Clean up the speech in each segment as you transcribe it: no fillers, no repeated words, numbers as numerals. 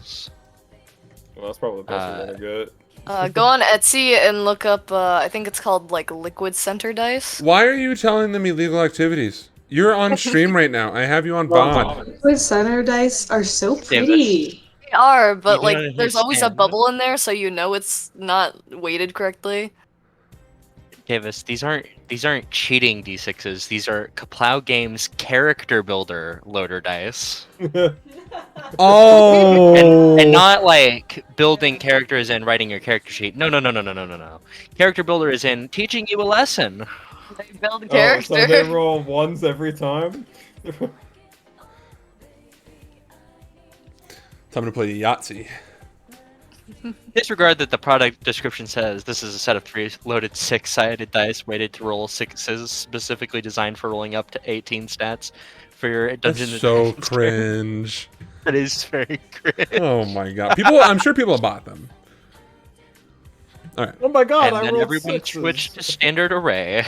dice. Well, that's probably the best we're gonna get. Go on Etsy and look up, I think it's called, like, Liquid Center Dice. Why are you telling them illegal activities? You're on stream right now. I have you on VOD. Liquid center dice are so pretty. They are, but, You like, don't there's always a understand. bubble in there, so you know it's not weighted correctly. Davis, these aren't cheating d6s. These are Kaplow Games character builder loader dice. Oh. And not like building characters and writing your character sheet. No. Character builder is in teaching you a lesson. They build Oh, character. so they roll ones every time? Time to play Yahtzee. Disregard that the product description says this is a set of 3 loaded 6-sided dice weighted to roll 6s, specifically designed for rolling up to 18 stats for your That's Dungeons and so Dragons. cringe. That is very cringe. Oh my god. I'm sure people have bought them. Alright. Oh my god, And I then rolled everyone sixes. switched to standard array.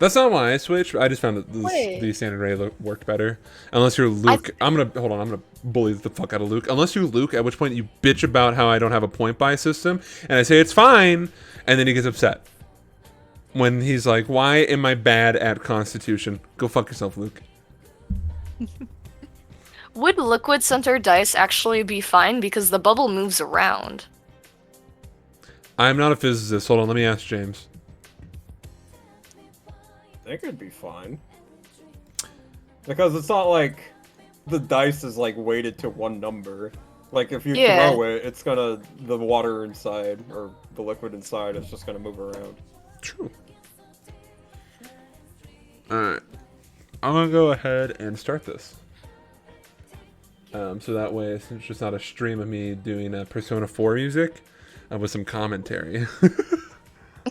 That's not why I switched. I just found that Wait. the standard array worked better. Unless you're Luke. I'm gonna bully the fuck out of Luke. Unless you're Luke, at which point you bitch about how I don't have a point buy system, and I say it's fine, and then he gets upset. When he's like, why am I bad at Constitution? Go fuck yourself, Luke. Would Liquid Center Dice actually be fine because the bubble moves around? I'm not a physicist. Hold on, let me ask James. I think it'd be fine. Because it's not like the dice is like weighted to one number. Like if you Yeah. throw it, it's gonna the water inside or the liquid inside is just gonna move around. True. Alright. I'm gonna go ahead and start this. So that way it's just not a stream of me doing Persona 4 music with some commentary.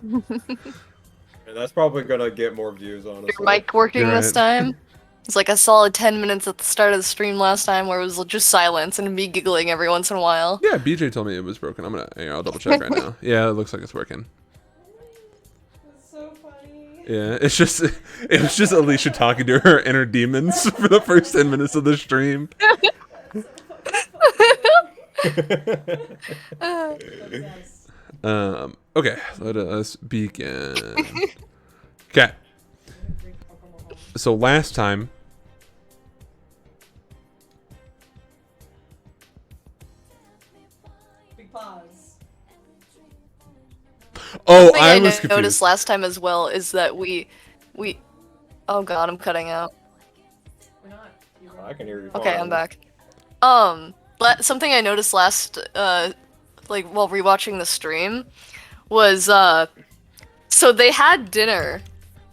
And that's probably gonna get more views, honestly. Your mic working You're this right. time? It's like a solid 10 minutes at the start of the stream last time where it was just silence and me giggling every once in a while. Yeah, BJ told me it was broken. I'll double check right now. Yeah, it looks like it's working. That's so funny. Yeah, it was just Alicia talking to her inner demons for the first 10 minutes of the stream. Okay, let us begin. Okay. So last time, Big pause. oh, Something I was noticed confused. last time as well is that we oh god, I'm cutting out. We're not. I can hear you. Okay, fine. I'm back. Something I noticed last like while rewatching the stream was so they had dinner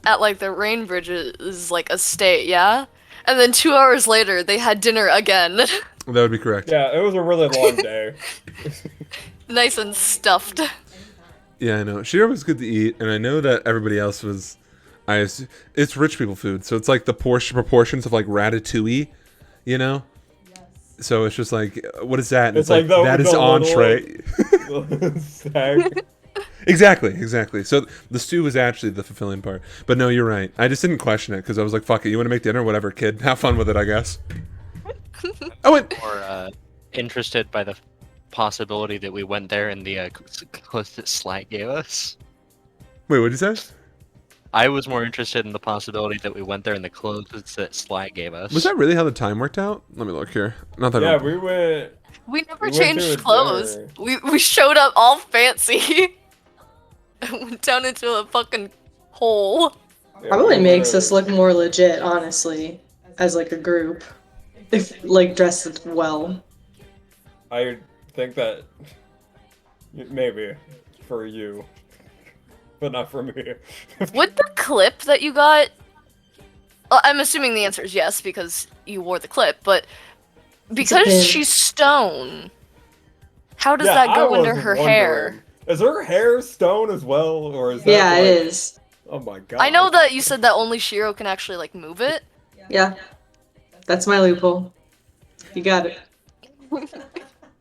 at like the Rainbridge's like estate, yeah? And then 2 hours later they had dinner again. That would be correct. Yeah, it was a really long day. Nice and stuffed. Yeah, I know. Shira was good to eat, and I know that everybody else was. It's rich people food, so it's like the proportions of like ratatouille, you know. So it's just like, what is that? And It's like that is the little, entree. Stag. Exactly. So the stew was actually the fulfilling part. But no, you're right. I just didn't question it because I was like, fuck it. You want to make dinner? Whatever, kid. Have fun with it, I guess. I went. Or interested by the possibility that we went there and the clothes that Slight gave us. Wait, what did you say? I was more interested in the possibility that we went there and the clothes that Slight gave us. Was that really how the time worked out? Let me look here. Not that. Yeah, we went. We never We went to a changed clothes. dinner. We showed up all fancy. And went down into a fucking hole. Yeah, Probably we makes were- us look more legit, honestly, as like a group. If like dressed well. I think that maybe for you, but not for me. With the clip that you got, I'm assuming the answer is yes because you wore the clip, but because pin. she's stone, how does Yeah, that I go was under her hair? wondering, is her hair stone as well, or is that Yeah, like, it is. Oh my god! I know that you said that only Shiro can actually like move it. Yeah. That's my loophole. You got it.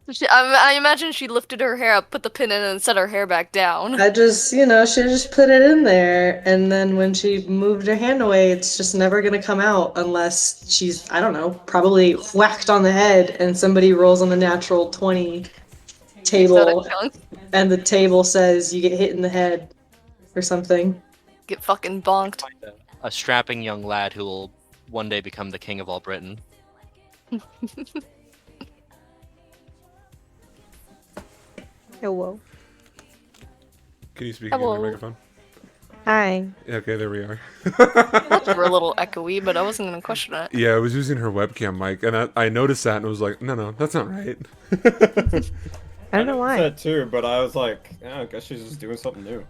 I imagine she lifted her hair up, put the pin in, and set her hair back down. I just, she just put it in there, and then when she moved her hand away, it's just never gonna come out unless she's, I don't know, probably whacked on the head, and somebody rolls on the natural 20 table, and the table says you get hit in the head or something. Get fucking bonked. A strapping young lad who will one day become the king of all Britain. Hello. Can you speak into Hello. the microphone? Hi. Yeah, okay, there we are. We're a little echoey, but I wasn't gonna question it. Yeah, I was using her webcam mic, and I noticed that, and I was like, no, that's not right. I don't know why. That too, but I was like, yeah, I guess she's just doing something new.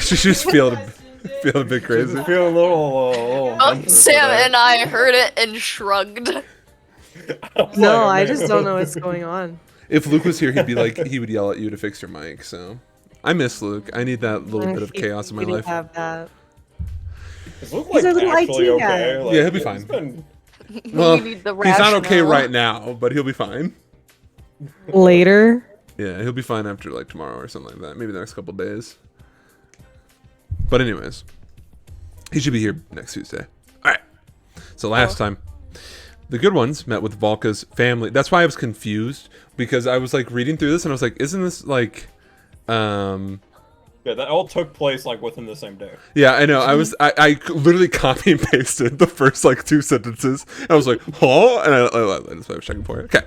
She's just feeling a bit She's crazy. just feeling a little Oh, mental Sam today. and I heard it and shrugged. was No, like, I man. just don't know what's going on. If Luke was here, he'd be like, he would yell at you to fix your mic. So, I miss Luke. I need that little bit of chaos in my We life. have that. Does Luke He's like our little actually IT guy. okay? Like, Yeah, he'll be he's fine. been- Well, We need the he's not okay rationale. right now, but he'll be fine. Later. Yeah, he'll be fine after like tomorrow or something like that. Maybe the next couple days. But anyways, he should be here next Tuesday. All right. So last time, the good ones met with Volka's family. That's why I was confused, because I was like reading through this and I was like, isn't this like, Yeah, that all took place like within the same day. yeah, I know. I literally copy and pasted the first like 2 sentences. And I was like, huh? And that's what I was checking for. Okay.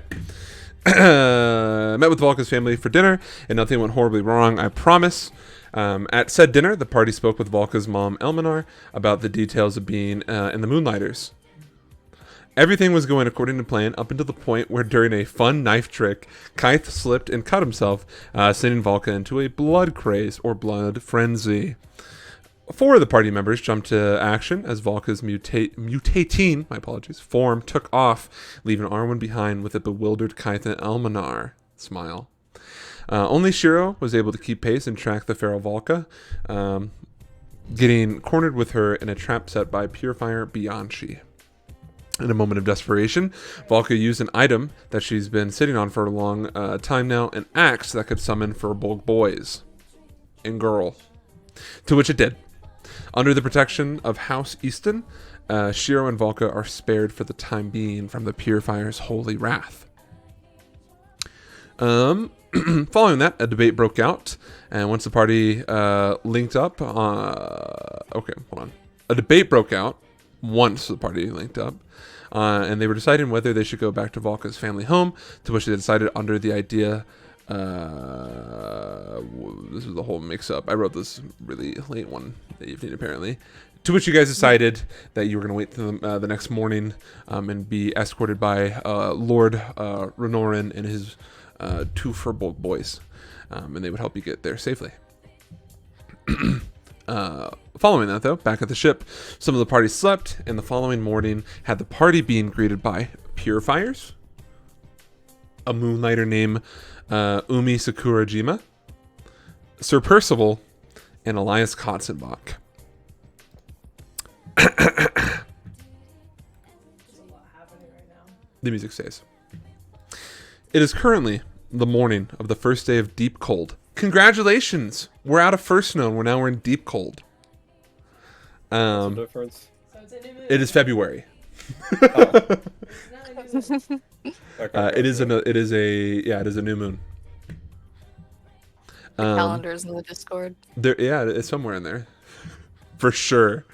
Met with Volka's family for dinner, and nothing went horribly wrong, I promise. At said dinner, the party spoke with Volka's mom, Elminar, about the details of being in the Moonlighters. Everything was going according to plan up until the point where, during a fun knife trick, Kaith slipped and cut himself, sending Volka into a blood craze or blood frenzy. 4 of the party members jumped to action as Volka's mutating form took off, leaving Arwen behind with a bewildered Kaith and Elminar. Smile. Only Shiro was able to keep pace and track the feral Volka, getting cornered with her in a trap set by Purifier Bianchi. In a moment of desperation, Volka used an item that she's been sitting on for a long time now, an axe that could summon Furbolg boys and girl, to which it did. Under the protection of House Easton, Shiro and Volka are spared for the time being from the Purifier's holy wrath. Following that, a debate broke out, and once the party linked up, a debate broke out once the party linked up, and they were deciding whether they should go back to Volka's family home, to which they decided under the idea, this was the whole mix-up. I wrote this really late one evening, apparently. To which you guys decided that you were going to wait till the next morning and be escorted by Lord Renorin and his 2 Furbolg boys, and they would help you get there safely. Following that, though, back at the ship, some of the party slept, and the following morning had the party being greeted by Purifiers, a Moonlighter named Umi Sakurajima, Sir Percival, and Elias Kotzenbach. The music stays. It is currently the morning of the first day of Deep Cold. Congratulations! We're out of First Known. We're in Deep Cold. What's the difference? It is February. Okay, It is a new moon. Calendars in the Discord. It's somewhere in there, for sure.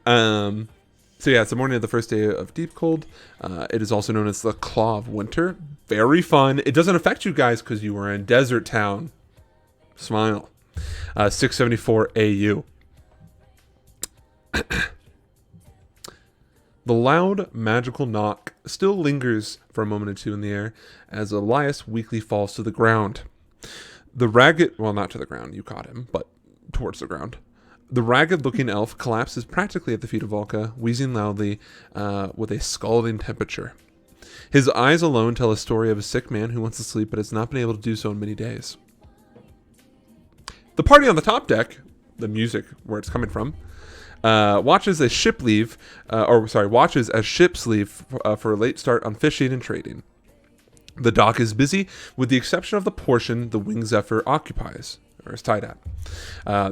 So yeah, it's the morning of the first day of Deep Cold. It is also known as the Claw of Winter. Very fun. It doesn't affect you guys because you were in Desert Town. Smile. 674 AU. The loud, magical knock still lingers for a moment or two in the air as Elias weakly falls to the ground. The ragged, well, not to the ground, you caught him, but towards the ground. The ragged-looking elf collapses practically at the feet of Volka, wheezing loudly with a scalding temperature. His eyes alone tell a story of a sick man who wants to sleep but has not been able to do so in many days. The party on the top deck, the music where it's coming from, watches as ships leave for a late start on fishing and trading. The dock is busy, with the exception of the portion the Winged Zephyr occupies, or is tied at.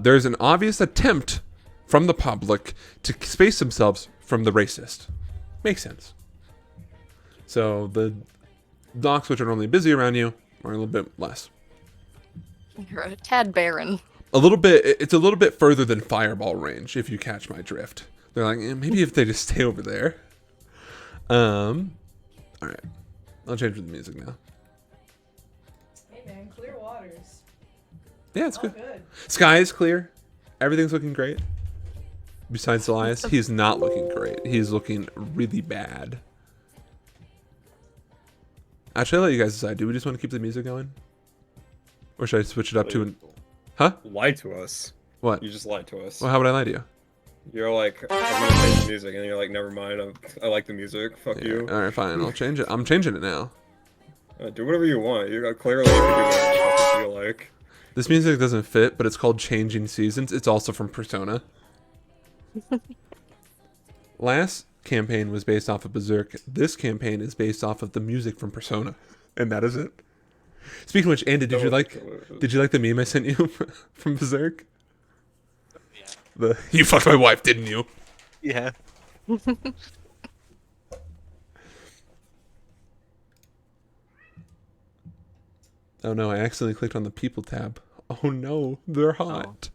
There is an obvious attempt from the public to space themselves from the racist. Makes sense. So the docks, which are normally busy around you, are a little bit less. You're a tad barren. A little bit. It's a little bit further than fireball range, if you catch my drift. They're like, maybe if they just stay over there. All right. I'll change the music now. Hey man, clear waters. Yeah, it's All good. good. Sky is clear. Everything's looking great. Besides Elias, he's not looking great. He's looking really bad. Actually, I'll let you guys decide. Do we just want to keep the music going? Or should I switch it up to an... Huh? Lie to us. What? You just lied to us. Well, how would I lie to you? You're like, I'm gonna change the music, and you're like, never mind. I like the music. Fuck Yeah, you. alright, fine. I'll change it. I'm changing it now. Do whatever you want. You clearly you can do whatever you fucking feel like. This music doesn't fit, but it's called Changing Seasons. It's also from Persona. Last campaign was based off of Berserk. This campaign is based off of the music from Persona. And that is it. Speaking of which, Andy, did you like the meme I sent you from Berserk? Yeah. You fucked my wife, didn't you? Yeah. Oh no, I accidentally clicked on the people tab. Oh no, they're hot.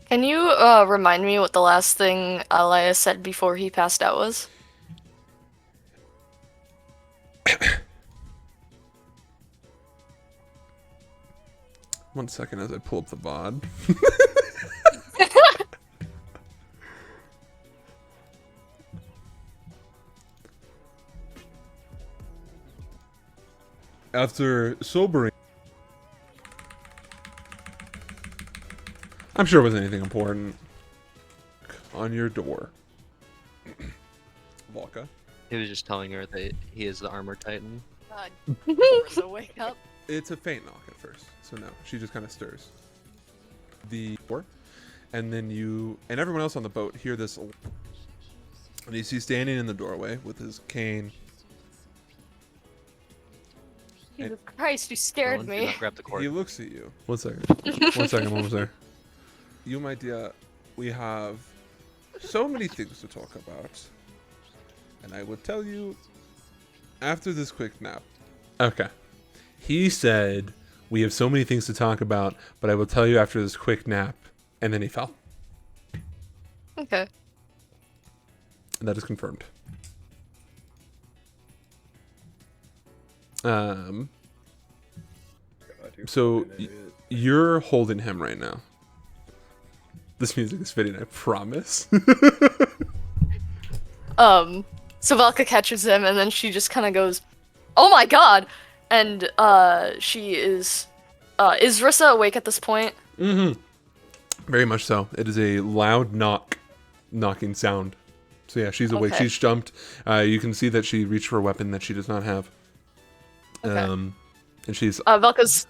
Can you remind me what the last thing Elias said before he passed out was? One second as I pull up the VOD. After sobering, I'm sure it wasn't anything important. On your door. Volka. He was just telling her that he is the armor titan. So wake up. It's a faint knock at first, so no, she just kind of stirs. The door, and then you and everyone else on the boat hear this, and you see standing in the doorway with his cane. Jesus Christ, you scared Rowan, do me. not grab the cord. He looks at you. 1 second. 1 second, almost there. You, my dear, we have so many things to talk about, and I will tell you after this quick nap. Okay. He said, we have so many things to talk about, but I will tell you after this quick nap. And then he fell. Okay. And that is confirmed. God, you're So fucking idiot. you're holding him right now. This music is fitting, I promise. So Valka catches him, and then she just kind of goes, "Oh my god!" And she is Rissa awake at this point? Mm-hmm. Very much so. It is a loud knocking sound. So yeah, she's awake. Okay. She's jumped. You can see that she reached for a weapon that she does not have. Okay. And she's Velka's.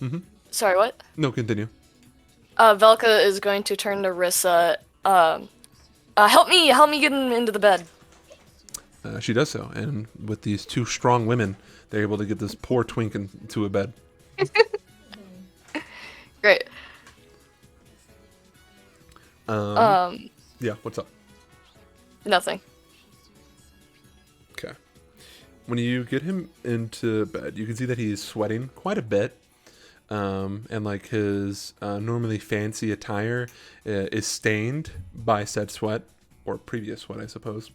Mhm. Sorry, what? no, continue. Velka is going to turn to Rissa. Help me get him into the bed. She does so, and with these two strong women, they're able to get this poor twink into a bed. Great. Yeah, what's up? Nothing. Okay. When you get him into bed, you can see that he's sweating quite a bit. And like his normally fancy attire is stained by said sweat, or previous sweat, I suppose.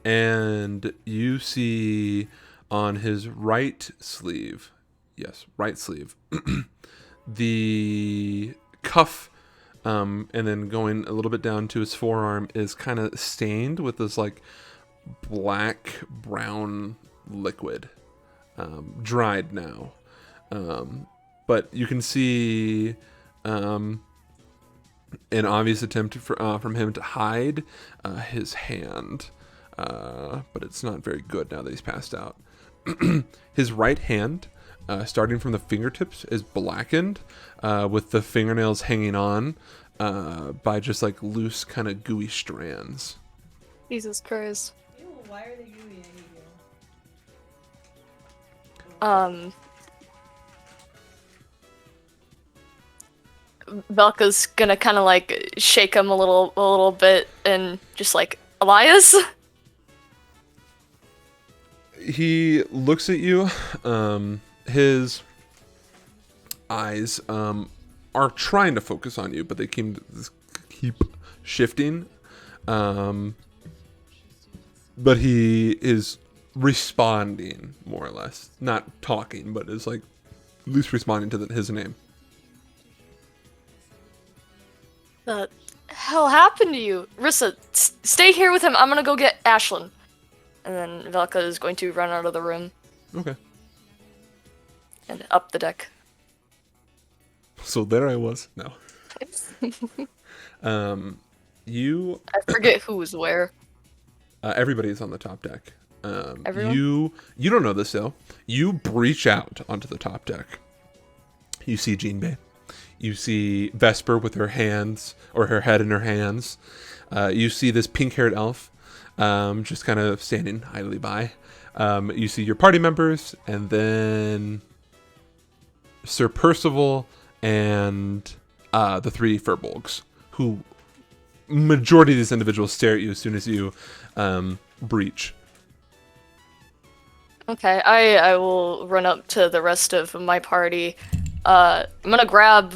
And you see on his right sleeve, yes, right sleeve, the cuff, and then going a little bit down to his forearm is kind of stained with this like black brown liquid, dried now. But you can see an obvious attempt from him to hide his hand, but it's not very good now that he's passed out. His right hand, starting from the fingertips, is blackened, with the fingernails hanging on by just like loose, kind of gooey strands. Jesus Christ. Ew, why are they gooey? Velka's gonna kind of like shake him a little bit and just like, Elias? He looks at you. His eyes are trying to focus on you, but they keep shifting. But he is responding, more or less. Not talking, but is like at least responding to his name. The hell happened to you? Rissa, stay here with him. I'm gonna go get Ashlyn. And then Velka is going to run out of the room Okay. and up the deck. So there I was. No. You I forget who was where. everybody's on the top deck. Everyone? You don't know this though. You breach out onto the top deck. You see Jinbei. You see Vesper with her hands, or her head in her hands. You see this pink-haired elf, just kind of standing idly by. You see your party members, and then Sir Percival and the three furbolgs, who majority of these individuals stare at you as soon as you breach. Okay, I will run up to the rest of my party. I'm gonna grab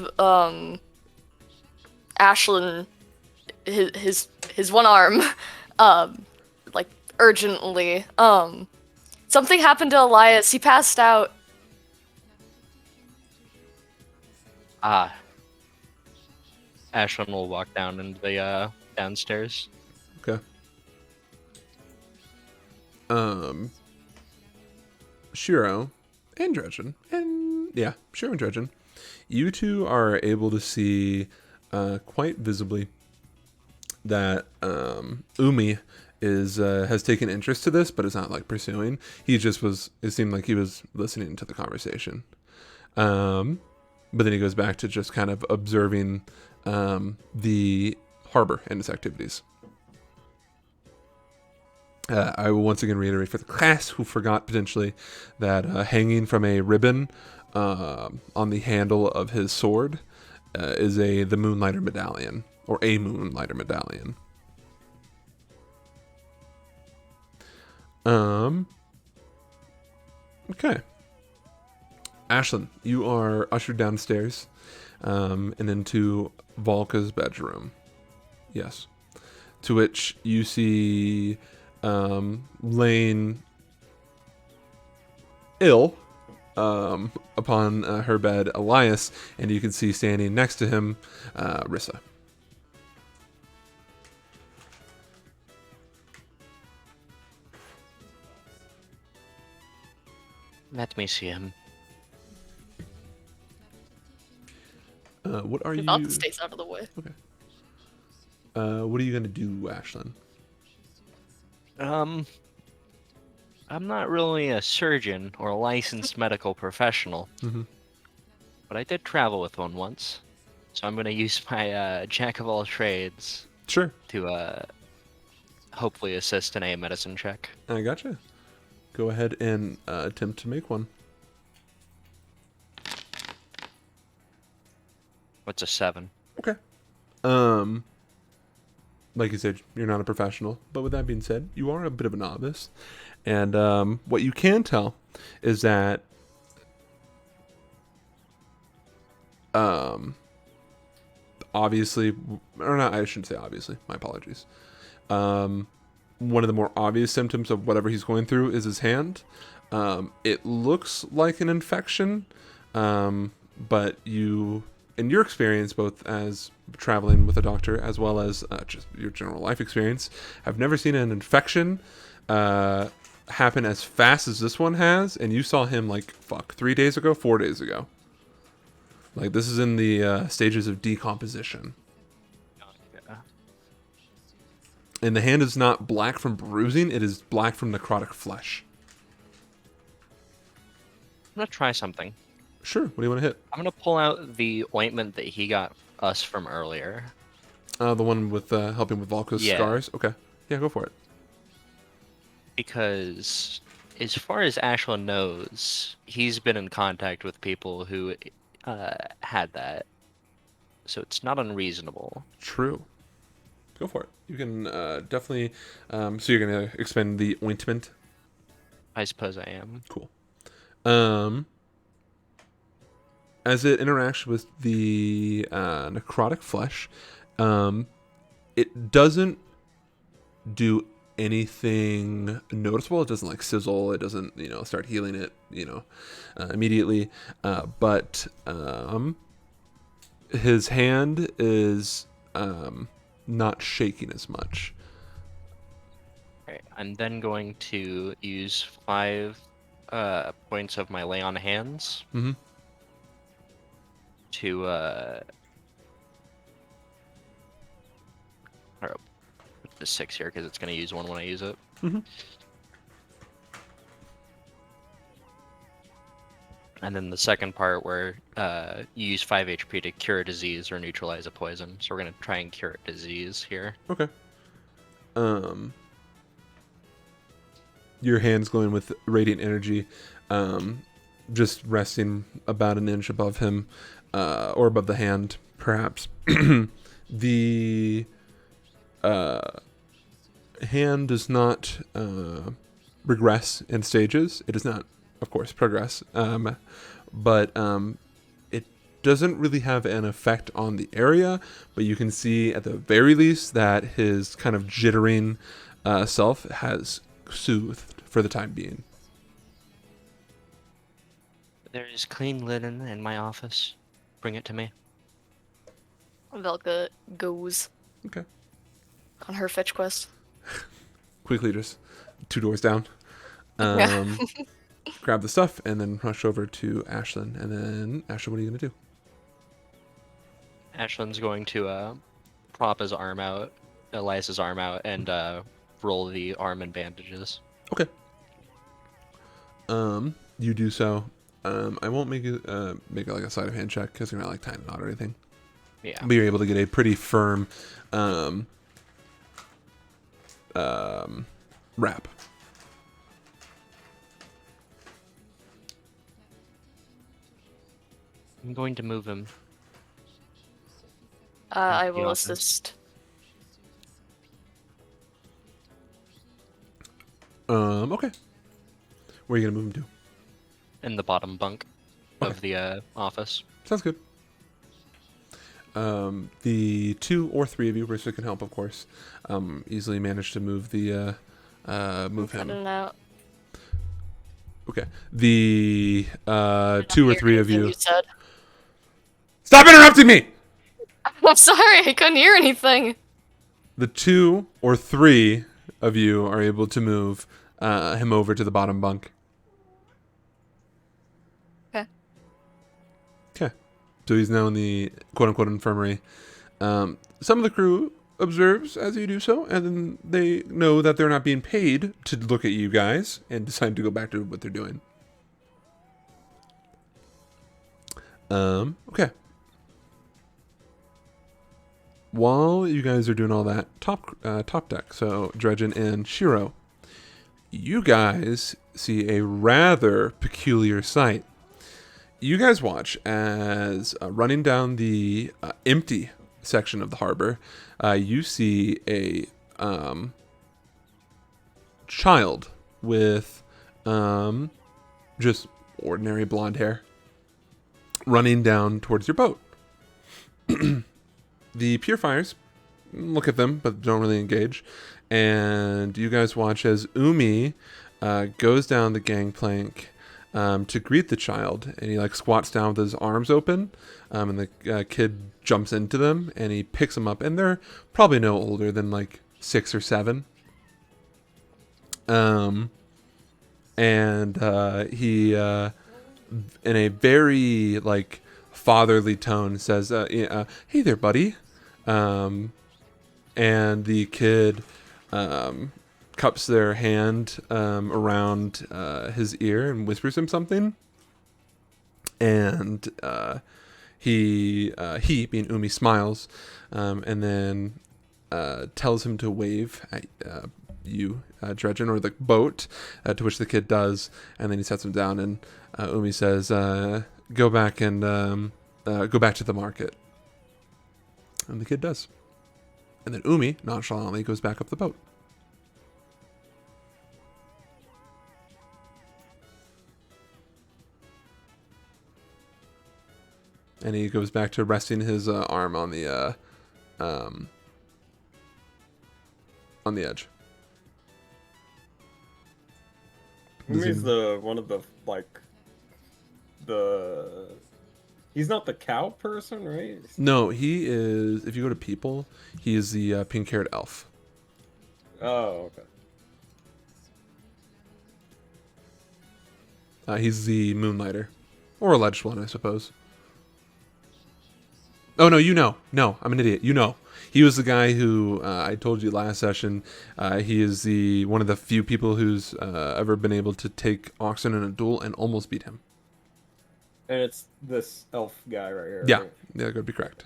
Ashlyn, his one arm, like urgently. Something happened to Elias. He passed out. Ashlyn will walk down into the downstairs. Okay. Shiro and Dredgen, Shiro and Dredgen, you two are able to see quite visibly that Umi has taken interest to this, but is not like pursuing. He just was. It seemed like he was listening to the conversation. But then he goes back to just kind of observing the harbor and its activities. I will once again reiterate for the class who forgot potentially that hanging from a ribbon on the handle of his sword is the Moonlighter Medallion, or a Moonlighter Medallion. Okay. Ashlyn, you are ushered downstairs and into Volka's bedroom. Yes. To which you see laying ill upon her bed Elias, and you can see standing next to him Rissa. Let me see him. What are you? Velka stays out of the way. Okay. What are you gonna do, Ashlyn? I'm not really a surgeon or a licensed medical professional, but I did travel with one once, so I'm gonna use my jack of all trades Sure. to hopefully assist in a medicine check. I gotcha. Go ahead and attempt to make one. What's a 7? Okay. Like you said, you're not a professional, but with that being said, you are a bit of a novice. And what you can tell is that obviously, or not, I shouldn't say obviously, my apologies. One of the more obvious symptoms of whatever he's going through is his hand. It looks like an infection, but you, in your experience, both as traveling with a doctor as well as just your general life experience, have never seen an infection happen as fast as this one has. And you saw him like 4 days ago. Like, this is in the stages of decomposition. And the hand is not black from bruising, it is black from necrotic flesh. I'm gonna try something. Sure, what do you want to hit? I'm gonna pull out the ointment that he got us from earlier. The one with helping with Volko's Yeah. scars? Okay. Yeah, go for it. Because as far as Ashlyn knows, he's been in contact with people who had that. So it's not unreasonable. True. Go for it. You can definitely... so you're going to expend the ointment? I suppose I am. Cool. As it interacts with the necrotic flesh, it doesn't do anything noticeable. It doesn't like sizzle. It doesn't, start healing it, immediately. But his hand is not shaking as much. Okay, I'm then going to use 5 points of my lay on hands Mm-hmm. to or put the 6 here because it's going to use 1 when I use it. Mm-hmm. And then the second part where you use 5 HP to cure a disease or neutralize a poison. So we're going to try and cure a disease here. Okay. Your hand's glowing with radiant energy, just resting about an inch above him, or above the hand, perhaps. The hand does not regress in stages. It does not, of course, progress. But it doesn't really have an effect on the area. But you can see, at the very least, that his kind of jittering self has soothed for the time being. There is clean linen in my office. Bring it to me. Velka goes Okay. on her fetch quest. Quickly, just 2 doors down. Yeah. Grab the stuff and then rush over to Ashlyn. And then, Ashlyn, what are you going to do? Ashlyn's going to prop his arm out, Elias's arm out, and roll the arm in bandages. Okay. You do so. I won't make it like a sleight of hand check because you're not like tying a knot or anything. Yeah. But you're able to get a pretty firm wrap. I'm going to move him. I the will office. assist. Okay. Where are you gonna move him to? In the bottom bunk of the office. Sounds good. The 2 or 3 of you, Bristol can help, of course. Easily manage to move the move him. Cutting out. Okay. The 2 or 3 of Anything you. said. Stop interrupting me! I'm sorry, I couldn't hear anything. The 2 or 3 of you are able to move him over to the bottom bunk. Okay. Okay. So he's now in the quote-unquote infirmary. Some of the crew observes as you do so, and then they know that they're not being paid to look at you guys and decide to go back to what they're doing. Okay. While you guys are doing all that, top deck, so Dredgen and Shiro, you guys see a rather peculiar sight. You guys watch as running down the empty section of the harbor, you see a child with just ordinary blonde hair running down towards your boat. The purifiers look at them, but don't really engage. And you guys watch as Umi goes down the gangplank to greet the child. And he like squats down with his arms open. And the kid jumps into them and he picks them up. And they're probably no older than like 6 or 7. And he, in a very like fatherly tone, says, "Hey there, buddy." And the kid cups their hand around his ear and whispers him something. And he being Umi, smiles, and then tells him to wave at you, Dredgen, or the boat, to which the kid does, and then he sets him down, and Umi says, go back and go back to the market. And the kid does. And then Umi nonchalantly goes back up the boat. And he goes back to resting his arm on the edge. Umi's the one of the like the. He's not the cow person, right? No, he is. If you go to people, he is the pink-haired elf. Oh, okay. He's the Moonlighter, or alleged one, I suppose. Oh no, you know. No, I'm an idiot. You know, he was the guy who I told you last session. He is the one of the few people who's ever been able to take Oxen in a duel and almost beat him. And it's this elf guy right here. Yeah, right? yeah, that could be correct.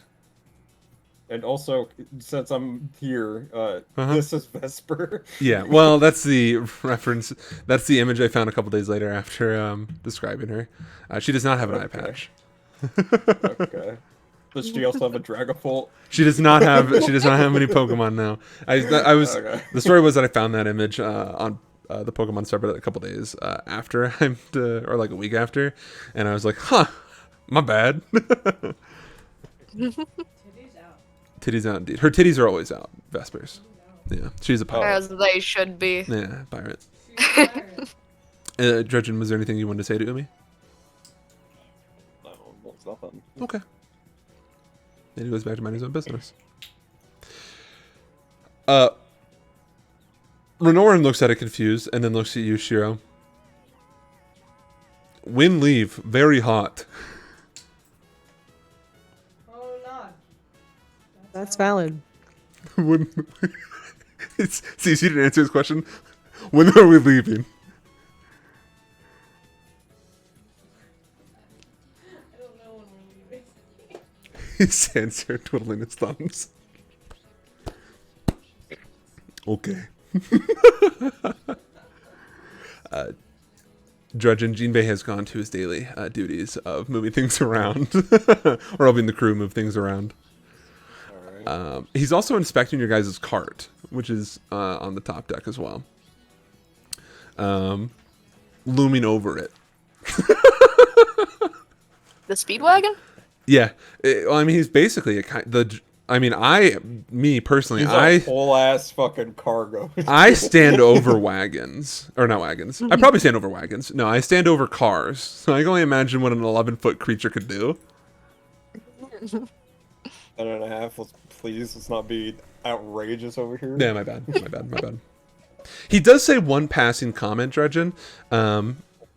And also, since I'm here, this is Vesper. Yeah, well, that's the reference. That's the image I found a couple days later after describing her. She does not have an eye patch. Okay. Does she also have a Dragapult? She does not have. She does not have any Pokemon now. I was. Okay. The story was that I found that image on the Pokemon subreddit a couple days after or like a week after, and I was like, "Huh, my bad." Titties out, indeed. Her titties are always out. Vespers. Yeah, she's a pirate. As they should be. Yeah, pirate. Dredgen, was there anything you wanted to say to Umi? No, it's nothing. Okay. Then he goes back to minding his own business. Renoran looks at it confused, and then looks at you, Shiro. Wind leave, very hot. That's valid. When, see, she didn't answer his question. When are we leaving? I don't know when we're leaving. He stands there twiddling his thumbs. Okay. Dredgen, Jinbei has gone to his daily duties of moving things around, or helping the crew move things around. He's also inspecting your guys' cart, which is on the top deck as well. Looming over it. The Speedwagon? Yeah, well, I mean, he's basically me personally, He's a whole ass fucking cargo. I stand over wagons, or not wagons. I probably stand over wagons. No, I stand over cars. So I can only imagine what an 11-foot creature could do. 10.5. Let's not be outrageous over here. Yeah, my bad. My bad. He does say one passing comment, Dredgen.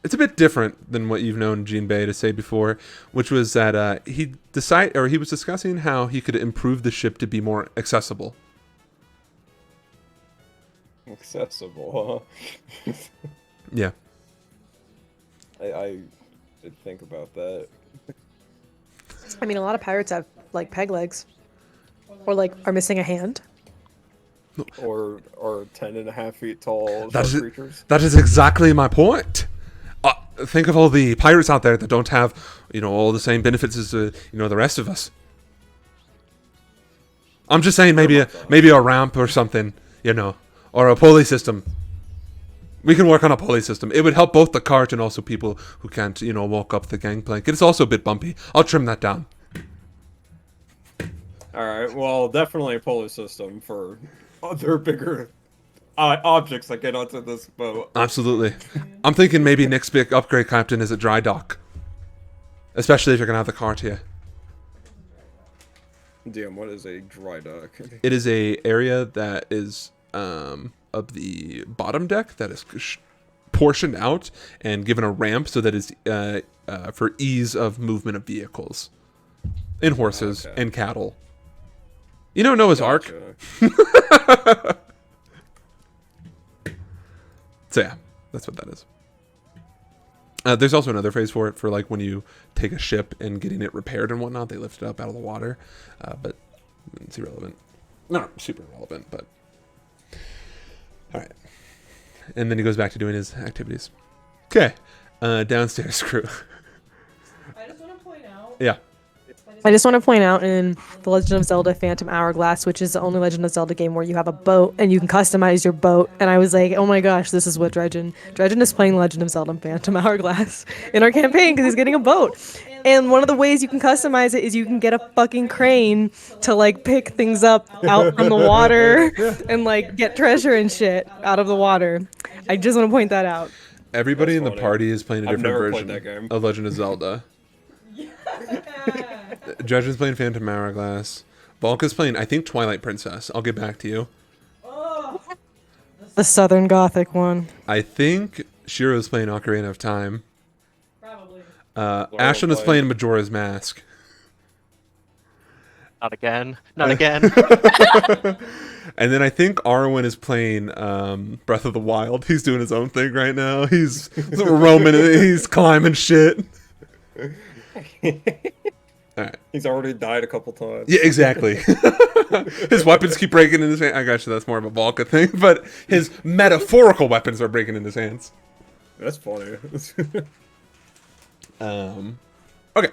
It's a bit different than what you've known Jinbei to say before, which was that he was discussing how he could improve the ship to be more accessible. Accessible, huh? Yeah. I did think about that. I mean, a lot of pirates have like peg legs, or like are missing a hand. Or 10.5 feet tall That shark is, creatures. that is exactly my point. Think of all the pirates out there that don't have, all the same benefits as, the rest of us. I'm just saying maybe a ramp or something, or a pulley system. We can work on a pulley system. It would help both the cart and also people who can't, walk up the gangplank. It's also a bit bumpy. I'll trim that down. Alright, well, definitely a pulley system for other bigger objects that get onto this boat. Absolutely. I'm thinking maybe next big upgrade, Captain, is a dry dock. Especially if you're going to have the cart here. Damn, what is a dry dock? It is a area that is of the bottom deck that is portioned out and given a ramp so that it's for ease of movement of vehicles. And horses and cattle. Noah's Ark. So yeah, that's what that is. There's also another phrase for it, for like when you take a ship and getting it repaired and whatnot. They lift it up out of the water, but it's irrelevant. Not super irrelevant, but all right. And then he goes back to doing his activities. Okay, downstairs crew. I just want to point out. Yeah. I just want to point out in The Legend of Zelda Phantom Hourglass, which is the only Legend of Zelda game where you have a boat and you can customize your boat. And I was like, oh my gosh, this is what Dredgen is playing Legend of Zelda Phantom Hourglass in our campaign because he's getting a boat. And one of the ways you can customize it is you can get a fucking crane to like pick things up out from the water and like get treasure and shit out of the water. I just want to point that out. Everybody That's in the funny. party is playing a I've different never played version that game. of Legend of Zelda. Dredgen's playing Phantom Hourglass. Volka's playing, I think, Twilight Princess. I'll get back to you. The Southern Gothic one. I think Shiro's playing Ocarina of Time. Probably. Ashlyn is playing Majora's Mask. Not again. Not again. And then I think Arwen is playing Breath of the Wild. He's doing his own thing right now. He's roaming, he's climbing shit. Alright. He's already died a couple times. Yeah, exactly. His weapons keep breaking in his hand. I got you, that's more of a Volca thing, but his metaphorical weapons are breaking in his hands. That's funny. Okay.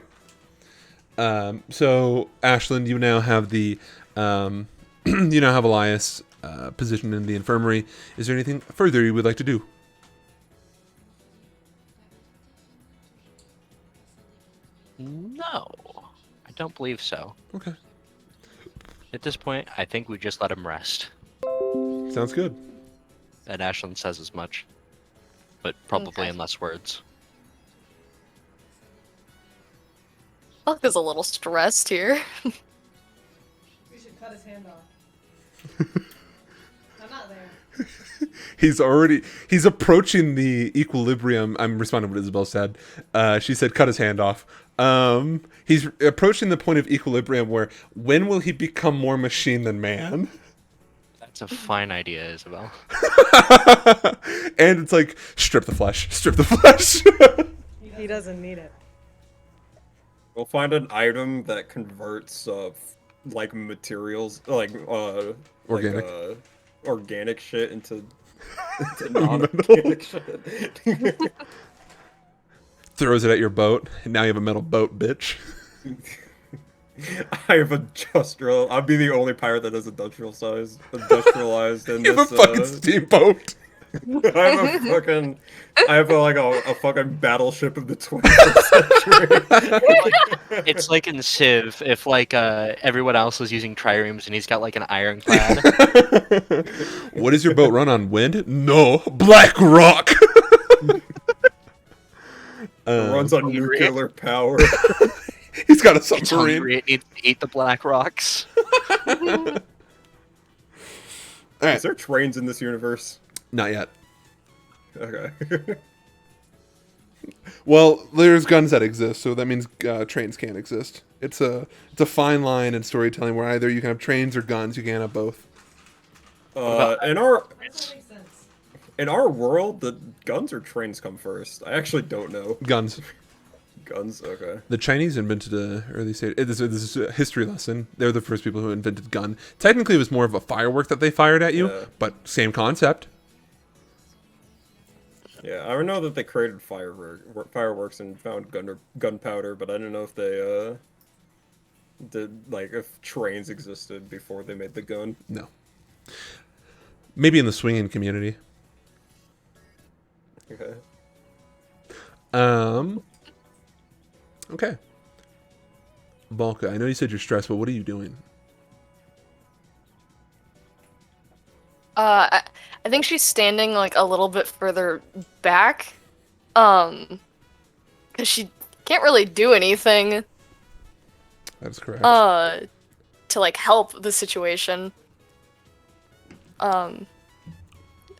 So Ashlyn, you now have the you now have Elias positioned in the infirmary. Is there anything further you would like to do? No, I don't believe so. Okay. At this point, I think we just let him rest. Sounds good. And Ashlyn says as much, but probably Okay. in less words. Buck is a little stressed here. We should cut his hand off. I'm not there. He's approaching the equilibrium. I'm responding to what Isabel said. She said cut his hand off. He's approaching the point of equilibrium where when will he become more machine than man? That's a fine idea, Isabel. And it's like, strip the flesh. Strip the flesh. He doesn't need it. We'll find an item that converts like materials, like Organic. organic shit into non-organic shit. Throws it at your boat, and now you have a metal boat, bitch. I have industrial. I'll be the only pirate that is industrialized in You have this. a fucking steamboat. I have a fucking battleship of the 21st century. It's like in Civ, if like everyone else is using triremes and he's got like an ironclad. What does your boat run on? Wind? No, Black Rock. It runs on nuclear power. He's got a It's submarine. hungry, it needs to eat the black rocks. Is there trains in this universe? Not yet. Okay. Well, there's guns that exist, so that means trains can't exist. It's a fine line in storytelling where either you can have trains or guns. You can't have both. In our world, the guns or trains come first. I actually don't know. Guns. Guns, okay. The Chinese invented a early stage. This is a history lesson. They're the first people who invented gun. Technically, it was more of a firework that they fired at you, Yeah. but same concept. Yeah, I know that they created fireworks and found gunpowder, but I don't know if they did if trains existed before they made the gun. No. Maybe in the swinging community. Okay. Okay. Volka, I know you said you're stressed, but what are you doing? I think she's standing like a little bit further back, because she can't really do anything That's correct. to like help the situation. I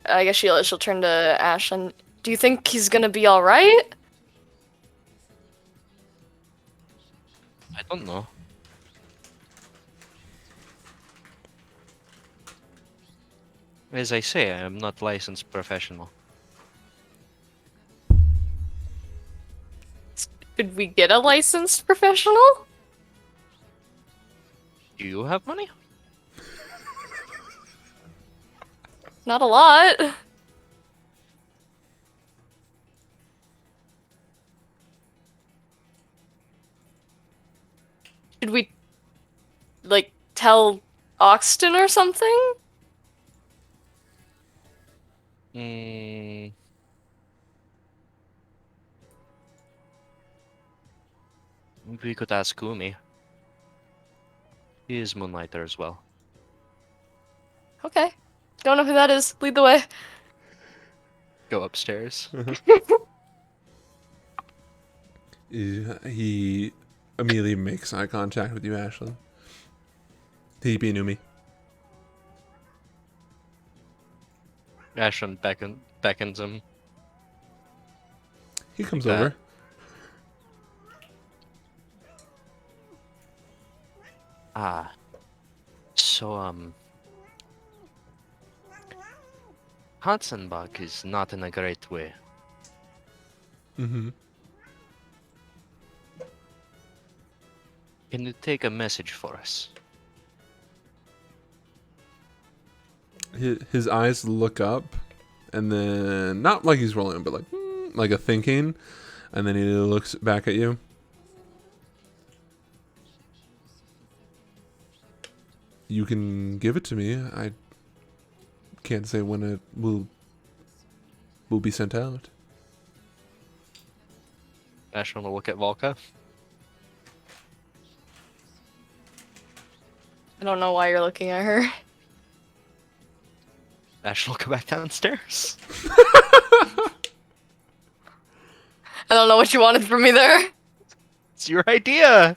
guess she'll turn to Ashlyn. Do you think he's gonna be all right? I don't know. As I say, I am not licensed professional. Should we get a licensed professional? Do you have money? Not a lot. Should we, like, tell Oxton or something? Mm. Maybe we could ask Kumi. He is Moonlighter as well. Okay. Don't know who that is. Lead the way. Go upstairs. He immediately makes eye contact with you, Ashlyn. He Inumi. Ashlyn beckons him. He comes Uh, over. Ah. So, Hatzenbach is not in a great way. Mm-hmm. Can you take a message for us? His eyes look up, and then not like he's rolling, but like a thinking, and then he looks back at you. You can give it to me. I can't say when it will be sent out. Ashlyn will look at Volka. I don't know why you're looking at her. Ashlyn will go back downstairs. I don't know what you wanted from me there. It's your idea!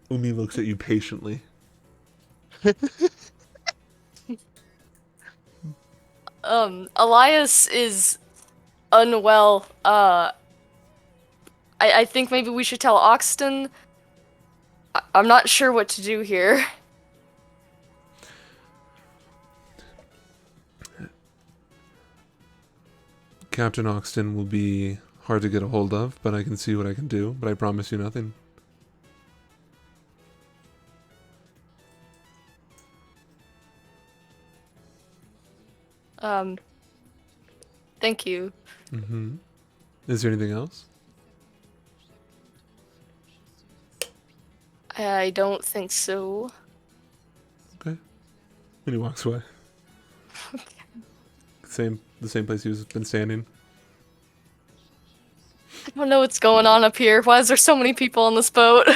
Umi looks at you patiently. Elias is unwell. I think maybe we should tell Oxton. I'm not sure what to do here. Captain Oxton will be hard to get a hold of, but I can see what I can do, but I promise you nothing. Thank you. Mm-hmm. Is there anything else? I don't think so. Okay. And he walks away. The same place he's been standing. I don't know what's going on up here. Why is there so many people on this boat?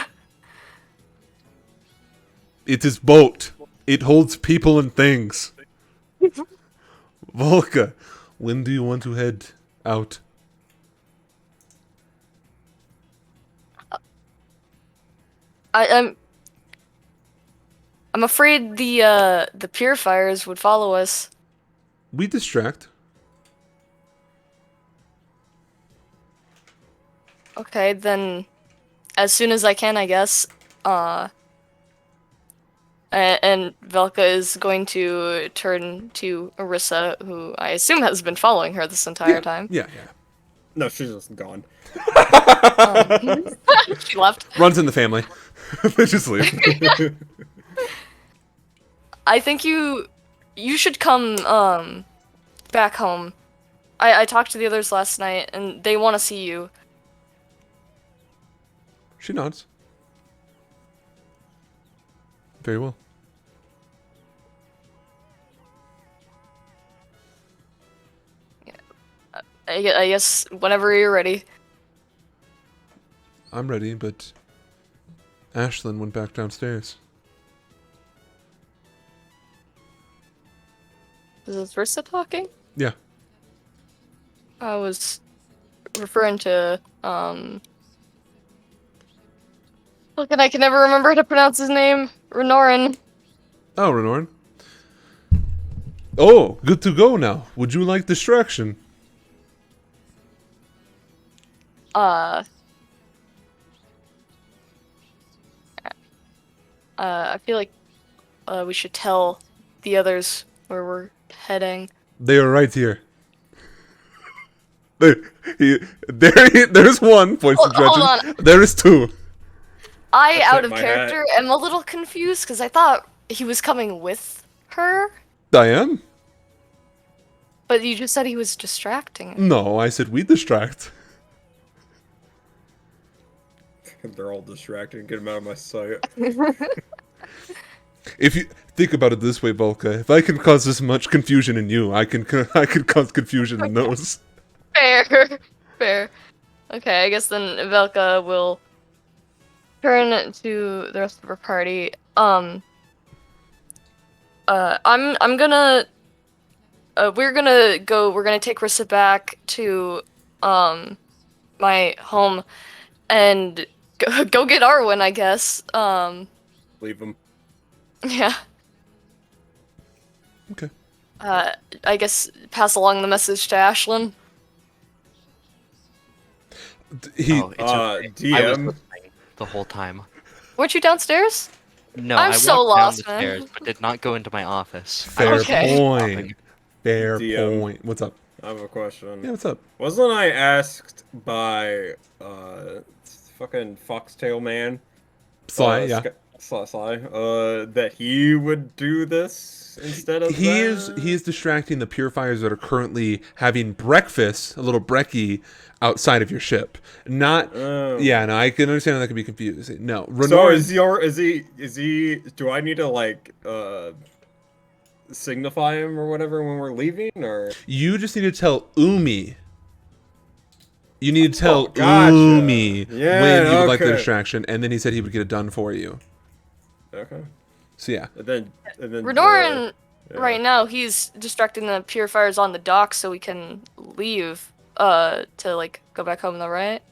It is boat. It holds people and things. Volka, when do you want to head out? I'm afraid the purifiers would follow us. We distract. Okay, then as soon as I can, I guess. And Velka is going to turn to Arissa, who I assume has been following her this entire time. Yeah. No, she's just gone. She left. Runs in the family. They just leave. I think you should come back home. I talked to the others last night, and they want to see you. She nods. Very well. I guess whenever you're ready. I'm ready, but Ashlyn went back downstairs. Is this Rissa talking? Yeah. I was referring to, Look, and I can never remember how to pronounce his name. Renorin. Oh, Renorn. Oh, good to go now. Would you like distraction? I feel like, we should tell the others where we're heading. They are right here. There's one, points to Hold Dredgen. There is two. I, That's out it, of my character, am a little confused because I thought he was coming with her, I am? but you just said he was distracting. No, I said we distract. They're all distracted. Get them out of my sight. If you think about it this way, Volka, if I can cause this much confusion in you, I can cause confusion in those. Fair, fair. Okay, I guess then Velka will turn to the rest of her party. I'm gonna. We're gonna take Rissa back to my home and go get Arwen, I guess. Leave them. Yeah. Okay. I guess pass along the message to Ashlyn. He Oh, it's okay. I was DM. listening the whole time. Weren't you downstairs? No, I'm I so walked lost, down the man. stairs, but did not go into my office. I fair was Okay. point. shopping. Fair DM. point. What's up? I have a question. Yeah, what's up? Wasn't I asked by fucking Foxtail Man? Sly, yeah. Sly, that he would do this instead of He is distracting the purifiers that are currently having breakfast, a little brekkie, outside of your ship. Not yeah, no, I can understand how that could be confusing. No. So Renorn, is he do I need to like signify him or whatever when we're leaving, or you just need to tell Umi. You need to tell gotcha. Umi Yeah, when you would like the okay. distraction, and then he said he would get it done for you. okay. So yeah. And then Redoran, yeah. right now, he's distracting the purifiers on the dock so we can leave to like go back home though, right?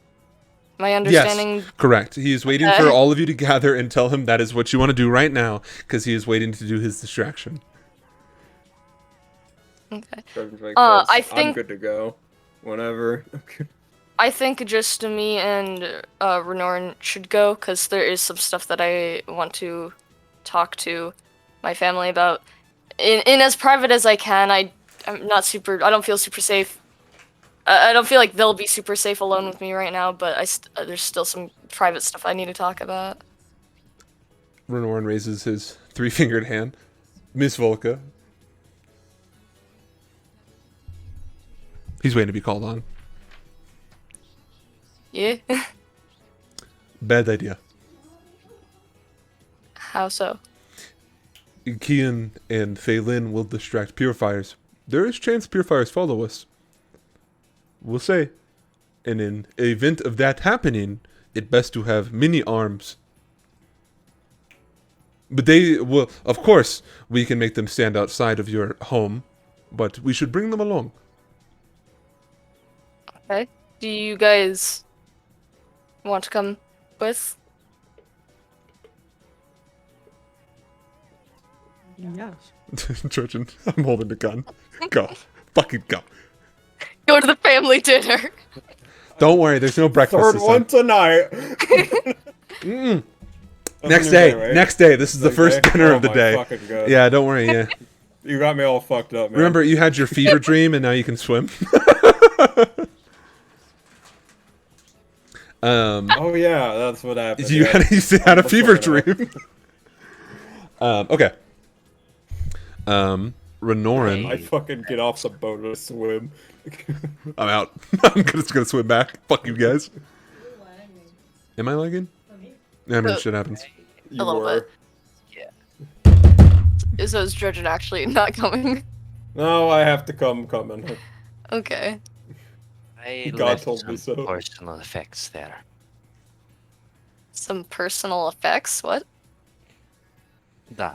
My understanding. Yes, correct. He is waiting Okay. for all of you to gather and tell him that is what you want to do right now, because he is waiting to do his distraction. Okay. I I I'm think- good to go. Whenever. I think just me and Renorn should go because there is some stuff that I want to talk to my family about. In as private as I can. I'm not super. I don't feel super safe. I don't feel like they'll be super safe alone with me right now. But there's still some private stuff I need to talk about. Renorn raises his three-fingered hand. Miss Volka. He's waiting to be called on. Yeah. Bad idea. How so? Kian and Phelan will distract purifiers. There is chance purifiers follow us. We'll say. And in an event of that happening, it best to have many arms. But they will, of course, we can make them stand outside of your home, but we should bring them along. Okay. Do you guys want to come with? Yes. Trojan, I'm holding the gun. Go. Fucking go. Go to the family dinner. Don't worry, there's no breakfast Third this one time. tonight. Next day, right? next day. This is the Next first day? dinner Oh of the my day. fucking God. Yeah, don't worry, yeah. You got me all fucked up, man. Remember, you had your fever dream and now you can swim? Oh yeah, that's what happened. You yeah. had, you had a I'm fever sorry, dream. Okay. Renorn. I fucking get off the boat and swim. I'm out. I'm just gonna swim back. Fuck you guys. Am I lagging? Yeah, I mean, shit happens. You A little were. bit. So is Dredgen actually not coming? No, I have to coming. Okay. I God left told me some so. personal effects there. Some personal effects? What? Duh.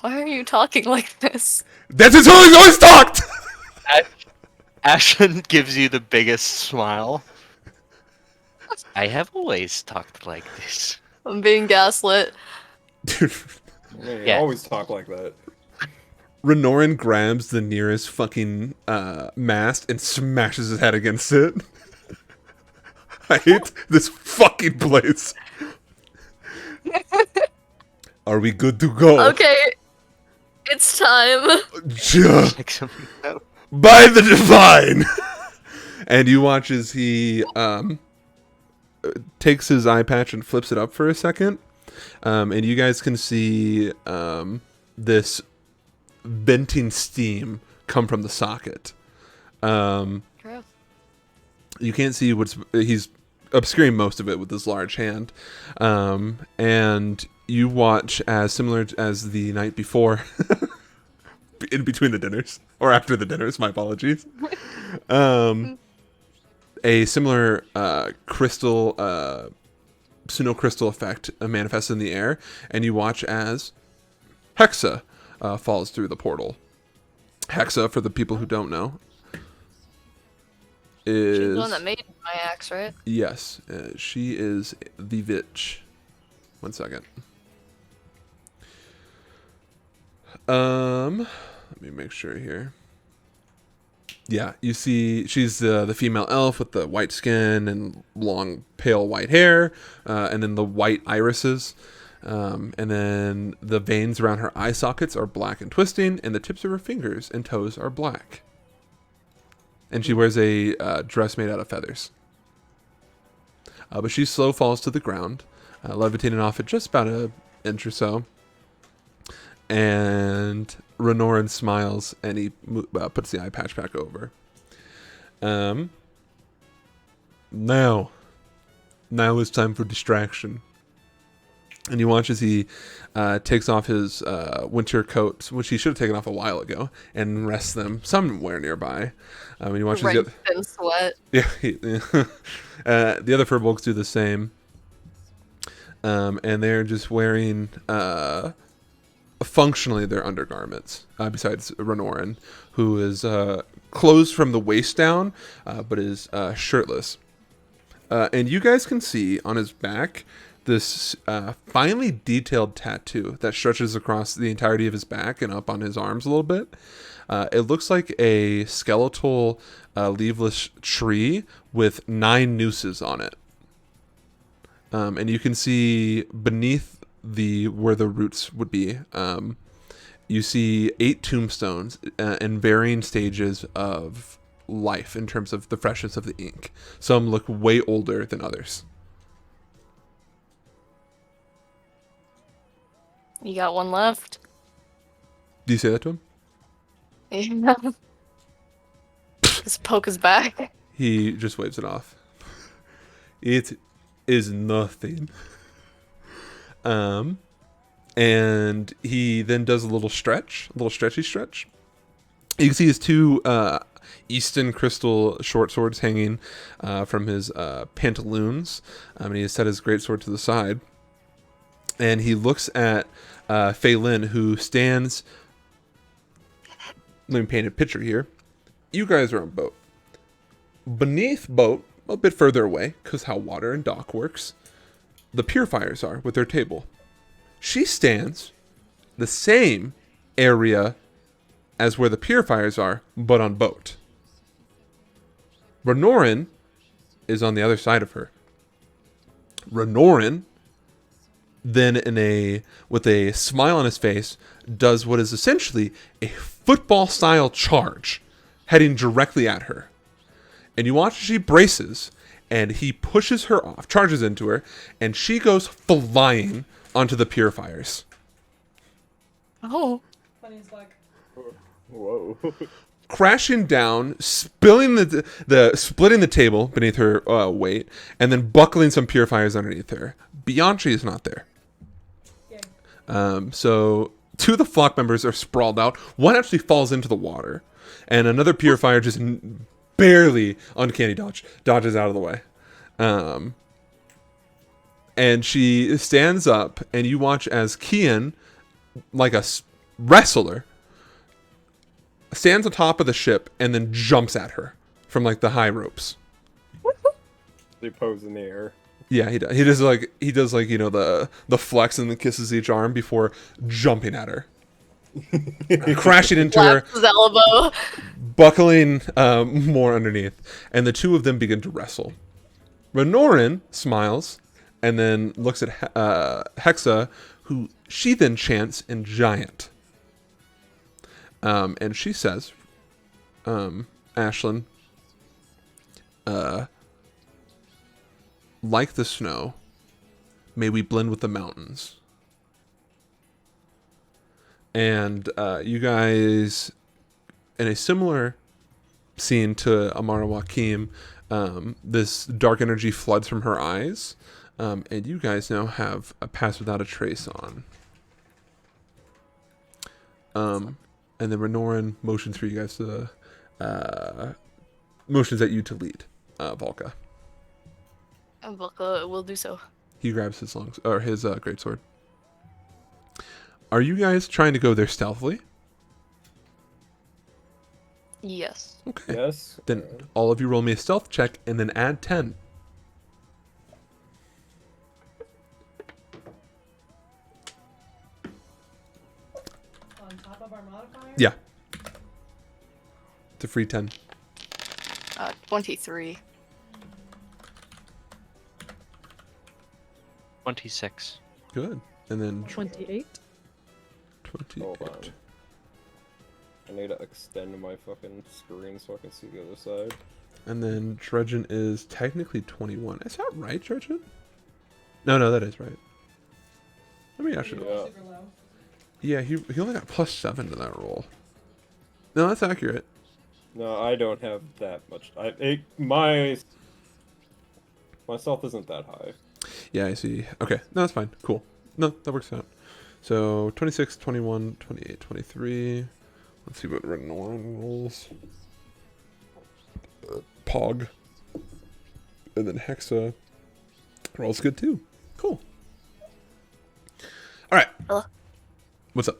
Why are you talking like this? That's his whole. He's always talked. Ashlyn gives you the biggest smile. I have always talked like this. I'm being gaslit. Dude, Yeah, you Yeah. always talk like that. Renorn grabs the nearest fucking mast and smashes his head against it. I hate this fucking place. Are we good to go? Okay. It's time. Like something else. By the divine. And you watch as he takes his eye patch and flips it up for a second. And you guys can see this venting steam come from the socket. Gross. You can't see he's obscuring most of it with his large hand. And you watch as similar as the night before, in between the dinners, or after the dinners, my apologies. A similar crystal, pseudo crystal effect manifests in the air, and you watch as Hexa falls through the portal. Hexa, for the people who don't know, is She's the one that made my axe, right? yes, she is the Vitch. 1 second. Let me make sure here. Yeah, you see she's the female elf with the white skin and long, pale white hair, and then the white irises. And then the veins around her eye sockets are black and twisting, and the tips of her fingers and toes are black. And she wears a dress made out of feathers. But she slow falls to the ground, levitating off at just about an inch or so. And Renoran smiles, and he puts the eye patch back over. Now is time for distraction. And you watch as he takes off his winter coat, which he should have taken off a while ago, and rests them somewhere nearby. And you watch Drenched in sweat. yeah, the other furbolgs do the same. And they're just wearing functionally their undergarments, besides Renoran, who is clothed from the waist down, but is shirtless. And you guys can see on his back this finely detailed tattoo that stretches across the entirety of his back and up on his arms a little bit. It looks like a skeletal leafless tree with 9 nooses on it. And you can see beneath where the roots would be, you see 8 tombstones in varying stages of life in terms of the freshness of the ink. Some look way older than others. You got one left. Do you say that to him? Yeah. Just poke his back. He just waves it off. It is nothing. And he then does a little stretchy stretch. You can see his 2 Easton crystal short swords hanging from his pantaloons. And he has set his greatsword to the side. And he looks at Fei Lin, who stands. Let me paint a picture here. You guys are on boat. Beneath boat, a bit further away, because how water and dock works, the purifiers are with their table. She stands the same area as where the purifiers are, but on boat. Renoran is on the other side of her. Renoran then with a smile on his face, does what is essentially a football-style charge, heading directly at her. And you watch as she braces, and he pushes her off, charges into her, and she goes flying onto the purifiers. Oh. Whoa. Crashing down, splitting the table beneath her weight, and then buckling some purifiers underneath her. Bianchi is not there. So 2 of the flock members are sprawled out. One actually falls into the water, and another purifier just barely uncanny dodges out of the way. And she stands up, and you watch as Kian, like a wrestler, stands on top of the ship and then jumps at her from like the high ropes. They pose in the air. Yeah, he does. He does like the flex and then kisses each arm before jumping at her, crashing into her, Slaps his elbow. buckling more underneath, and the 2 of them begin to wrestle. Renoran smiles and then looks at Hexa, who she then chants in giant. And she says, Ashlyn, like the snow, may we blend with the mountains. And you guys, in a similar scene to Amara Wakim, this dark energy floods from her eyes, and you guys now have a pass without a trace on. And then Renoran motions for you guys to motions at you to lead Volka. Volka will do so. He grabs his his greatsword. Are you guys trying to go there stealthily? Yes. Okay. Yes. Then all of you roll me a stealth check and then add 10. On top of our modifier? Yeah. It's a free 10. 23. 26. Good. And then 28. 20. Hold on. I need to extend my fucking screen so I can see the other side. And then Dredgen is technically 21. Is that right, Dredgen? No, that is right. Let me actually. Yeah. Yeah, he only got +7 to that roll. No, that's accurate. No, I don't have that much. My stealth isn't that high. Yeah, I see. Okay, no, that's fine. Cool. No, that works out. So 26, 21, 28, 23. Let's see what Renoran rolls. Pog. And then Hexa rolls good too. Cool. All right. Hello. What's up?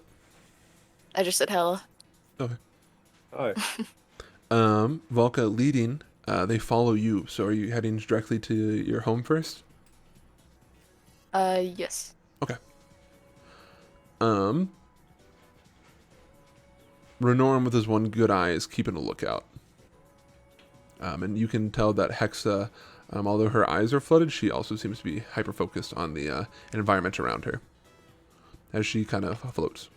I just said hello. Okay. Hi. Volka leading. They follow you. So are you heading directly to your home first? Yes. Okay. Renoran with his one good eye is keeping a lookout. And you can tell that Hexa, although her eyes are flooded, she also seems to be hyper-focused on the environment around her. As she kind of floats.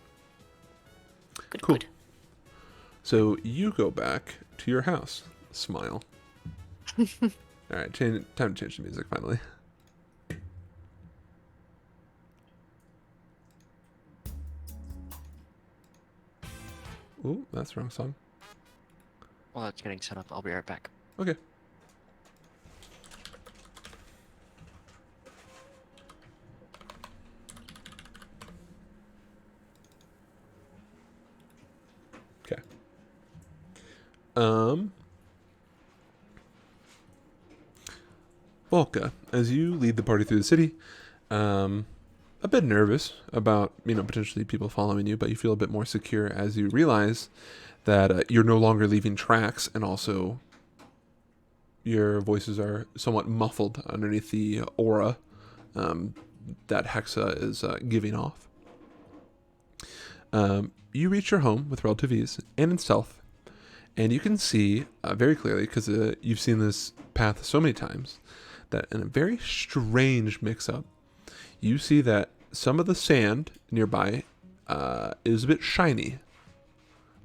Good. Cool. Good. So you go back to your house. Smile. Alright, time to change the music finally. Ooh, that's the wrong song. While that's getting set up, I'll be right back. Okay. Okay. Volka, as you lead the party through the city, a bit nervous about, potentially people following you, but you feel a bit more secure as you realize that you're no longer leaving tracks, and also your voices are somewhat muffled underneath the aura that Hexa is giving off. You reach your home with relative ease and in stealth, and you can see very clearly, because you've seen this path so many times, that in a very strange mix-up, you see that some of the sand nearby is a bit shiny.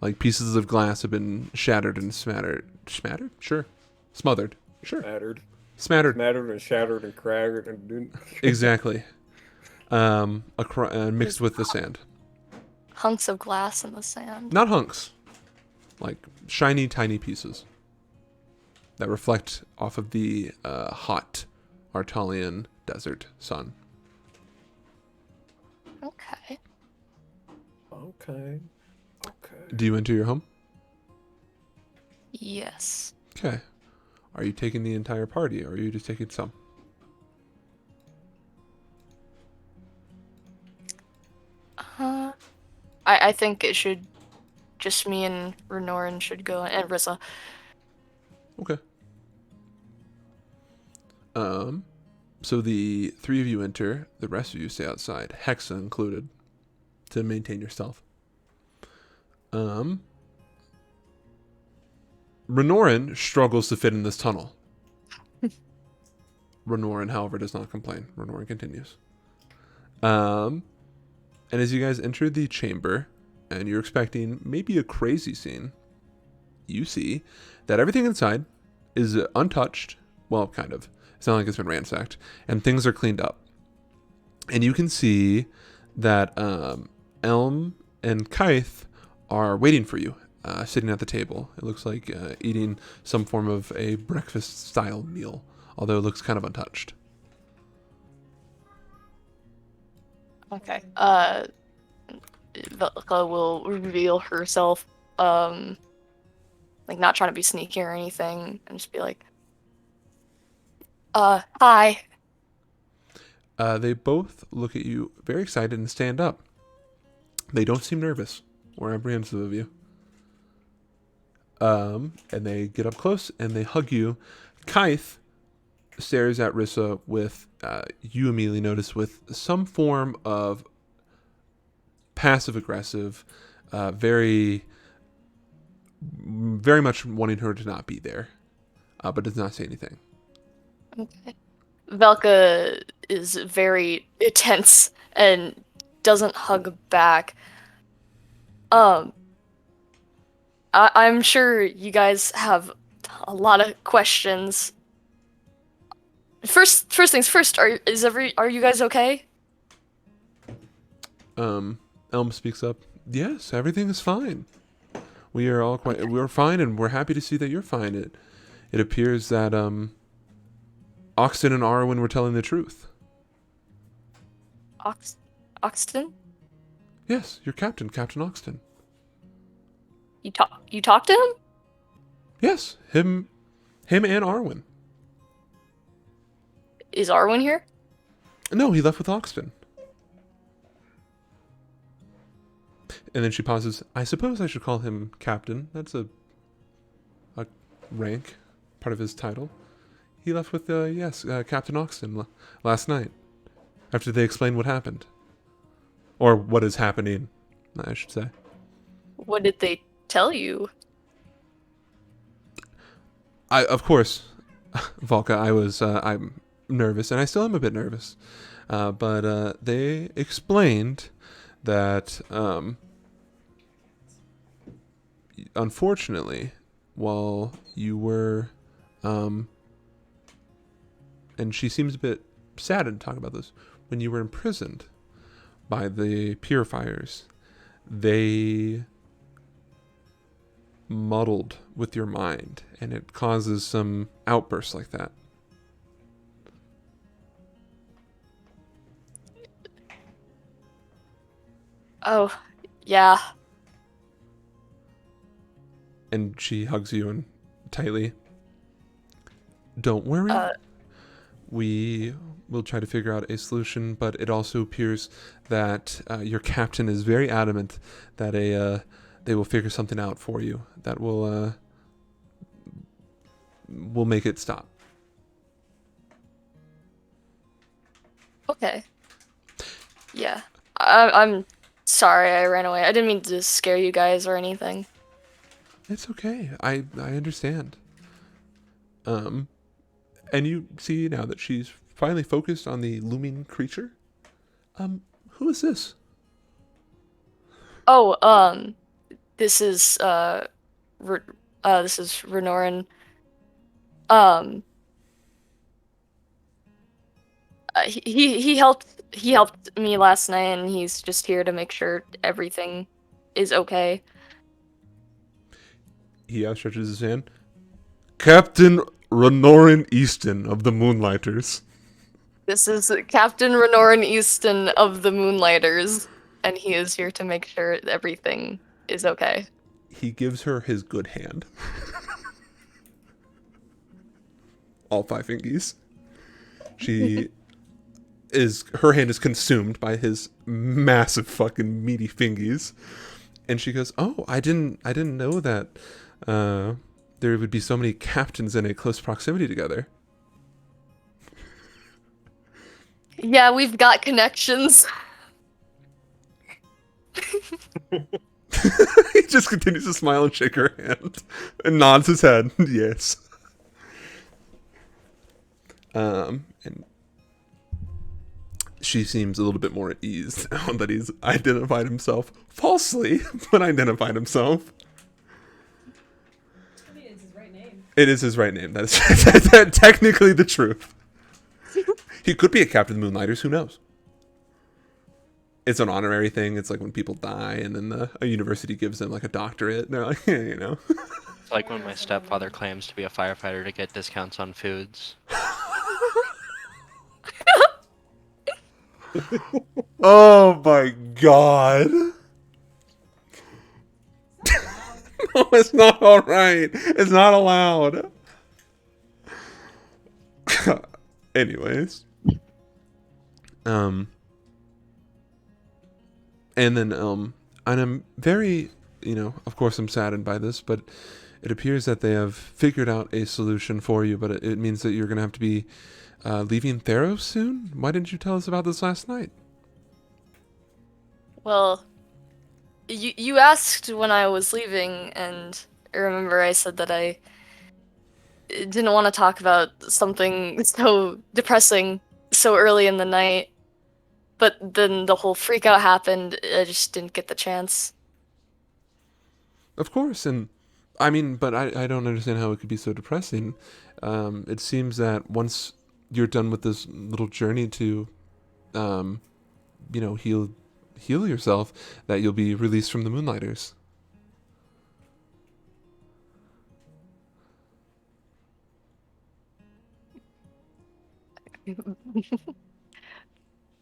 Like pieces of glass have been shattered and smattered. Smattered? Sure. Smothered. Sure. Smattered. Smattered. Smattered and shattered and cracked and Exactly. Mixed with the sand. Hunks of glass in the sand. Not hunks. Like shiny, tiny pieces that reflect off of the hot Artalian desert sun. Okay. Okay. Do you enter your home? Yes. Okay. Are you taking the entire party, or are you just taking some? I think it should just me and Renoran should go, and Rissa. Okay. So the three of you enter, the rest of you stay outside, Hexa included, to maintain your stealth. Renoran struggles to fit in this tunnel. Renoran, however, does not complain. Renoran continues. And as you guys enter the chamber, and you're expecting maybe a crazy scene, you see that everything inside is untouched. Well, kind of. It's not like it's been ransacked. And things are cleaned up. And you can see that Elm and Kythe are waiting for you, sitting at the table. It looks like eating some form of a breakfast-style meal, although it looks kind of untouched. Okay. Velka will reveal herself, like not trying to be sneaky or anything, and just be like, hi. They both look at you very excited and stand up. They don't seem nervous or apprehensive of you. And they get up close and they hug you. Kythe stares at Rissa with, you immediately notice, with some form of passive-aggressive, very much wanting her to not be there, but does not say anything. Okay. Velka is very tense and doesn't hug back. I'm sure you guys have a lot of questions. First things first. Are you guys okay? Elm speaks up. Yes, everything is fine. We're fine, and we're happy to see that you're fine. It appears that Oxton and Arwen were telling the truth. Oxton? Yes, your captain, Captain Oxton. You talked to him? Yes, him and Arwen. Is Arwen here? No, he left with Oxton. And then she pauses. I suppose I should call him Captain. That's a rank, part of his title. He left with, Captain Oxton last night, after they explained what happened. Or what is happening, I should say. What did they tell you? Of course, Volka, I'm nervous, and I still am a bit nervous. But they explained that, unfortunately, while you were, and she seems a bit saddened to talk about this, when you were imprisoned by the purifiers, they muddled with your mind, and it causes some outbursts like that. Oh, yeah. And she hugs you and tightly. Don't worry. We will try to figure out a solution, but it also appears that your captain is very adamant that they will figure something out for you that will make it stop. Okay. Yeah. I'm sorry I ran away. I didn't mean to scare you guys or anything. It's okay. I understand. And you see now that she's finally focused on the looming creature. Who is this? Oh, this is Renoran. He helped me last night, and he's just here to make sure everything is okay. He outstretches his hand. Captain Renoran Easton of the Moonlighters. This is Captain Renoran Easton of the Moonlighters, and he is here to make sure everything is okay. He gives her his good hand. All 5 fingies. Her hand is consumed by his massive fucking meaty fingies. And she goes, "Oh, I didn't know that there would be so many captains in a close proximity together." Yeah, we've got connections. He just continues to smile and shake her hand and nods his head. Yes. And she seems a little bit more at ease now that he's identified himself falsely, but identified himself. It is his right name. That is technically the truth. He could be a captain of the Moonlighters. Who knows? It's an honorary thing. It's like when people die, and then a university gives them like a doctorate. And they're like, yeah, you know. It's like when my stepfather claims to be a firefighter to get discounts on foods. Oh my god. No, it's not all right. It's not allowed. Anyways. And then, and I'm very, of course I'm saddened by this, but it appears that they have figured out a solution for you, but it means that you're going to have to be leaving Theros soon? Why didn't you tell us about this last night? Well, you asked when I was leaving, and I remember I said that I didn't want to talk about something so depressing so early in the night. But then the whole freak out happened. I just didn't get the chance. Of course, and I mean, but I don't understand how it could be so depressing. It seems that once you're done with this little journey to, heal yourself, that you'll be released from the Moonlighters.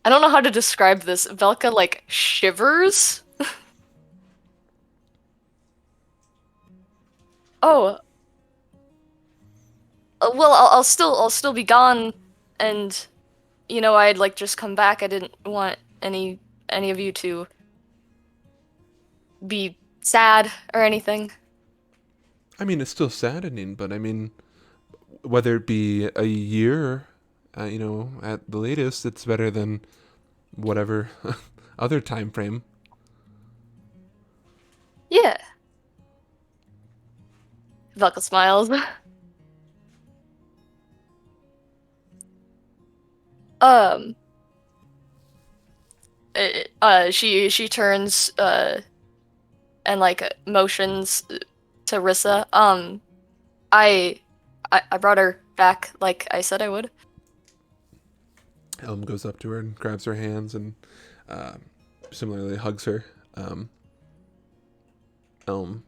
I don't know how to describe this. Velka, like, shivers? Oh. Well, I'll still be gone, and, I'd, like, just come back. I didn't want any of you to be sad or anything. I mean, it's still saddening, but I mean, whether it be a year, at the latest, it's better than whatever other time frame. Yeah. Velka smiles. She turns and like motions to Rissa. I brought her back like I said I would. Elm goes up to her and grabs her hands and similarly hugs her. Elm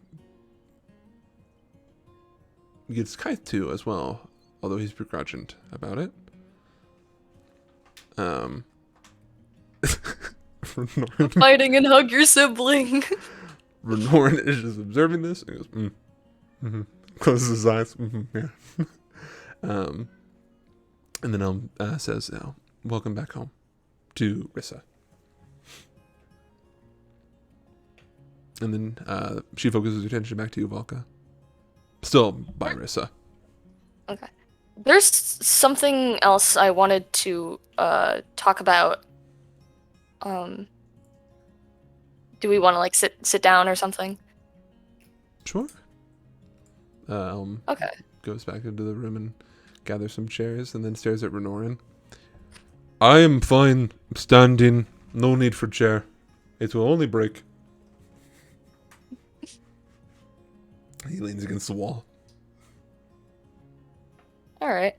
gets Kythe too as well, although he's begrudging about it. Renorn, Fighting and hug your sibling. Renorn is just observing this and goes, closes his eyes. Yeah. And then Elm says, welcome back home to Rissa. And then she focuses her attention back to you, Valka. Still by Rissa. Okay. There's something else I wanted to talk about. Do we want to like sit down or something? Sure. Elm Okay. goes back into the room and gathers some chairs and then stares at Renorrin. I am fine standing. No need for chair. It will only break. He leans against the wall. All right.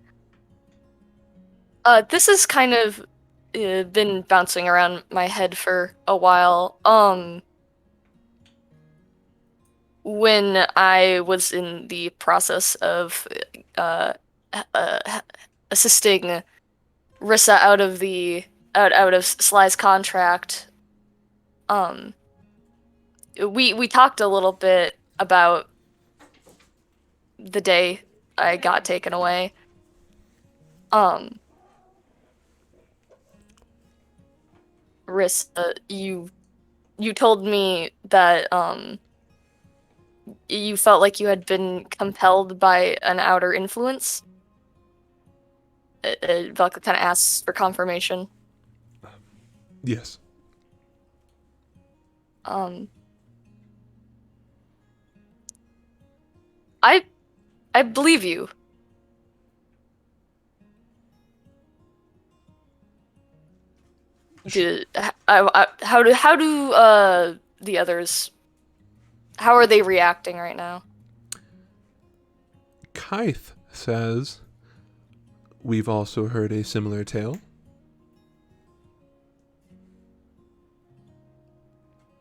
This has kind of been bouncing around my head for a while. When I was in the process of assisting Rissa out of Sly's contract, we talked a little bit about the day I got taken away. Rissa, you told me that you felt like you had been compelled by an outer influence. Velka kind of asks for confirmation. Yes. I believe you. How do the others? How are they reacting right now? Kythe says, "We've also heard a similar tale."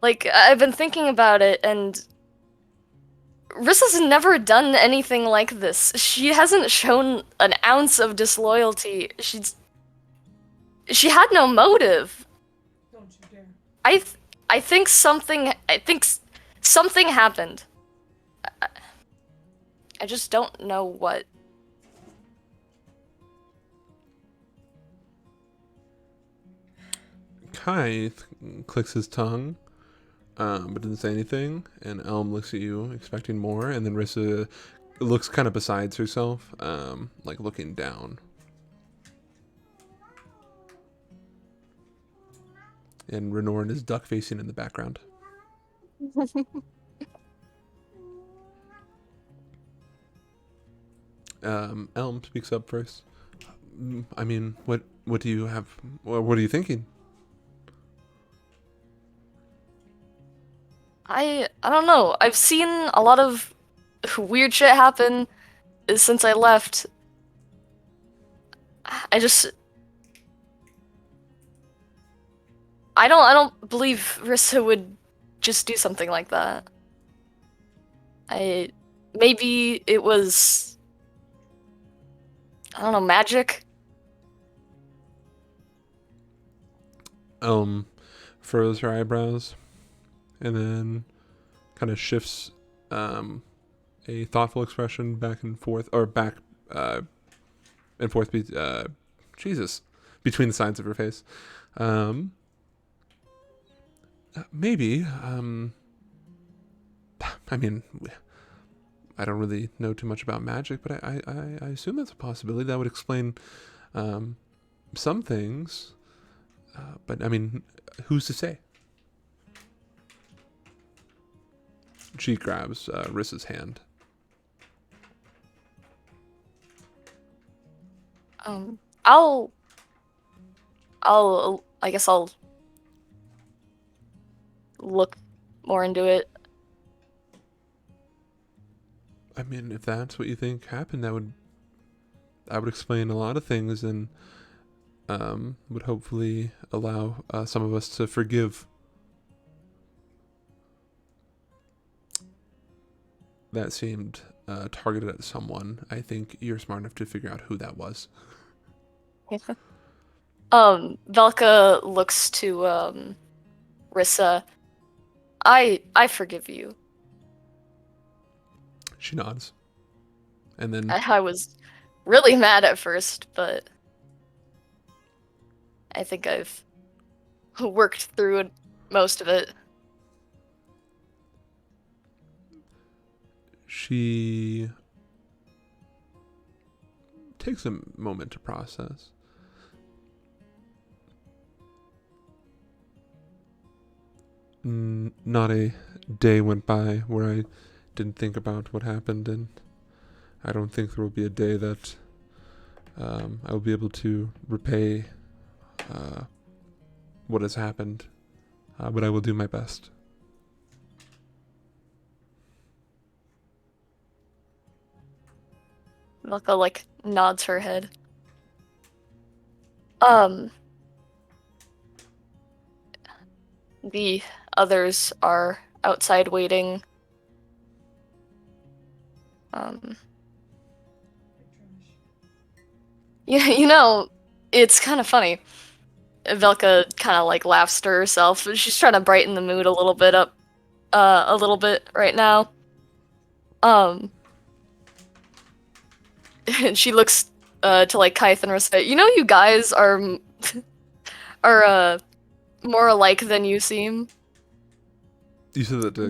Like, I've been thinking about it, and Rissa's never done anything like this. She hasn't shown an ounce of disloyalty. She had no motive. Don't you dare. I think something happened. I just don't know what. Kythe clicks his tongue, but doesn't say anything. And Elm looks at you, expecting more. And then Rissa looks kind of besides herself, like looking down. And Renorn is duck facing in the background. Elm speaks up first. I mean, what do you have? What are you thinking? I don't know. I've seen a lot of weird shit happen since I left. I don't believe Rissa would just do something like that. Maybe it was, I don't know, magic? Furrows her eyebrows, and then kind of shifts a thoughtful expression back and forth, or back and forth, between the sides of her face. Maybe. I mean, I don't really know too much about magic, but I assume that's a possibility. That would explain some things. But I mean, who's to say? She grabs Rissa's hand. I guess I'll look more into it. I mean, if that's what you think happened, that would explain a lot of things, and would hopefully allow some of us to forgive. That seemed targeted at someone. I think you're smart enough to figure out who that was. Velka looks to Rissa. I forgive you. She nods. And then I was really mad at first, but I think I've worked through most of it. she takes a moment to process. Not a day went by where I didn't think about what happened, and I don't think there will be a day that I will be able to repay what has happened, but I will do my best. Velka, nods her head. The others are outside waiting. It's kind of funny. Velka kind of laughs to herself. She's trying to brighten the mood a little bit up, a little bit right now. And she looks to Kythe and Rissa. You guys are more alike than you seem. You said that to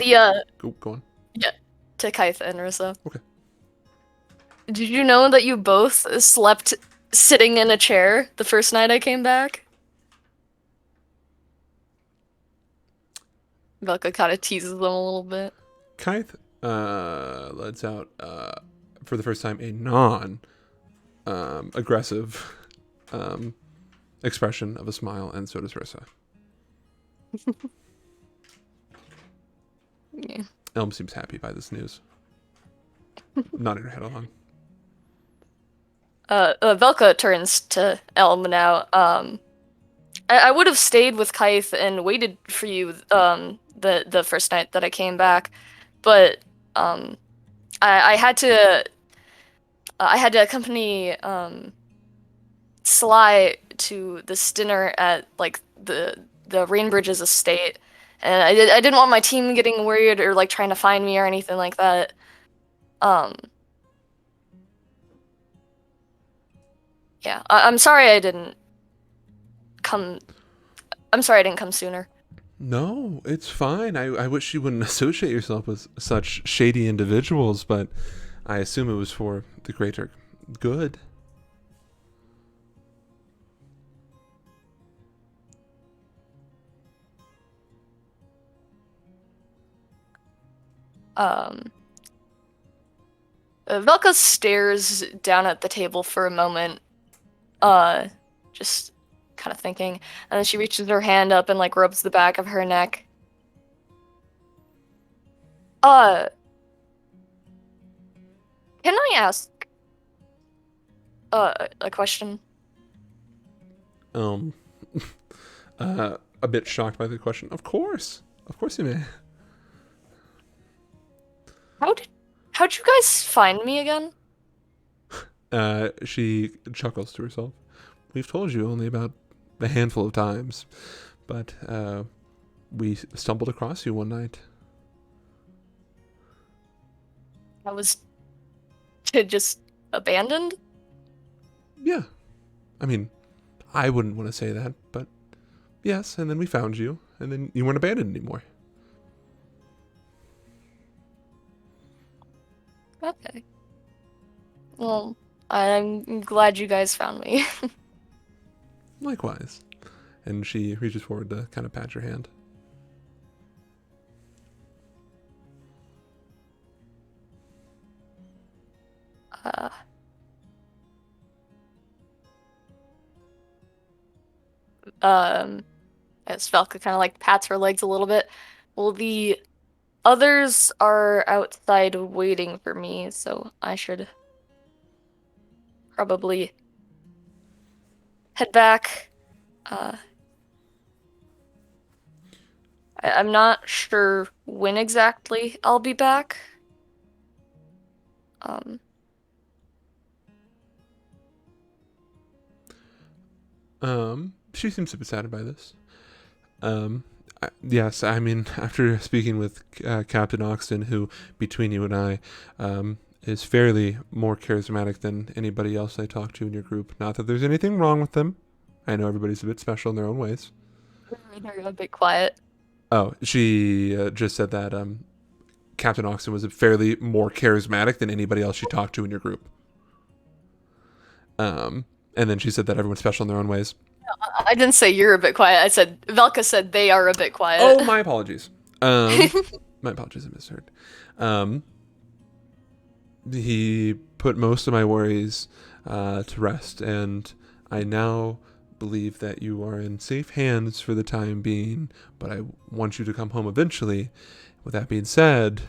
go on. Yeah, to Kythe and Rissa. Okay. Did you know that you both slept sitting in a chair the first night I came back? Velka kind of teases them a little bit. Kythe lets out, for the first time, a non-aggressive expression of a smile, and so does Rissa. Yeah. Elm seems happy by this news. Nodding her head along. Velka turns to Elm now. I would have stayed with Kaith and waited for you the first night that I came back, but I had to accompany Sly to this dinner at like the Rainbridges estate, and I didn't want my team getting worried or like trying to find me or anything like that. Yeah, I'm sorry I didn't come. I'm sorry I didn't come sooner. No, it's fine. I wish you wouldn't associate yourself with such shady individuals, but I assume it was for the greater good. Velka stares down at the table for a moment, just kind of thinking, and then she reaches her hand up and like rubs the back of her neck. Can I ask a question? A bit shocked by the question. Of course you may. How'd you guys find me again? She chuckles to herself. We've told you only about a handful of times, but we stumbled across you one night. I was just abandoned? Yeah. I mean, I wouldn't want to say that, but yes, and then we found you, and then you weren't abandoned anymore. Okay. Well, I'm glad you guys found me. Likewise. And she reaches forward to kind of pat your hand. As Velka kind of like pats her legs a little bit. Well, the others are outside waiting for me, so I should probably head back. I'm not sure when exactly I'll be back. She seems to be saddened by this. Yes, I mean, after speaking with Captain Oxton, who, between you and I, is fairly more charismatic than anybody else I talk to in your group. Not that there's anything wrong with them. I know everybody's a bit special in their own ways. They're a bit quiet. Oh, she just said that Captain Oxton was fairly more charismatic than anybody else she talked to in your group. And then she said that everyone's special in their own ways. I didn't say you're a bit quiet. I said Velka said they are a bit quiet. Oh, my apologies. My apologies, I misheard. He put most of my worries to rest, and I now believe that you are in safe hands for the time being, but I want you to come home eventually. With that being said,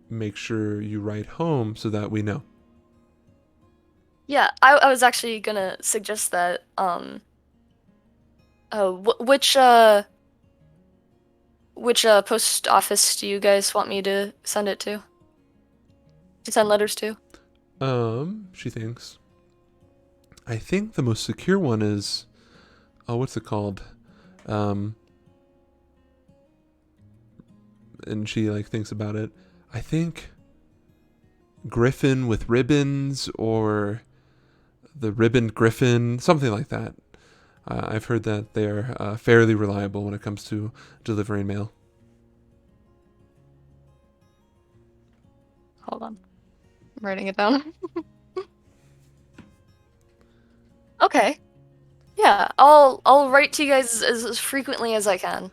make sure you write home so that we know. Yeah, I was actually gonna suggest that. Which post office do you guys want me to send it to? To send letters to? She thinks. I think the most secure one is, what's it called? And she like thinks about it. I think Griffin with ribbons, or the ribbon Griffin, something like that. I've heard that they're fairly reliable when it comes to delivering mail. Hold on. I'm writing it down. Okay. Yeah, I'll write to you guys as frequently as I can.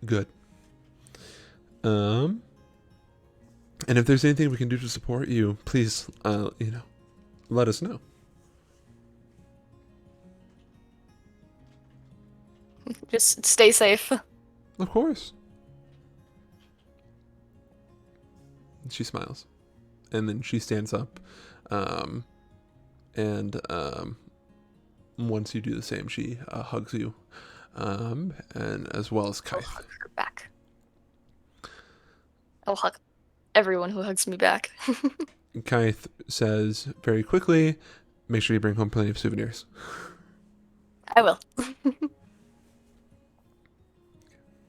Good. And if there's anything we can do to support you, please, let us know. Just stay safe. Of course. She smiles, and then she stands up, and once you do the same, she hugs you, and as well as I'll Kaith. hug her back. I'll hug everyone who hugs me back. Kaith says very quickly, "Make sure you bring home plenty of souvenirs." I will.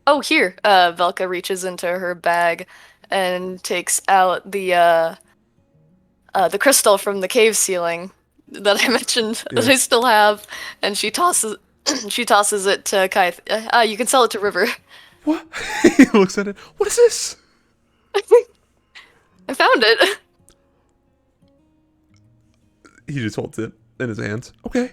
Oh, here. Velka reaches into her bag and takes out the crystal from the cave ceiling that I mentioned that I Yes. still have, and she tosses it to Kaith. You can sell it to River. What? He looks at it. What is this? I found it. He just holds it in his hands. Okay.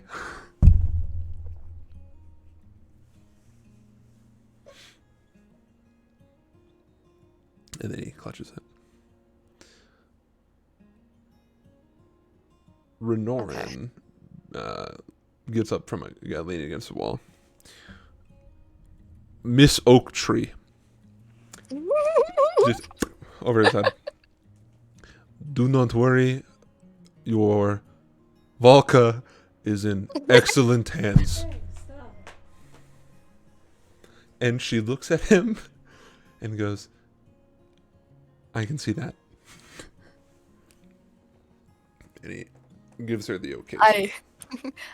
And then he clutches it. Renorin gets up from leaning against the wall. Miss Oak Tree. Just over his head. Do not worry. Your Valka is in excellent hands. And she looks at him and goes, I can see that. And he gives her the okay.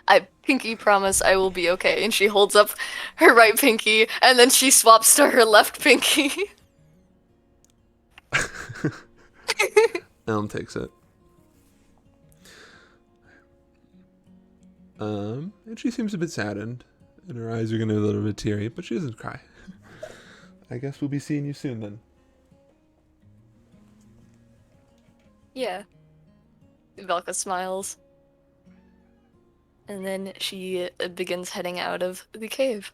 I pinky promise I will be okay. And she holds up her right pinky, and then she swaps to her left pinky. Elm takes it. And she seems a bit saddened, and her eyes are getting a little bit teary, but she doesn't cry. I guess we'll be seeing you soon then. Yeah. Velka smiles. And then she begins heading out of the cave.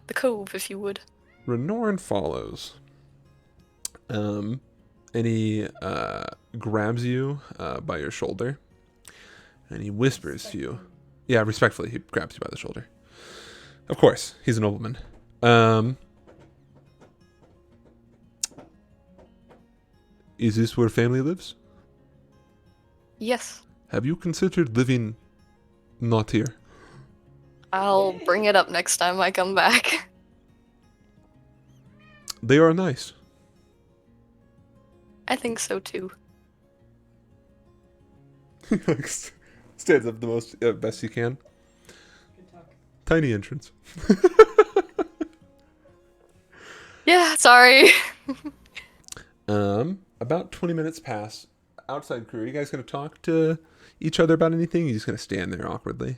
The cove, if you would. Renorin follows. And he grabs you by your shoulder, and he whispers to you. Yeah, respectfully, he grabs you by the shoulder. Of course, he's a nobleman. Is this where family lives? Yes. Have you considered living not here? I'll bring it up next time I come back. They are nice. I think so too. Stands up the most best you can. Tiny entrance. Yeah, sorry. About 20 minutes pass. Outside crew, are you guys gonna talk to each other about anything? You just gonna stand there awkwardly?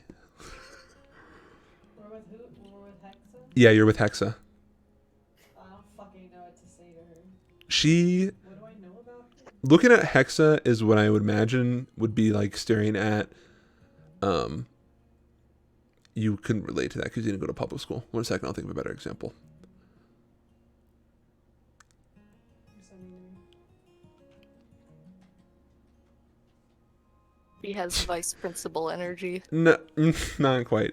We're with who? We're with Hexa? Yeah, you're with Hexa. I don't fucking know what to say to her. She, What do I know about her? looking at Hexa is what I would imagine would be like staring at, you couldn't relate to that because you didn't go to public school. 1 second, I'll think of a better example. You're so mean to me. He has vice principal energy. No, not quite.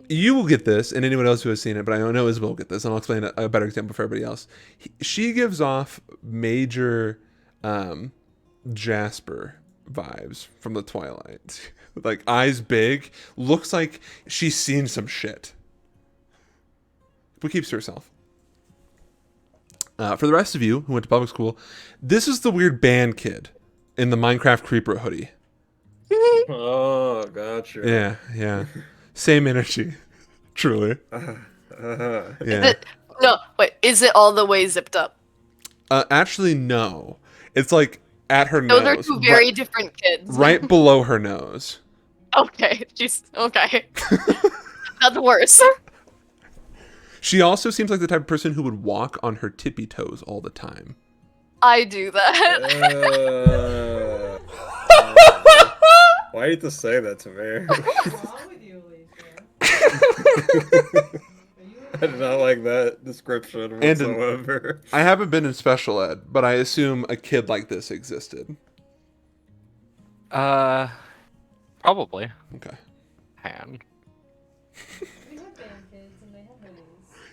You will get this, and anyone else who has seen it, but I know Isabel will get this, and I'll explain a better example for everybody else. She gives off major Jasper vibes from the Twilight. Like, eyes big, looks like she's seen some shit. But keeps to herself. For the rest of you who went to public school, this is the weird band kid in the Minecraft Creeper hoodie. Oh, gotcha. Yeah. Same energy. Truly. Yeah. No, wait, is it all the way zipped up? Actually, no. It's like at her Those nose. are two very different kids. right below her nose. Okay, jeez, okay. That's worse. She also seems like the type of person who would walk on her tippy toes all the time. I do that. Why do you have to say that to me? What's wrong with you, Alicia? I did not like that description And whatsoever. I haven't been in special ed, but I assume a kid like this existed. Probably. Okay. Han. We have band kids.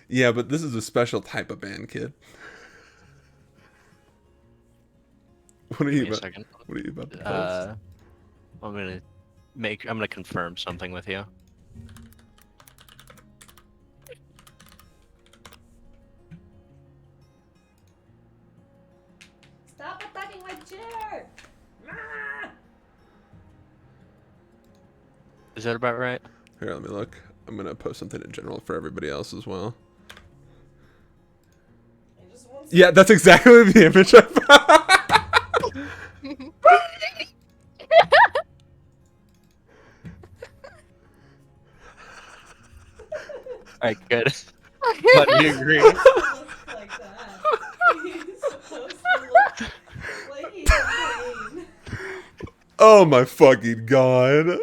Yeah, but this is a special type of band, kid. What are Give you me a about? second. What are you about to post? I'm gonna confirm something with you. Stop attacking my chair! Is that about right? Here, let me look. I'm gonna post something in general for everybody else as well. Yeah, that's exactly the image I found. Alright, good. But you agree. Like that. He's supposed to look like he's in pain. Oh my fucking god.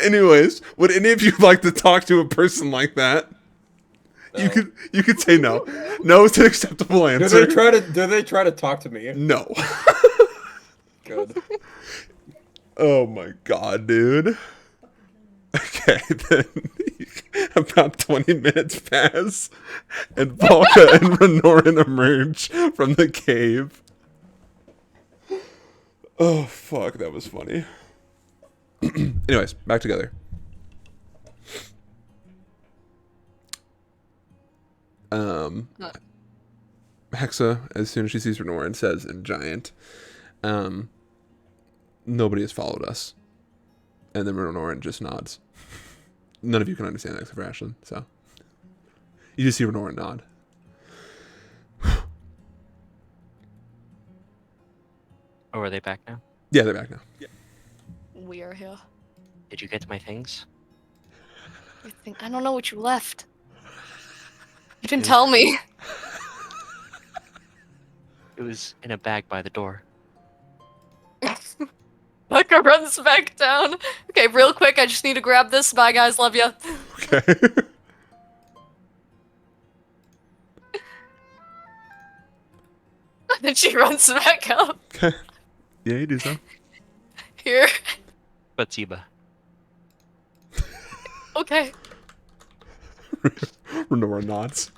Anyways, would any of you like to talk to a person like that? No. You could say no. No is an acceptable Do answer. they try to talk to me? No. Good. Oh my god, dude. Okay, then about 20 minutes pass, and Volka and Renorin emerge from the cave. Oh fuck, that was funny. Anyways, back together. Hexa, as soon as she sees Renorin, says in Giant, nobody has followed us. And then Renorin just nods. None of you can understand that except for Ashlyn, so. You just see Renorin nod. Oh, are they back now? Yeah, they're back now. We are here. Did you get my things? I don't know what you left. You didn't tell me. It was in a bag by the door. Becca runs back down. Okay, real quick, I just need to grab this. Bye, guys. Love ya. Okay. And she runs back out. Okay. Yeah, you do so. Here. Batsiba. Okay. Renorin nods.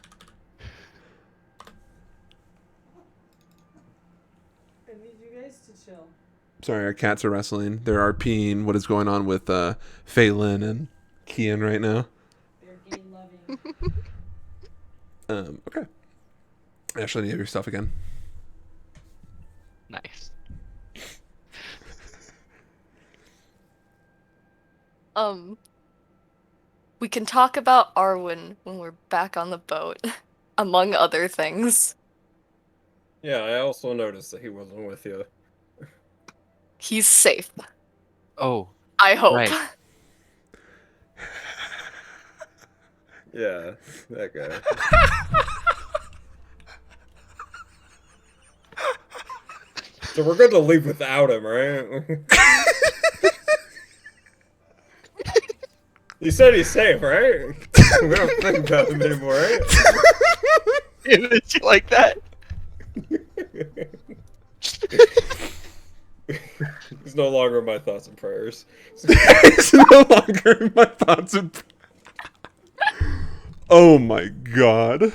I need you guys to chill. Sorry, our cats are wrestling. They're RPing what is going on with Phelan and Kian right now. They're game loving. Okay. Ashley, you have your stuff again. Nice. We can talk about Arwen when we're back on the boat, among other things. Yeah, I also noticed that he wasn't with you. He's safe. Oh, I hope. right. Yeah, that guy. So we're going to leave without him, right? You said he's safe, right? We don't think about him anymore, right? Did you like that? He's no longer in my thoughts and prayers. It's no longer in my thoughts and... Oh my god.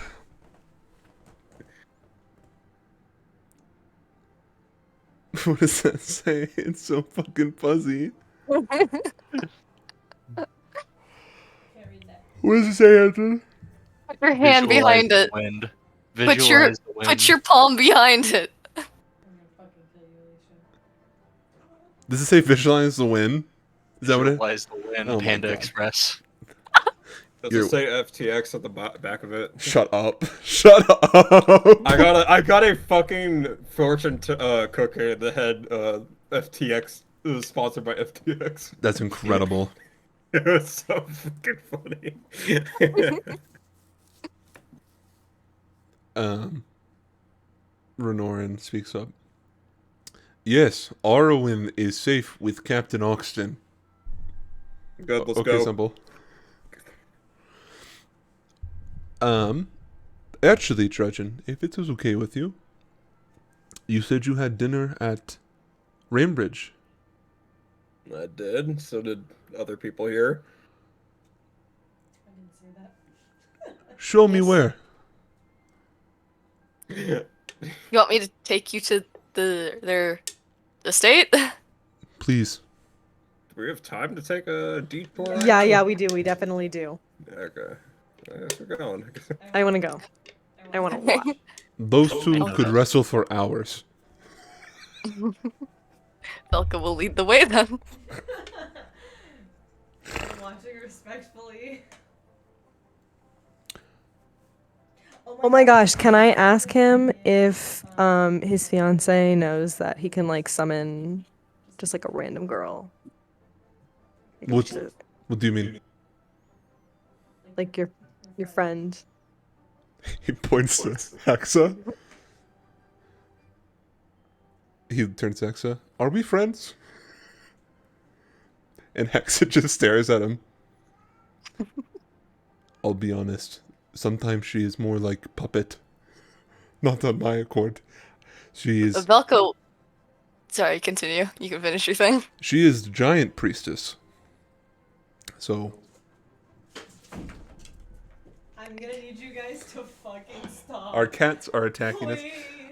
What does that say? It's so fucking fuzzy. What does it say, Anton? Put your hand Visualize behind the it. Wind. Put your Visualize the wind. put your palm behind it. I'm gonna fucking kill you, Alicia. Does it say visualize the win? Is that what it? Visualize the wind. Oh my Panda God. Express. Does You're- it say FTX at the back of it? Shut up. Shut up. I got a fucking fortune cookie that had FTX. It was sponsored by FTX. That's incredible. It was so fucking funny. Renorin speaks up. Yes, Arwen is safe with Captain Oxton. Good, let's Okay, go. simple. Actually, Trudgeon, if it was okay with you, you said you had dinner at Rainbridge. I did. So did other people here. Show me where. You want me to take you to their estate? Please. Do we have time to take a detour? Yeah, we do. We definitely do. Okay. I guess we're going. I want to go. I want to watch. Those two my could God. wrestle for hours. Velka will lead the way then. Watching respectfully. Oh my gosh, can I ask him if his fiance knows that he can like summon just like a random girl? Like, What? she's a- What do you mean? like your friend. He points to Hexa. He turns to Hexa. Are we friends? And Hexa just stares at him. I'll be honest. Sometimes she is more like puppet. Not on my accord. She is Velka. Sorry, continue. You can finish your thing. she is giant priestess. So I'm gonna need you guys to fucking stop. our cats are attacking us.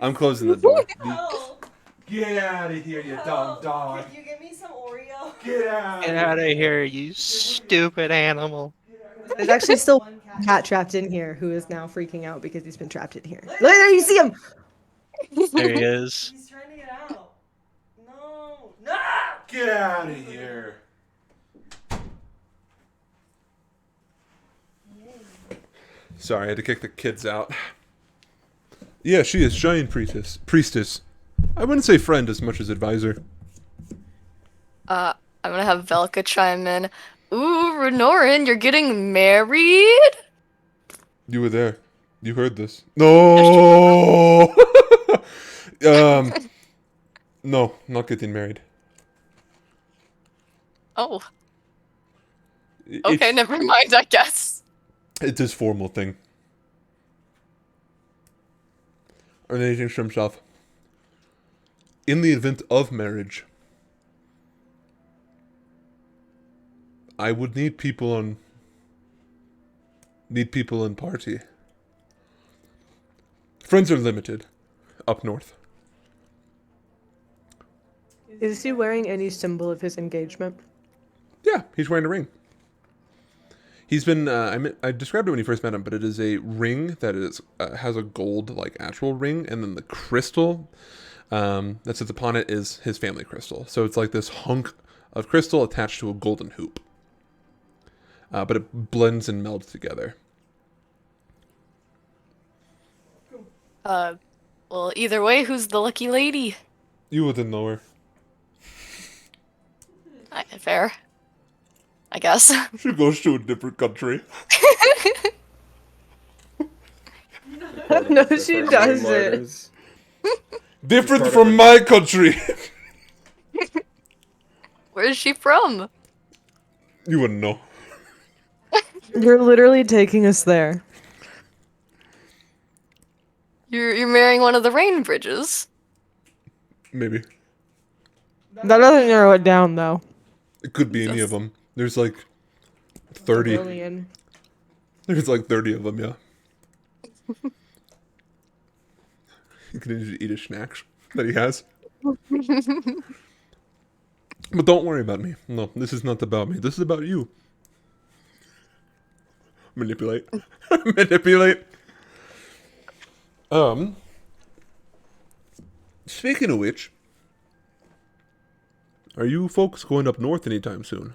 I'm closing the door. Help! Get out of here, you dumb dog. Can you get me some Oreo? Get out. Get out of here, you stupid animal. There's actually still one cat trapped in here who is now freaking out because he's been trapped in here. Look there, you see him! There he is. He's trying to get out. No! No! Get out of here. Sorry, I had to kick the kids out. Yeah, she is giant priestess. I wouldn't say friend as much as advisor. I'm gonna have Velka chime in. Ooh, Renorin, you're getting married? You were there. You heard this. No. No, not getting married. Oh, It's- okay, never mind, I guess. It's his formal thing. And then he thinks to himself, in the event of marriage, I would need people in party. Friends are limited up north. Is he wearing any symbol of his engagement? Yeah, he's wearing a ring. He's been. I described it when you first met him, but it is a ring that is has a gold like actual ring, and then the crystal that sits upon it is his family crystal. So it's like this hunk of crystal attached to a golden hoop, but it blends and melds together. Well, either way, who's the lucky lady? You wouldn't know her. Fair. I guess. She goes to a different country. No, she doesn't. Moonlighters. Different Part of from it. my country. Where is she from? You wouldn't know. You're literally taking us there. You're marrying one of the Rain Bridges. Maybe. That doesn't narrow it down, though. It could be any of them. There's like 30. Lillian. There's like 30 of them, yeah. You can just eat his snacks that he has. But don't worry about me. No, this is not about me. This is about you. Manipulate. Manipulate. Speaking of which, are you folks going up north anytime soon?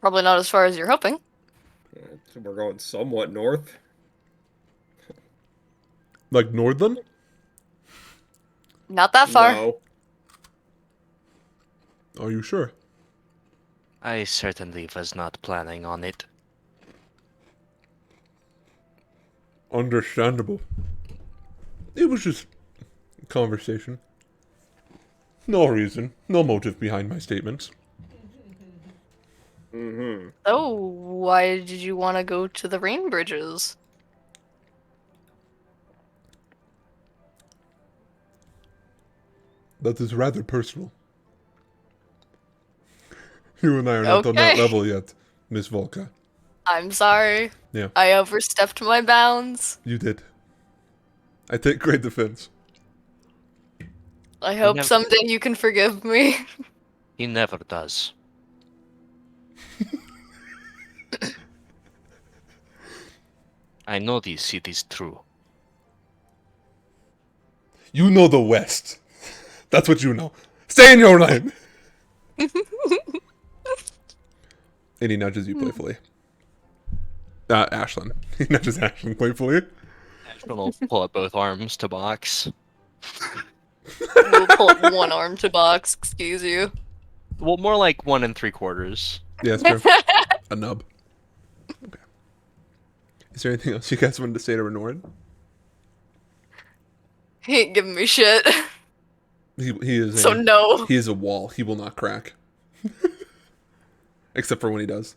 Probably not as far as you're hoping. So we're going somewhat north. Like Northland? Not that far. No. Are you sure? I certainly was not planning on it. Understandable. It was just conversation. No reason, no motive behind my statements. Mm-hmm. Oh, why did you want to go to the Rain Bridges? That is rather personal. You and I are not on that Okay. level yet, Miss Volka. I'm sorry. Yeah, I overstepped my bounds. you did. I take great defense. I hope never- someday you can forgive me. He never does. I know this, it is true. You know the West. That's what you know. Stay in your lane. And he nudges you playfully. Ashlyn. He nudges Ashlyn playfully. Ashton will pull up both arms to box. We'll pull up one arm to box, excuse you. Well, more like 1 3/4. Yeah, that's true. A nub. Okay. Is there anything else you guys wanted to say to Renoran? He ain't giving me shit. He is So no. He is a wall. He will not crack. Except for when he does.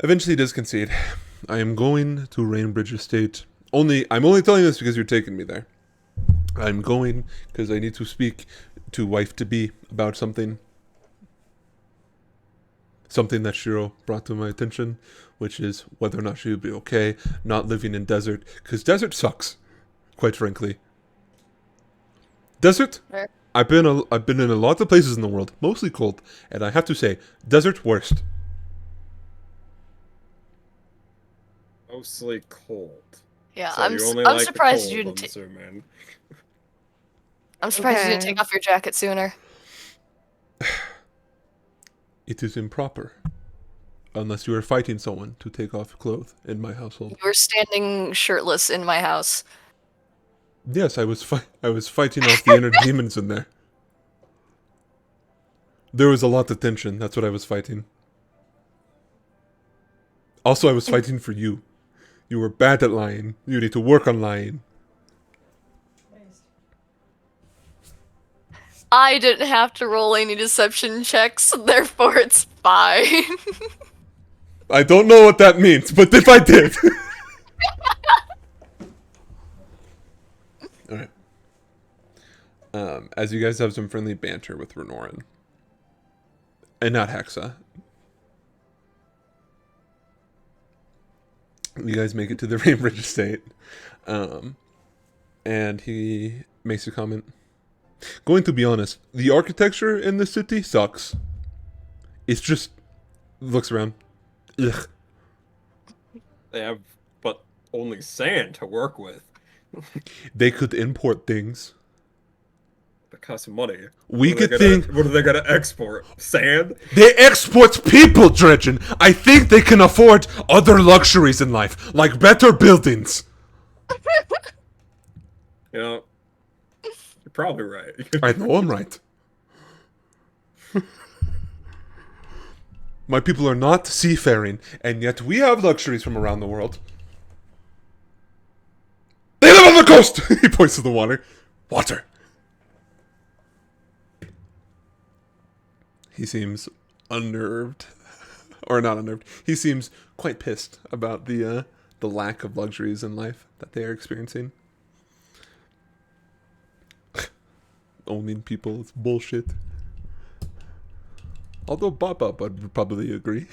Eventually he does concede. I am going to Rainbridge Estate. I'm only telling you this because you're taking me there. I'm going because I need to speak to wife-to-be about something. Something that Shiro brought to my attention, which is whether or not she would be okay not living in desert. Because desert sucks, quite frankly. Desert? Fair. I've been in a lot of places in the world, mostly cold, and I have to say, desert worst. Mostly cold. Yeah, So I'm, you s- only I'm like the surprised cold, you didn't I'm take. assuming. I'm surprised you didn't Okay. take off your jacket sooner. It is improper. Unless you are fighting someone to take off clothes in my household. You were standing shirtless in my house. Yes, I was fighting off the inner demons in there. There was a lot of tension. That's what I was fighting. Also, I was fighting for you. You were bad at lying. You need to work on lying. I didn't have to roll any deception checks, therefore it's fine. I don't know what that means, but if I did. Alright. As you guys have some friendly banter with Renoran. And not Hexa. You guys make it to the Rainbridge Estate. And he makes a comment. Going to be honest, the architecture in the city sucks. It's just... Looks around. Ugh. They have but only sand to work with. They could import things. That costs money. We What are could they gonna- think... What are they gonna export? Sand? They export people, Dredgen. I think they can afford other luxuries in life, like better buildings. You know, you're probably right. I know I'm right. My people are not seafaring, and yet we have luxuries from around the world. They live on the coast! He points to the water. Water. He seems unnerved. Or not unnerved. He seems quite pissed about the lack of luxuries in life that they are experiencing. Owning people is bullshit. Although Baba would probably agree.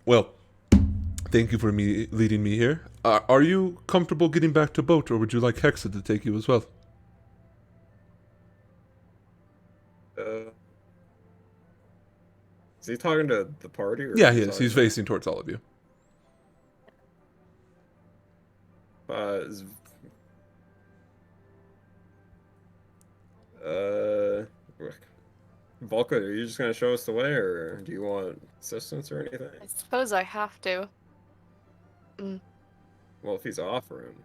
Well, thank you for leading me here. Are you comfortable getting back to boat, or would you like Hexa to take you as well? Is he talking to the party? Or Yeah, he is. talking He's to- facing towards all of you. is- Volka, are you just gonna show us the way, or do you want assistance or anything? I suppose I have to. Well, if he's offering.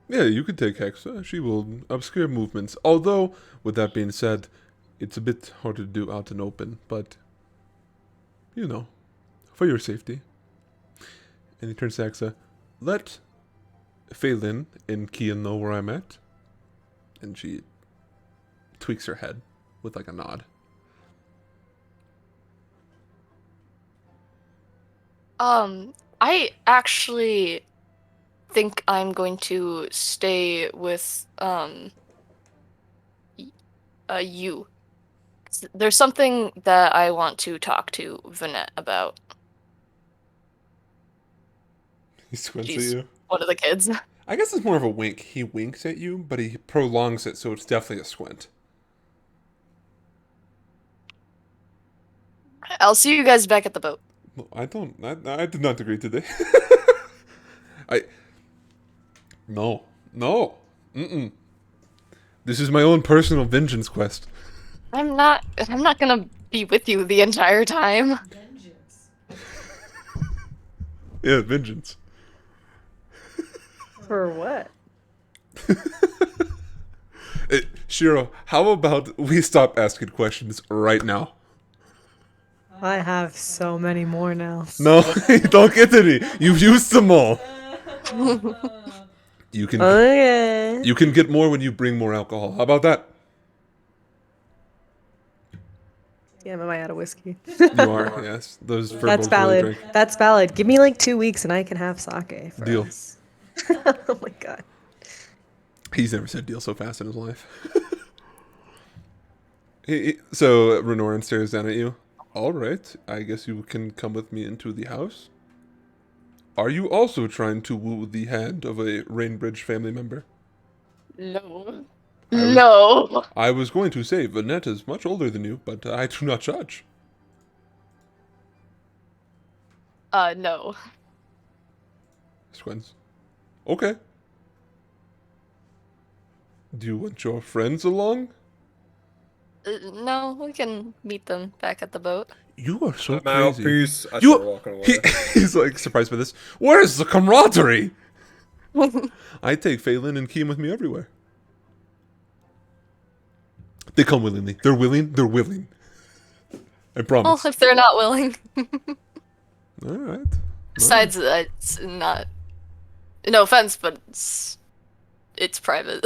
Yeah, you could take Hexa. She will obscure movements. Although, with that being said, it's a bit harder to do out in open, but, you know, for your safety. And he turns to Hexa. Let Phelan and Kian know where I'm at. And she tweaks her head with like a nod. I actually think I'm going to stay with you. There's something that I want to talk to Vanette about. He squints She's at you. one of the kids. I guess it's more of a wink. He winks at you, but he prolongs it, so it's definitely a squint. I'll see you guys back at the boat. No, I did not agree today. No. Mm-mm. This is my own personal vengeance quest. I'm not gonna be with you the entire time. Yeah, vengeance. For what? Shiro, how about we stop asking questions right now? I have so many more now. No, don't get any. You've used them all. You can Okay. you can get more when you bring more alcohol. How about that? Damn, am I out of whiskey? You are, yes. Those verbals That's really valid. drink. That's valid. Give me like 2 weeks and I can have sake. For Deal. us. Oh my god. He's never said deal so fast in his life. So Renoran stares down at you. All right, I guess you can come with me into the house. Are you also trying to woo the hand of a Rainbridge family member? No. I was- No. I was going to say, Vanette is much older than you, but I do not judge. No. Squins. Okay. Do you want your friends along? No, we can meet them back at the boat. You are so I'm out. crazy. Peace. I You- start walking away. He's like surprised by this. Where's the camaraderie? I take Phelan and Keem with me everywhere. They come willingly. They're willing. They're willing. I Well, promise. if they're not willing. All right. Besides, it's not. No offense, but it's private.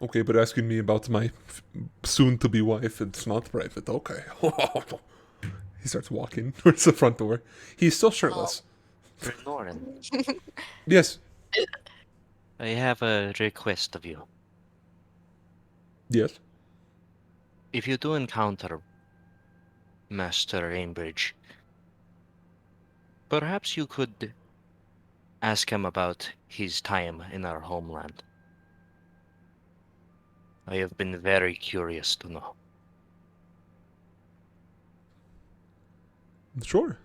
Okay, but asking me about my soon-to-be wife, it's not private. Okay. He starts walking towards the front door. He's still shirtless. Lauren, Yes. I have a request of you. Yes. If you do encounter Master Rainbridge, perhaps you could ask him about his time in our homeland. I have been very curious to know. Sure.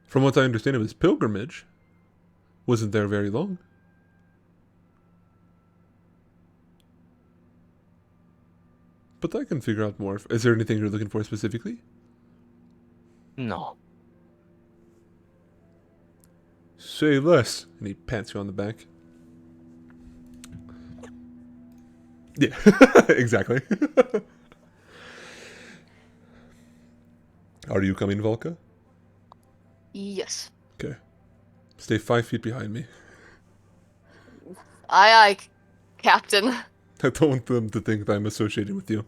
From what I understand of his pilgrimage, wasn't there very long. But I can figure out more. Is there anything you're looking for specifically? No. Say less. And he pats you on the back. Yeah, exactly. Are you coming, Volka? Yes. Okay. Stay 5 feet behind me. Aye, Captain. I don't want them to think that I'm associated with you.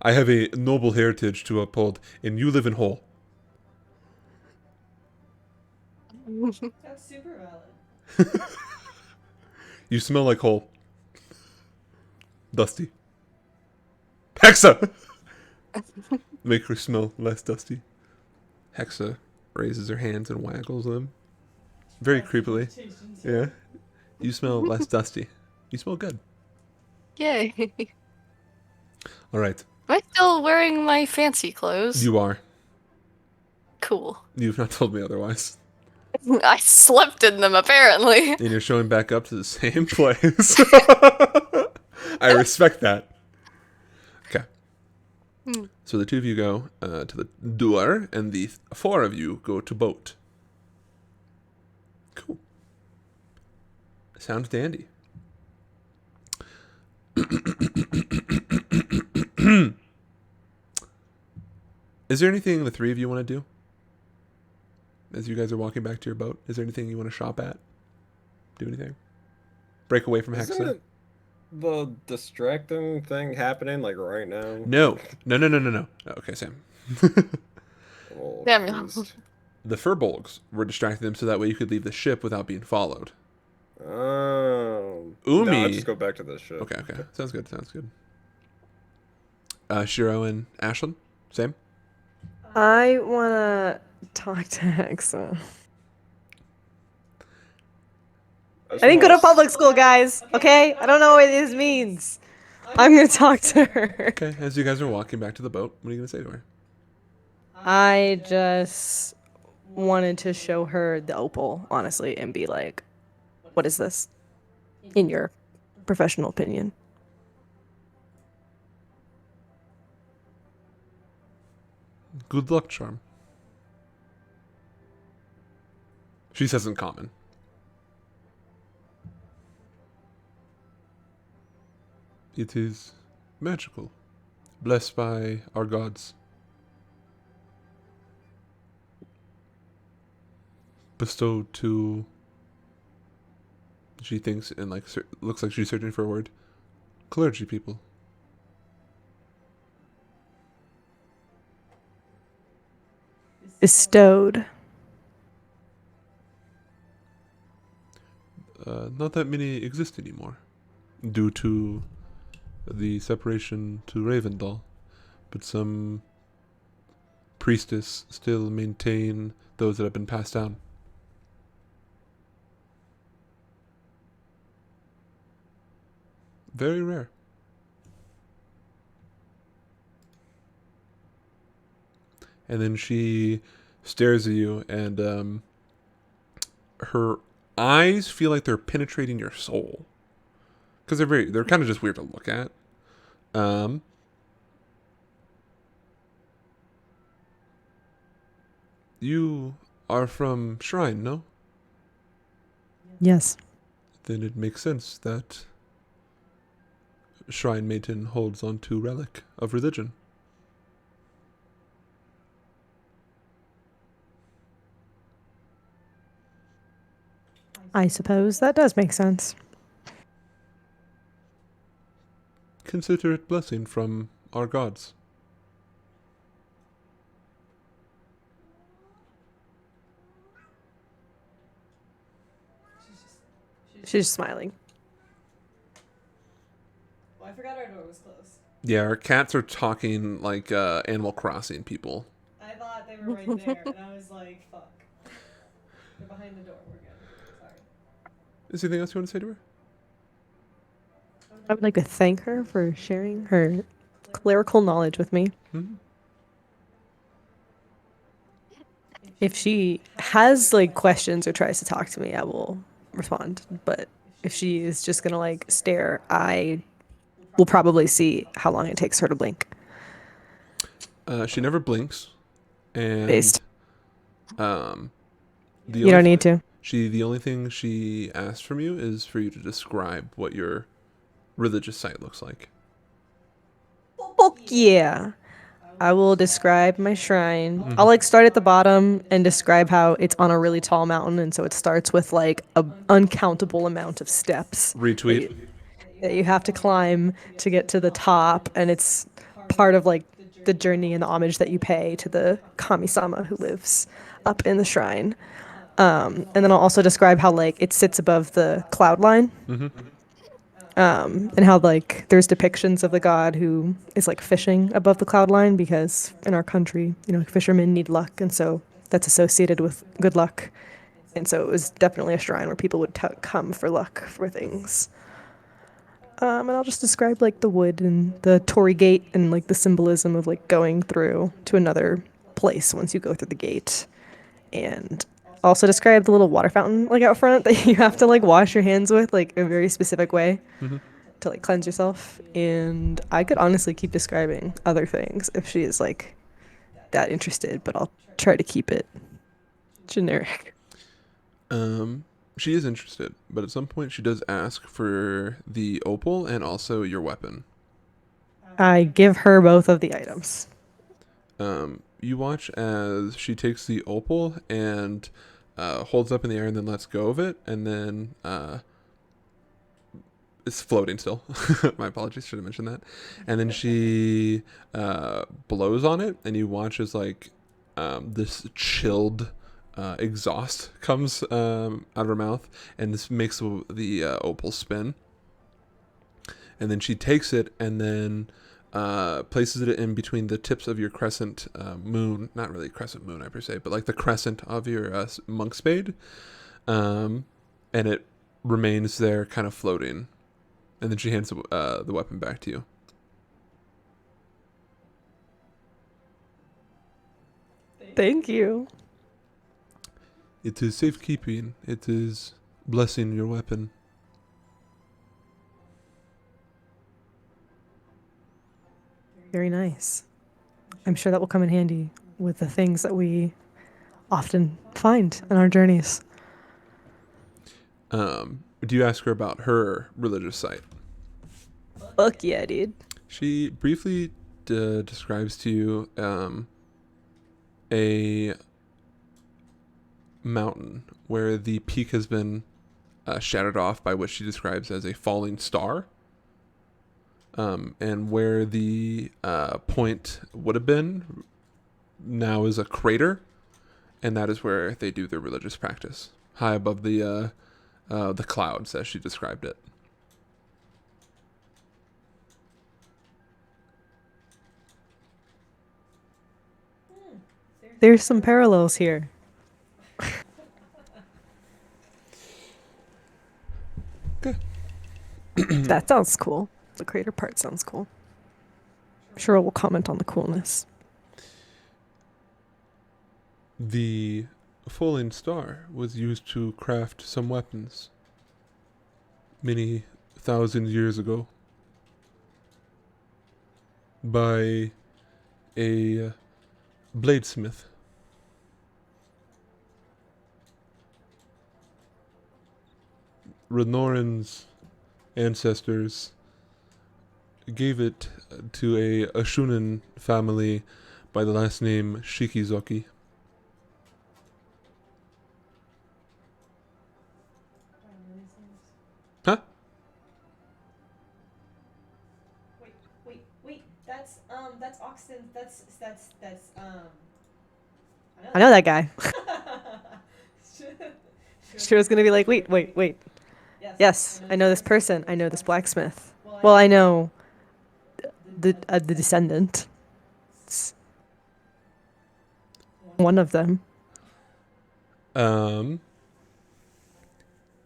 I have a noble heritage to uphold, and you live in Hull. That's super valid. You smell like Hull. Dusty. Hexa! Make her smell less dusty. Hexa raises her hands and waggles them. Very creepily. Yeah. You smell less dusty. You smell good. Yay. All right. Am I still wearing my fancy clothes? You are. Cool. You've not told me otherwise. I slept in them, apparently. And you're showing back up to the same place. I respect that. Okay. So the two of you go to the door, and the four of you go to boat. Cool. Sounds dandy. Is there anything the three of you want to do? As you guys are walking back to your boat, is there anything you want to shop at? Do anything? Break away from Isn't Hexa? it the distracting thing happening like right now? No. No. Okay, Sam. Oh, Samuel. confused. the Furbolgs were distracting them so that way you could leave the ship without being followed. Oh. Umi. No, I'll just go back to this ship. Okay. Sounds good. Shiro and Ashlyn, same. I wanna talk to Hexa. I didn't go to public school, guys. Okay, I don't know what this means. I'm gonna talk to her. Okay, as you guys are walking back to the boat, what are you gonna say to her? I just wanted to show her the opal, honestly, and be like, "What is this, in your professional opinion?" Good luck, charm. She says in common. It is magical, blessed by our gods. Bestowed to, she thinks, and like looks like she's searching for a word, clergy people. Bestowed. Not that many exist anymore, due to the separation to Ravendal, but some priestess still maintain those that have been passed down. Very rare. And then she stares at you, and her eyes feel like they're penetrating your soul, because they're kind of just weird to look at. You are from Shrine, no? Yes. Then it makes sense that Shrine Maiden holds onto relic of religion. I suppose that does make sense. Consider it blessing from our gods. She's smiling. Well, I forgot our door was closed. Yeah, our cats are talking like Animal Crossing people. I thought they were right there, and I was like, fuck. They're behind the door. We're good. Sorry. Is there anything else you want to say to her? I would like to thank her for sharing her clerical knowledge with me. Mm-hmm. If she has like questions or tries to talk to me, I will respond. But if she is just gonna like stare, I will probably see how long it takes her to blink. She never blinks, and Based. The You don't need to. The only thing she asked from you is for you to describe what your religious site looks like. Fuck yeah. I will describe my shrine. I'll like start at the bottom and describe how it's on a really tall mountain, and so it starts with like a uncountable amount of steps Retweet. that you have to climb to get to the top, and it's part of like the journey and the homage that you pay to the kami-sama who lives up in the shrine. And then I'll also describe how like it sits above the cloud line. And how like there's depictions of the god who is like fishing above the cloud line, because in our country, you know, fishermen need luck, and so that's associated with good luck. And so it was definitely a shrine where people would come for luck for things. And I'll just describe like the wood and the torii gate and like the symbolism of like going through to another place once you go through the gate. And also describe the little water fountain like out front that you have to like wash your hands with like a very specific way to like cleanse yourself. And I could honestly keep describing other things if she is like that interested, but I'll try to keep it generic. She is interested, but at some point she does ask for the opal and also your weapon. I give her both of the items. You watch as she takes the opal and holds up in the air and then lets go of it, and then it's floating still. My apologies, should have mentioned that. And then she blows on it, and you watch as like this chilled exhaust comes out of her mouth, and this makes the opal spin. And then she takes it and then places it in between the tips of your crescent moon. Not really crescent moon, I per se, but like the crescent of your monk spade. And it remains there kind of floating. And then she hands the weapon back to you. Thank you. It is safekeeping. It is blessing your weapon. Very nice. I'm sure that will come in handy with the things that we often find in our journeys. Do you ask her about her religious site? Fuck yeah, dude. She briefly describes to you a mountain where the peak has been shattered off by what she describes as a falling star. And where the point would have been now is a crater, and that is where they do their religious practice, high above the clouds, as she described it. There's some parallels here. Good. That sounds cool. The crater part sounds cool. I'm sure we'll comment on the coolness. The falling star was used to craft some weapons many thousand years ago by a bladesmith. Renoran's ancestors gave it to a Ashunan family by the last name Shikizoki. Huh? Wait. That's Oxton. That's I know that guy. She was gonna be like, wait. Yes, I know this person. I know this blacksmith. Well, I know the descendant. It's one of them.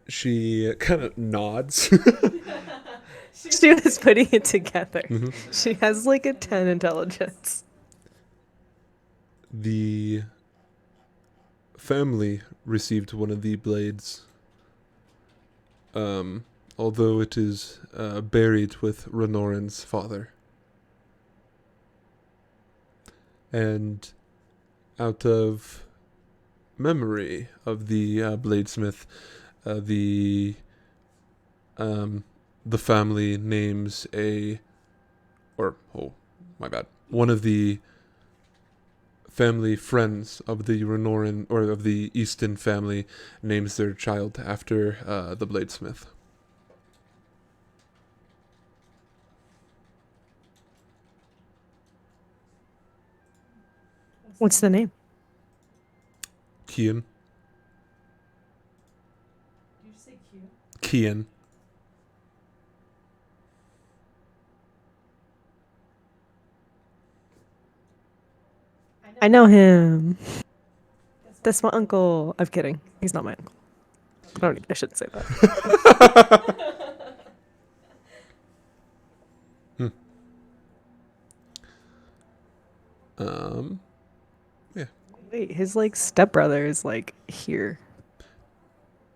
She kind of nods. She was putting it together. Mhm. She has like a 10 intelligence. The family received one of the blades. Although it is buried with Renoran's father. And out of memory of the bladesmith, the family names one of the family friends of the Renoran, or of the Easton family, names their child after the bladesmith. What's the name? Kian. Did you say Q? Kian. I know him. That's my uncle. I'm kidding. He's not my uncle. I shouldn't say that. Yeah. Wait, his like stepbrother is like here.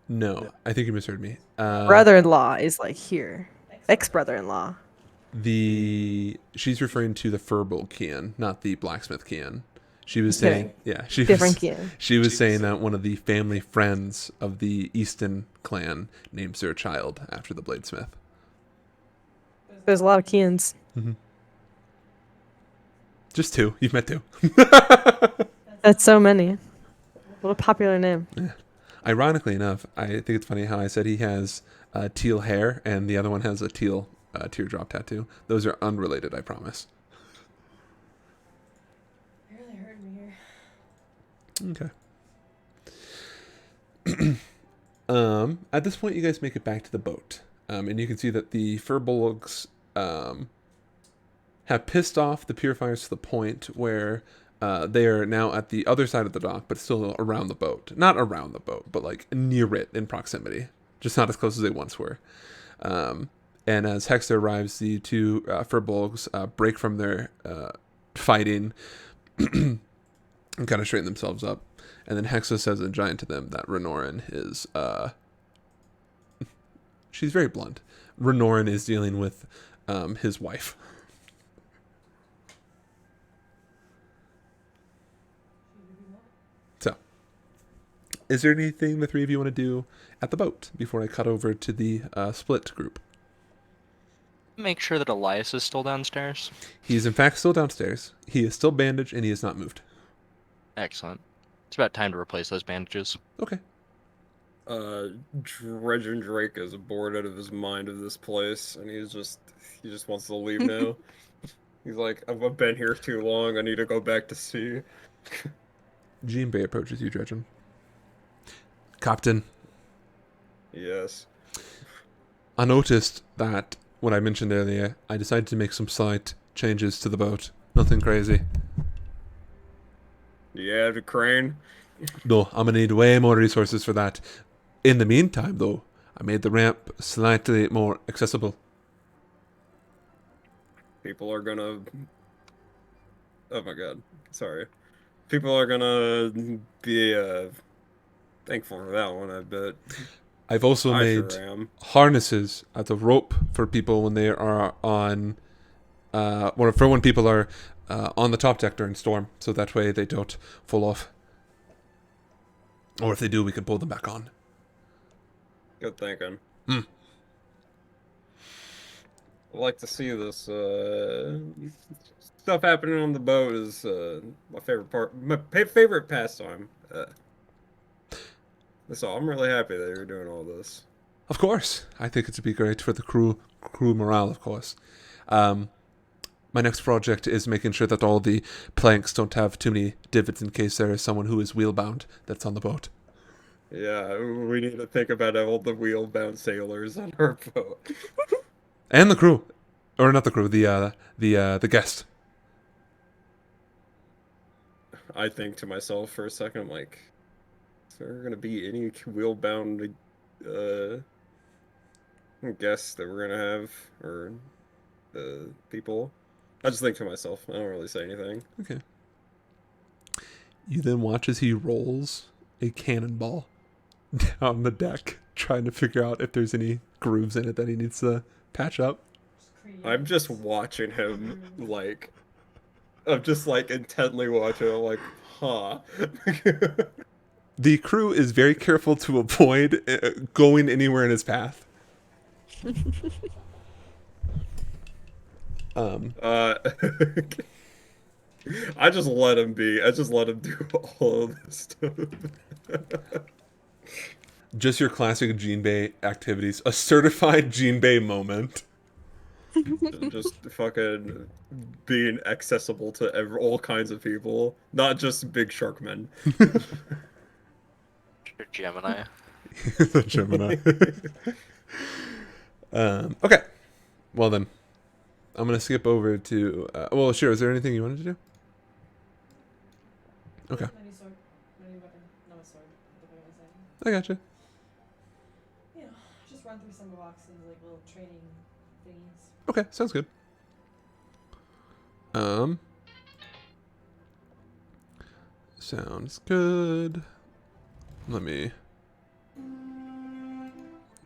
No, I think you misheard me. Brother-in-law is like here. Ex-brother-in-law. She's referring to the Furble Kian, not the blacksmith Kian. She was Okay. saying, yeah, she Different was, Kian. She was saying that one of the family friends of the Easton clan names their child after the bladesmith. There's a lot of Kians. Just two. You've met two. That's so many. What a popular name. Ironically enough, I think it's funny how I said he has teal hair and the other one has a teal teardrop tattoo. Those are unrelated, I promise. You really heard me here. Okay. At this point, you guys make it back to the boat, and you can see that the Furbolgs have pissed off the purifiers to the point where they are now at the other side of the dock, but still around the boat. Not around the boat, but like near it in proximity, just not as close as they once were. And as Hexa arrives, the two Furbolgs break from their fighting and kind of straighten themselves up. And then Hexa says in Giant to them that Renorin is... she's very blunt. Renorin is dealing with his wife. So, is there anything the three of you want to do at the boat before I cut over to the split group? Make sure that Elias is still downstairs. He is in fact still downstairs. He is still bandaged and he has not moved. Excellent. It's about time to replace those bandages. Okay. Dredgen Drake is bored out of his mind of this place, and he just wants to leave now. He's like, I've been here too long. I need to go back to sea. Jean Bay approaches you, Dredgen. Captain, Yes. I noticed that when I mentioned earlier, I decided to make some slight changes to the boat. Nothing crazy. Yeah, the crane. No, I'm gonna need way more resources for that. In the meantime, though, I made the ramp slightly more accessible. People are gonna. Oh my god. Sorry. People are gonna be thankful for that one, I bet. I've also I made sure am. harnesses as a rope for people when they are on, or for when people are on the top deck during storm, so that way they don't fall off. Or if they do, we can pull them back on. Good thinking. Hmm. I like to see this stuff happening on the boat is my favorite part. My favorite pastime. So I'm really happy that you're doing all this. Of course, I think it'd be great for the crew morale, of course. My next project is making sure that all the planks don't have too many divots in case there is someone who is wheelbound that's on the boat. Yeah, we need to think about all the wheel-bound sailors on our boat. And the crew, or not the crew, the guest. I think to myself for a second, I'm like, is there gonna be any wheel-bound guests that we're gonna have, or people? I just think to myself. I don't really say anything. Okay. You then watch as he rolls a cannonball down the deck, trying to figure out if there's any grooves in it that he needs to patch up. I'm just watching him, like, I'm just like intently watching him, like, huh. The crew is very careful to avoid going anywhere in his path. I just let him be. I just let him do all of this stuff. Just your classic Jean Bay activities. A certified Jean Bay moment. Just fucking being accessible to all kinds of people, not just big shark men. Gemini. The Gemini. Okay. Well then, I'm gonna skip over to. Well, sure. Is there anything you wanted to do? Okay, My new sword. My new weapon. Not a sword. The way I say. I gotcha. You know, just run through some of Oxton's like little training thingies. Okay, sounds good. Sounds good. Let me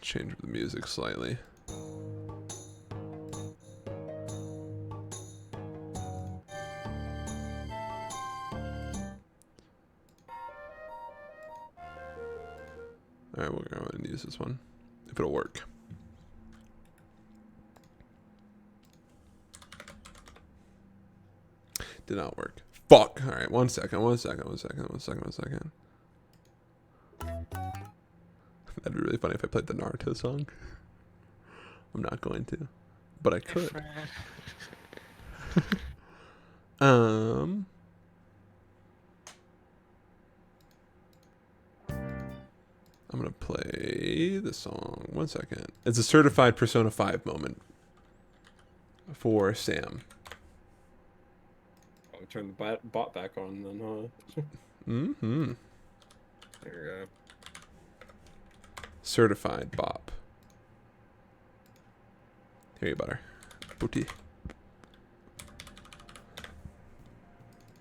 change the music slightly. Alright, we'll go ahead and use this one, if it'll work. Did not work. Fuck! Alright, one second. That'd be really funny if I played the Naruto song. I'm not going to, but I could. I'm gonna play the song. 1 second. It's a certified Persona 5 moment for Sam. I'll turn the bot back on then, huh? Mm-hmm. There you go. Certified bop. Here you butter. Booty.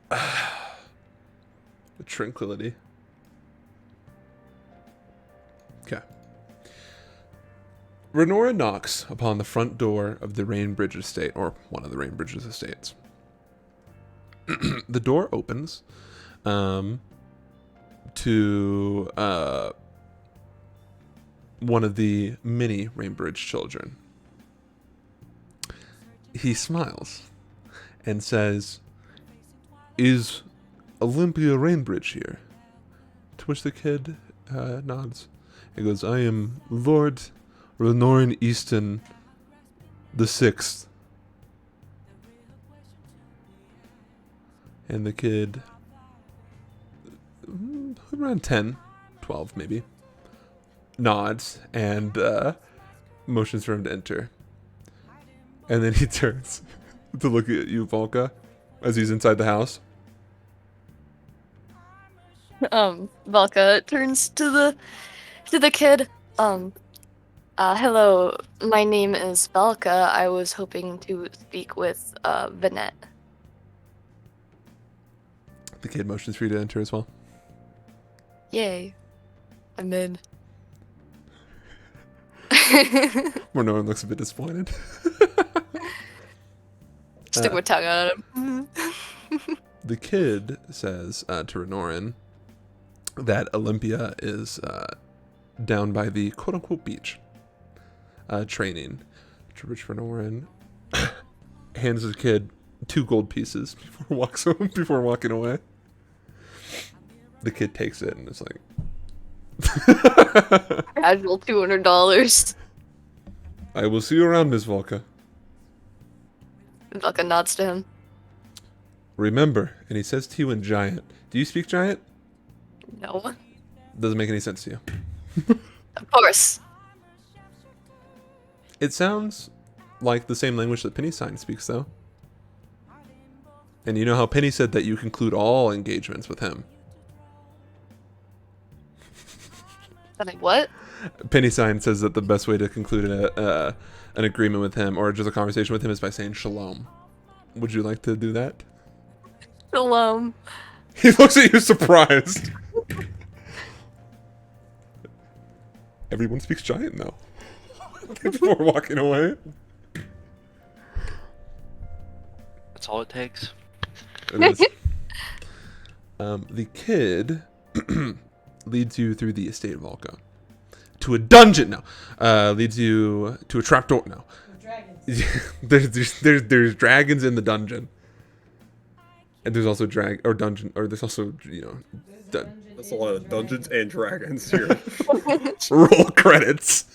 The tranquility. Okay. Renora knocks upon the front door of the Rainbridge estate, or one of the Rainbridge's estates. The door opens to one of the many Rainbridge children. He smiles and says, "Is Olympia Rainbridge here?" To which the kid nods. He goes, "I am Lord Renorin Easton the Sixth." And the kid, around 10, 12 maybe, nods and motions for him to enter. And then he turns to look at you, Volka, as he's inside the house. Valka turns to the kid. Hello, my name is Valka. I was hoping to speak with Vanette. The kid motions for you to enter as well. Yay. I'm in. Where no one looks a bit disappointed. Stick my tongue out at him. The kid says to Renorin that Olympia is down by the quote-unquote beach, training. To which Renorin hands the kid 2 gold pieces before walking away. The kid takes it and is like, Casual $200. "I will see you around, Miss Volka. Valka nods to him. Remember," and he says to you in Giant. Do you speak Giant? No. Doesn't make any sense to you. Of course. It sounds like the same language that Penny Sign speaks, though. And you know how Penny said that you conclude all engagements with him. What? Penny Sign says that the best way to conclude an agreement with him, or just a conversation with him, is by saying shalom. Would you like to do that? Shalom. He looks at you surprised. Everyone speaks Giant now. Before walking away. That's all it takes. It is. The kid leads you through the estate of Volka to a dungeon now. Leads you to a trapdoor now. Dragons. there's dragons in the dungeon, and there's also there's also That's a lot of dungeons and dragons here. roll credits.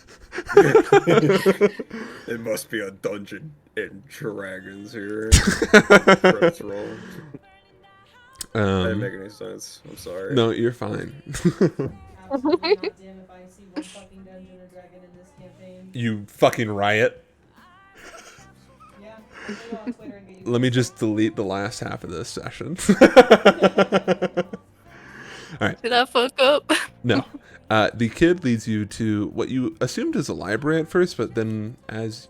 It must be a dungeon and dragons here. Credits roll. That didn't make any sense. I'm sorry. No, you're fine. Absolutely not dim if I see one fucking dungeon or dragon in this campaign. You fucking riot. Yeah. Go on Twitter and get you. Let me just delete the last half of this session. Did I fuck up? No. The kid leads you to what you assumed is a library at first, but then as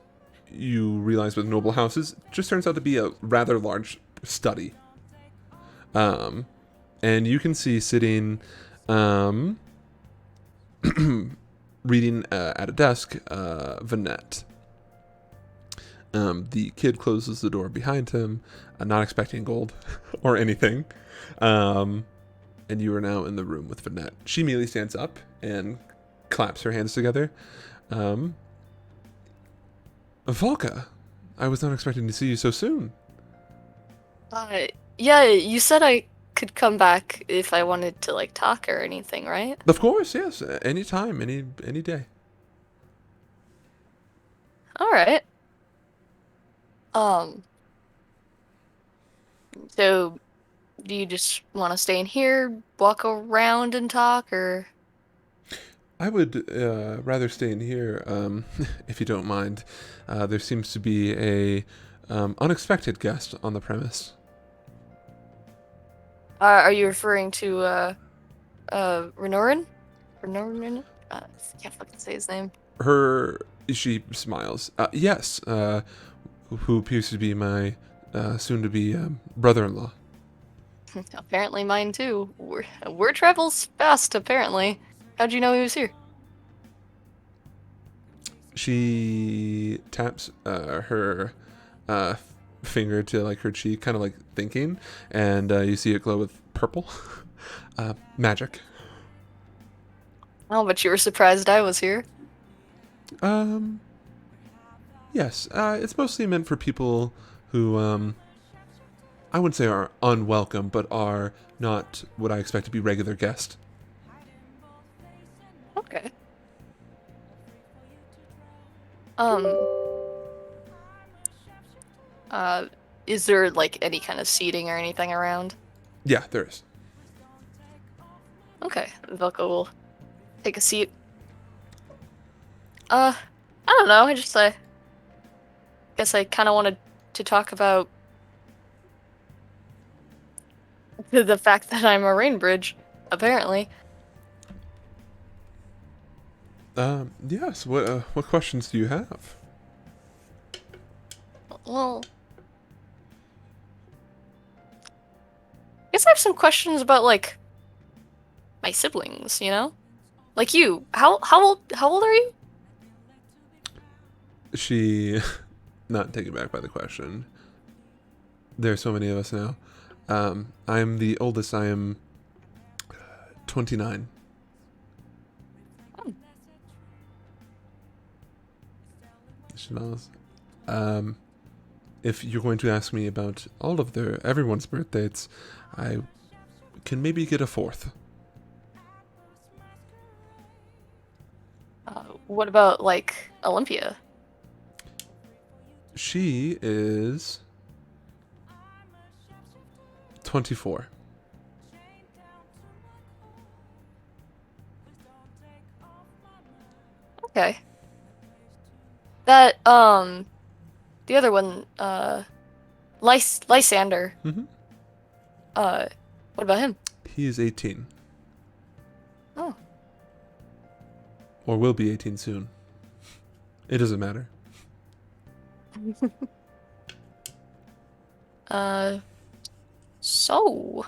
you realize with noble houses, it just turns out to be a rather large study. And you can see sitting, reading at a desk, Vanette. The kid closes the door behind him, not expecting gold or anything. And you are now in the room with Vanette. She immediately stands up and claps her hands together. Volka, I was not expecting to see you so soon. Yeah, you said I could come back if I wanted to, like, talk or anything, right? Of course, yes. Anytime, any day. Alright. So, do you just want to stay in here, walk around and talk, or? I would rather stay in here, if you don't mind. There seems to be a unexpected guest on the premise. Are you referring to Renorin? Renorin? I can't fucking say his name. She smiles. Yes, who appears to be my soon-to-be brother-in-law. Apparently mine too. Word travels fast, apparently. How'd you know he was here? She taps her finger to like her cheek, kind of like thinking, and you see it glow with purple. Magic. Oh, but you were surprised I was here. Yes. It's mostly meant for people who I wouldn't say are unwelcome, but are not what I expect to be regular guests. Okay. Is there like any kind of seating or anything around? Yeah, there is. Okay, Velka will take a seat. I don't know. I guess I kind of wanted to talk about the fact that I'm a Rainbridge, apparently. Yes. What questions do you have? Well, I guess I have some questions about like my siblings. You know, like you. How old are you? She, not taken back by the question. There are so many of us now. I'm the oldest. I am 29. She smiles. If you're going to ask me about all of everyone's birth dates, I can maybe get a fourth. What about like Olympia? She is 24. Okay. That the other one, Lysander. Mm-hmm. What about him? He is 18. Oh. Or will be 18 soon. It doesn't matter. So,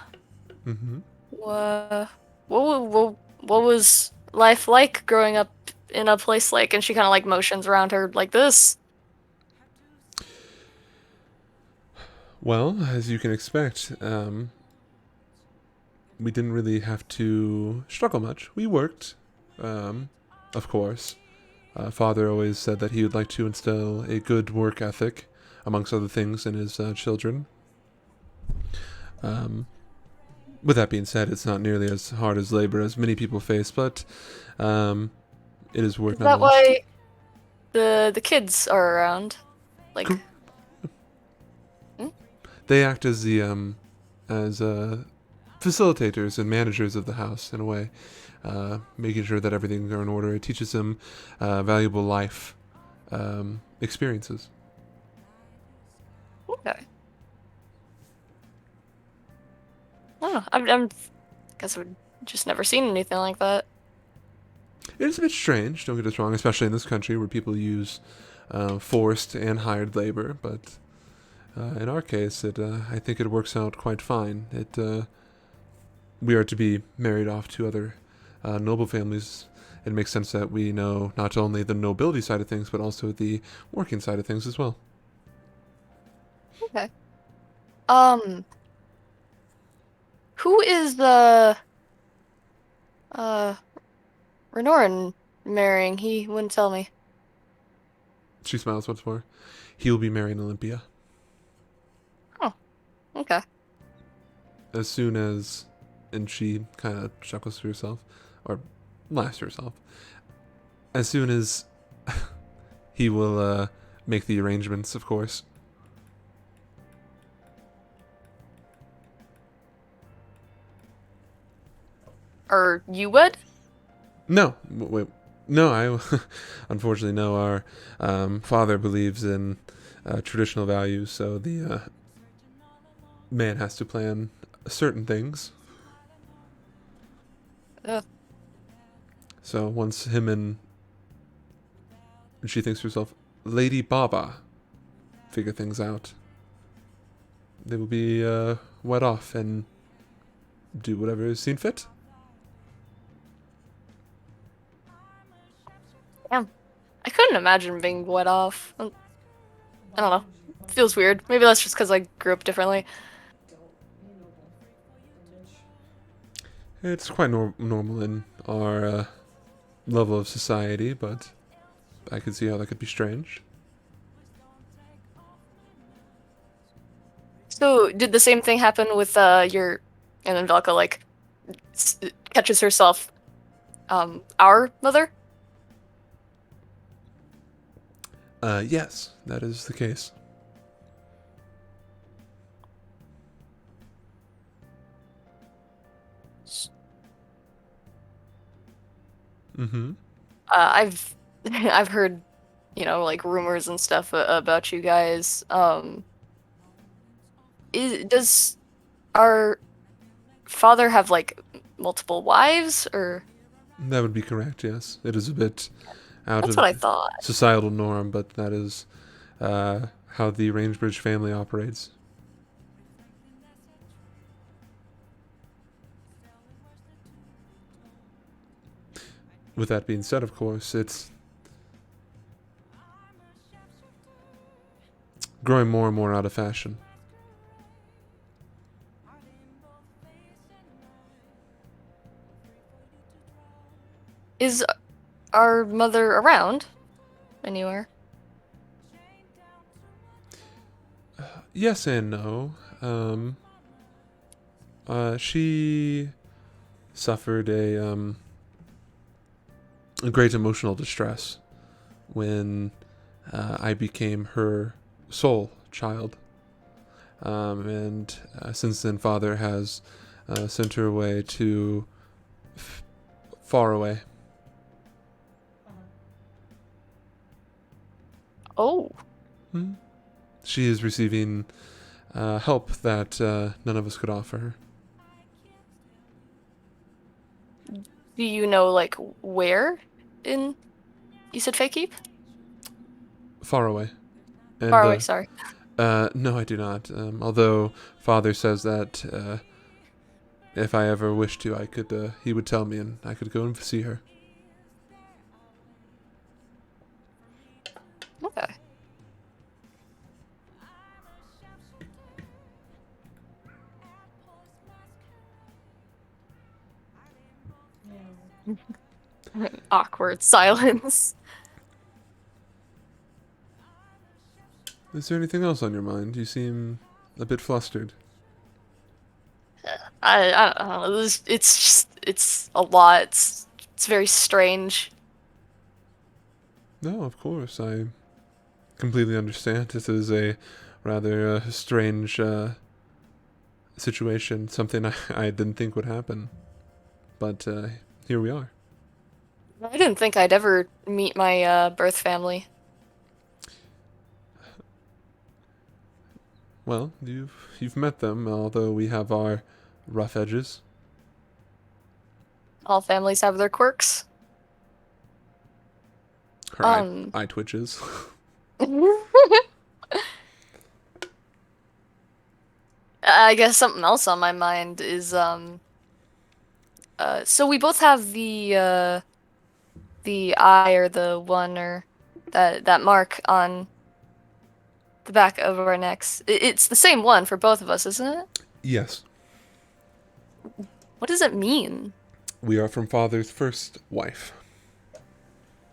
Mm-hmm. what was life like growing up in a place like? And she kind of like motions around her like this. Well, as you can expect, we didn't really have to struggle much. We worked, of course. Father always said that he would like to instill a good work ethic, amongst other things, in his children. With that being said, it's not nearly as hard as labor as many people face, but it is work Is that nonetheless. why the kids are around? Like, They act as the facilitators and managers of the house in a way, making sure that everything's in order. It teaches them valuable life experiences. okay. Oh, I'm guess I've just never seen anything like that. It is a bit strange, don't get us wrong, especially in this country where people use forced and hired labor. But in our case, I think it works out quite fine. We are to be married off to other noble families. It makes sense that we know not only the nobility side of things, but also the working side of things as well. Okay. Who is the Renorin marrying? He wouldn't tell me. She smiles once more. He'll be marrying Olympia. Okay. As soon as, and she kind of chuckles to herself, or laughs to herself. As soon as he will make the arrangements, of course. Are you wed? No, wait, no. I unfortunately no. Our father believes in traditional values, so the man has to plan certain things. Ugh. So once him and she thinks to herself, Lady Baba, figure things out, they will be wed off and do whatever is seen fit. Damn. I couldn't imagine being wet off. I don't know. Feels weird. Maybe that's just because I grew up differently. It's quite normal in our level of society, but I could see how that could be strange. So, did the same thing happen with your, and then Velka like catches herself, our mother? Yes, that is the case. Mm-hmm. I've I've heard, like rumors and stuff about you guys. Does our father have like multiple wives, or? That would be correct, yes. It is a bit out That's of what I thought. societal norm, but that is how the Rangebridge family operates. With that being said, of course, it's growing more and more out of fashion. Is our mother around anywhere? Yes and no. She suffered a great emotional distress when I became her sole child. And since then, father has sent her away to far away. Oh, She is receiving help that none of us could offer her. do you know like where in? You said Fakeep? Far away. And, Far away. Sorry. no, I do not. Although father says that if I ever wished to, I could. He would tell me, and I could go and see her. Okay. Awkward silence. Is there anything else on your mind? You seem a bit flustered. I don't know. It's a lot. It's very strange. No, of course. I completely understand. This is a rather strange situation. Something I didn't think would happen. But here we are. I didn't think I'd ever meet my birth family. Well, you've met them, although we have our rough edges. All families have their quirks. Her eye twitches. I guess something else on my mind is so we both have the eye or the one or that mark on the back of our necks. It's the same one for both of us, isn't it? Yes. What does it mean? We are from father's first wife.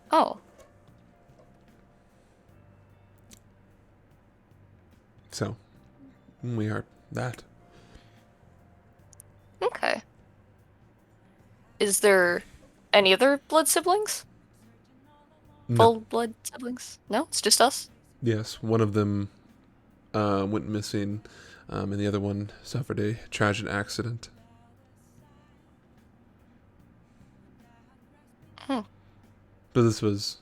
Oh, So, we are that. okay. Is there any other blood siblings? No. Full blood siblings? No, it's just us. Yes, one of them went missing, and the other one suffered a tragic accident. Hmm. But this was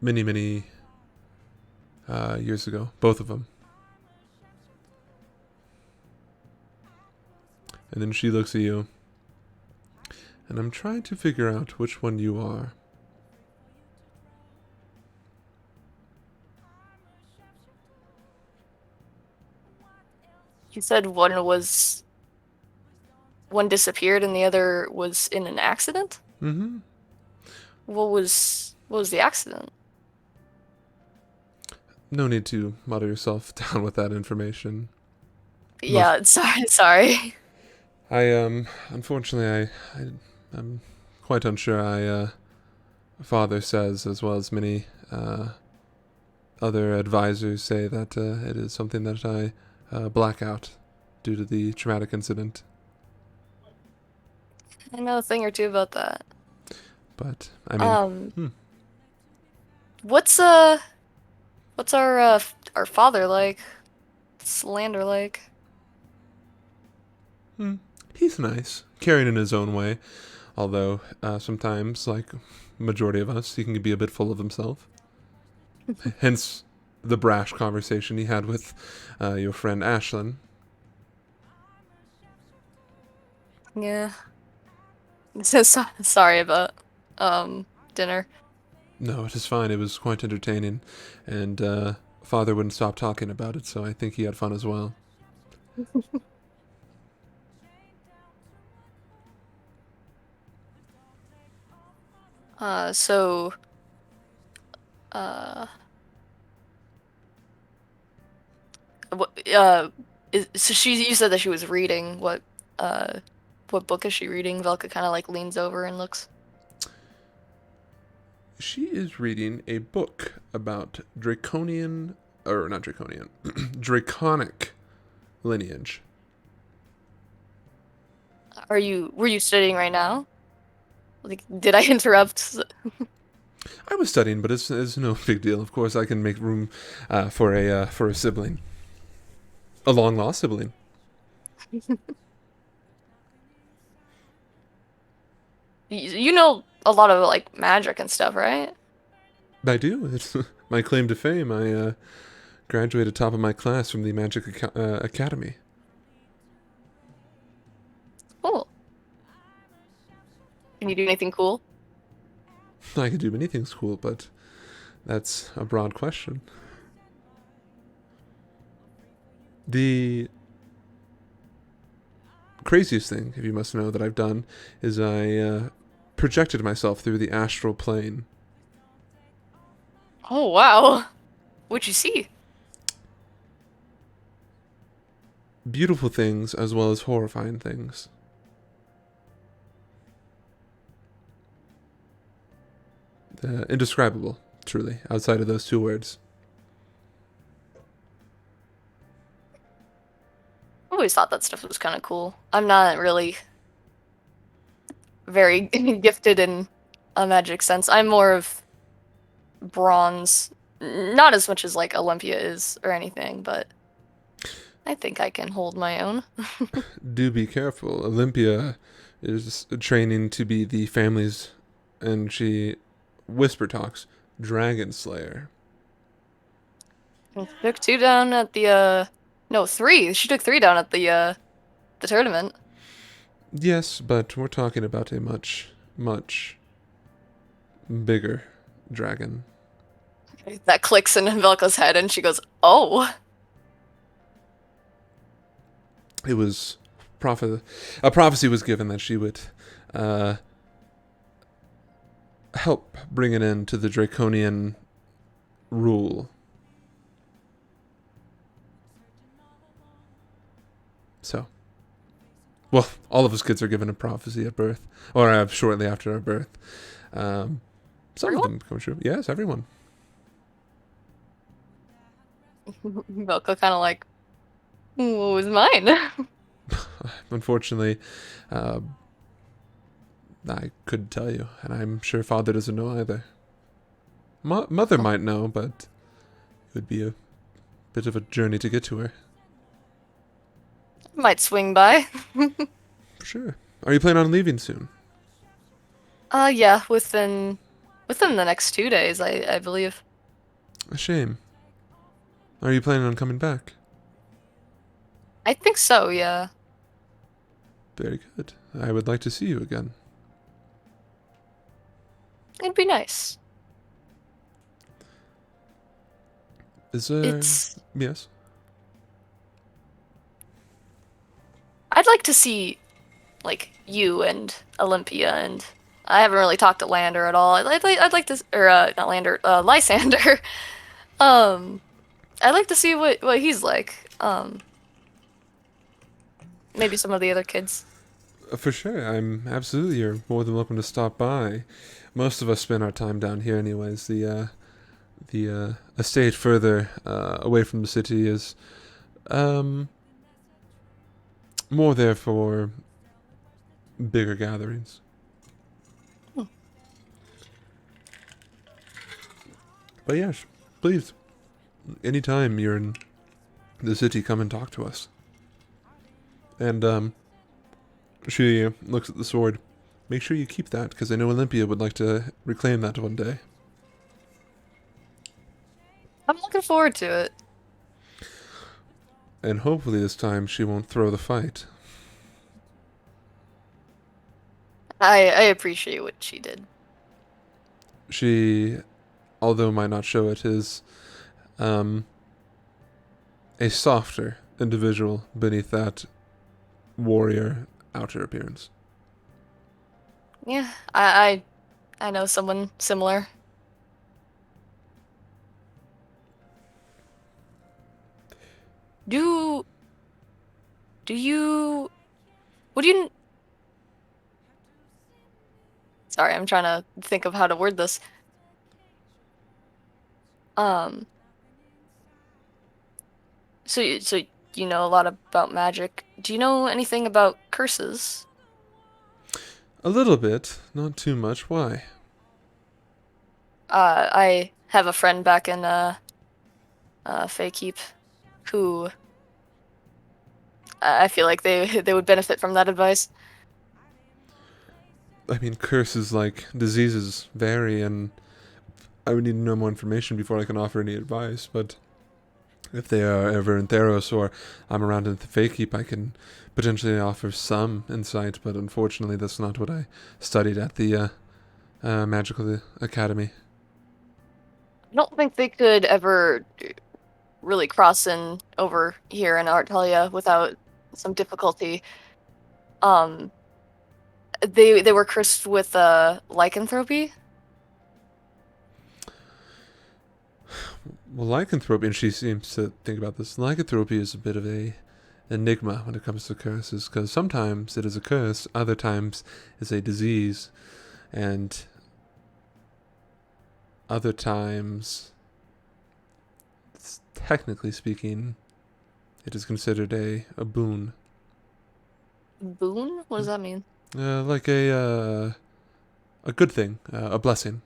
many, many years ago. Both of them. And then she looks at you. And I'm trying to figure out which one you are. You said one disappeared and the other was in an accident? Mm-hmm. What was the accident? No need to muddle yourself down with that information. Yeah, sorry. Unfortunately, I'm quite unsure. Father says, as well as many other advisors say, that it is something that I black out due to the traumatic incident. I know a thing or two about that. But I mean, What's our father like? What's Lander like? he's nice, caring in his own way. Although sometimes, like majority of us, he can be a bit full of himself. Hence the brash conversation he had with your friend Ashlyn. Yeah. So sorry about dinner. No, it is fine. It was quite entertaining, and Father wouldn't stop talking about it, so I think he had fun as well. So uh you said that she was reading what book is she reading? Velka kind of like leans over and looks. She is reading a book about draconian, or not draconian, draconic lineage. Were you studying right now? Like, did I interrupt? I was studying, but it's no big deal. Of course, I can make room for a sibling, a long lost sibling. You know a lot of like magic and stuff, right? I do. It's my claim to fame. I graduated top of my class from the Magic Academy. Cool. Can you do anything cool? I could do many things cool, but that's a broad question. The craziest thing, if you must know, that I've done is I projected myself through the astral plane. Oh wow. What'd you see? Beautiful things as well as horrifying things. Indescribable, truly, outside of those two words. I always thought that stuff was kind of cool. I'm not really very gifted in a magic sense. I'm more of bronze, not as much as like Olympia is or anything, but I think I can hold my own. Do be careful. Olympia is training to be the family's, and she whisper talks, Dragon Slayer. Took 2 down at the no, 3. She took 3 down at the tournament. Yes, but we're talking about a much, much bigger dragon. That clicks in Velka's head and she goes, "Oh." It was a prophecy was given that she would help bring an end to the draconian rule. So, well, all of us kids are given a prophecy at birth, or shortly after our birth. Some Everyone? of them come true. Yes, everyone. Velka kind of like, "What was mine?" Unfortunately, I couldn't tell you, and I'm sure Father doesn't know either. Mother might know, but it would be a bit of a journey to get to her. Might swing by. For sure. Are you planning on leaving soon? Yeah, within the next 2 days, I believe. A shame. Are you planning on coming back? I think so, yeah. Very good. I would like to see you again. It'd be nice. Is there... It's Yes? I'd like to see like you and Olympia, and I haven't really talked to Lander at all. I'd like to, or not Lander, Lysander. I'd like to see what he's like. Maybe some of the other kids. For sure. I'm absolutely. You're more than welcome to stop by. Most of us spend our time down here, anyways. The estate further away from the city is more there for bigger gatherings. But yes, please, anytime you're in the city, come and talk to us. And she looks at the sword. Make sure you keep that, because I know Olympia would like to reclaim that one day. I'm looking forward to it. And hopefully this time she won't throw the fight. I appreciate what she did. She, although might not show it, is a softer individual beneath that warrior outer appearance. Yeah, I know someone similar. Do you what do you Sorry, I'm trying to think of how to word this. So you know a lot about magic. Do you know anything about curses? A little bit, not too much. Why? I have a friend back in Faykeep who I feel like they would benefit from that advice. I mean, curses like diseases vary, and I would need to know more information before I can offer any advice, but if they are ever in Theros or I'm around in the Faykeep, I can potentially offer some insight, but unfortunately that's not what I studied at the Magical Academy. I don't think they could ever really cross in over here in Artalia without some difficulty. They were cursed with lycanthropy. Well, lycanthropy, and she seems to think about this, lycanthropy is a bit of a enigma when it comes to curses, because sometimes it is a curse, other times it's a disease, and other times, technically speaking, it is considered a boon. Boon? What does that mean? Like a good thing, a blessing.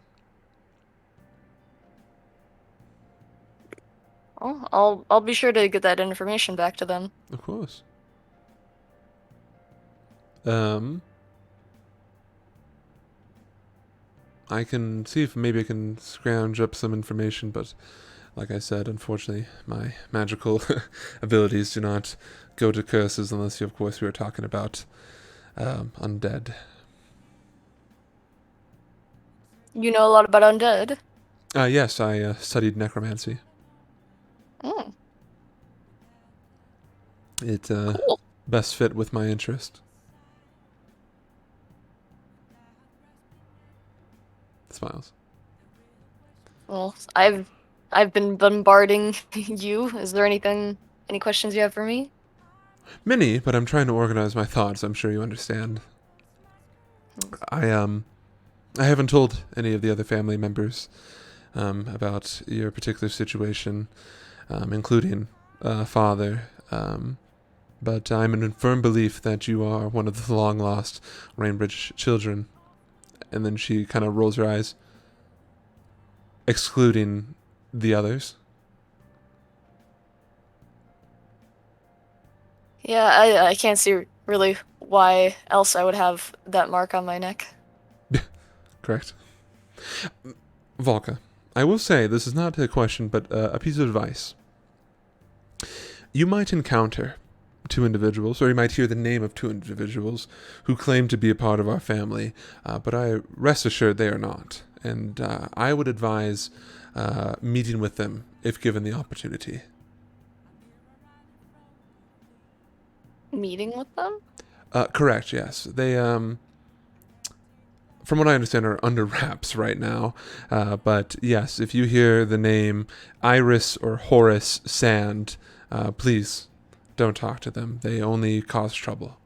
Oh, I'll be sure to get that information back to them. Of course. I can see if maybe I can scrounge up some information, but like I said, unfortunately, my magical abilities do not go to curses unless, of course, we are talking about undead. You know a lot about undead. Yes, I studied necromancy. Mm, It cool. best fit with my interest. Smiles. Well, I've been bombarding you. Is there any questions you have for me? Many, but I'm trying to organize my thoughts. I'm sure you understand. I haven't told any of the other family members about your particular situation, including father. But I'm in firm belief that you are one of the long lost Rainbridge children. And then she kind of rolls her eyes, excluding the others. Yeah, I can't see really why else I would have that mark on my neck. Correct. Volka, I will say this is not a question, but a piece of advice. You might encounter two individuals, or you might hear the name of two individuals who claim to be a part of our family, but I rest assured they are not. And I would advise meeting with them if given the opportunity. Meeting with them? Correct, yes. They, from what I understand, are under wraps right now. But yes, if you hear the name Iris or Horace Sand, please don't talk to them. They only cause trouble.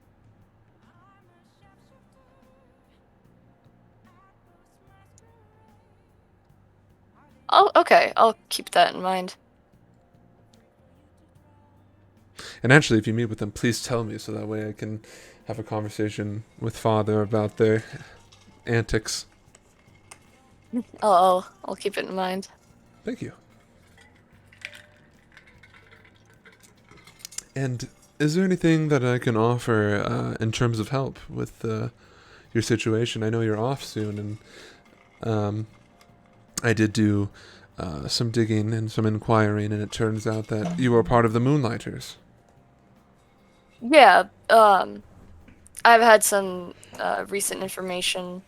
Oh, okay. I'll keep that in mind. And actually, if you meet with them, please tell me so that way I can have a conversation with Father about their antics. I'll keep it in mind. Thank you. And is there anything that I can offer in terms of help with your situation? I know you're off soon, and I did do some digging and some inquiring, and it turns out that you are part of the Moonlighters. Yeah, I've had some recent information,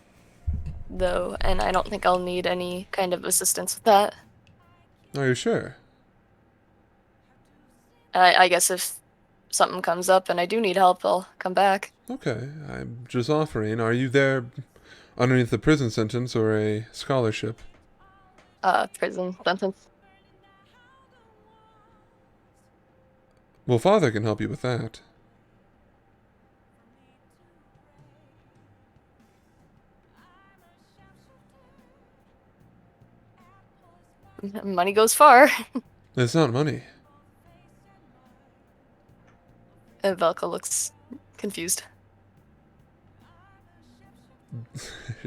though, and I don't think I'll need any kind of assistance with that. Are you sure? I guess if something comes up and I do need help, I'll come back. Okay, I'm just offering. Are you there underneath the prison sentence or a scholarship? Prison sentence. Well, Father can help you with that. Money goes far. It's not money. And Velka looks confused.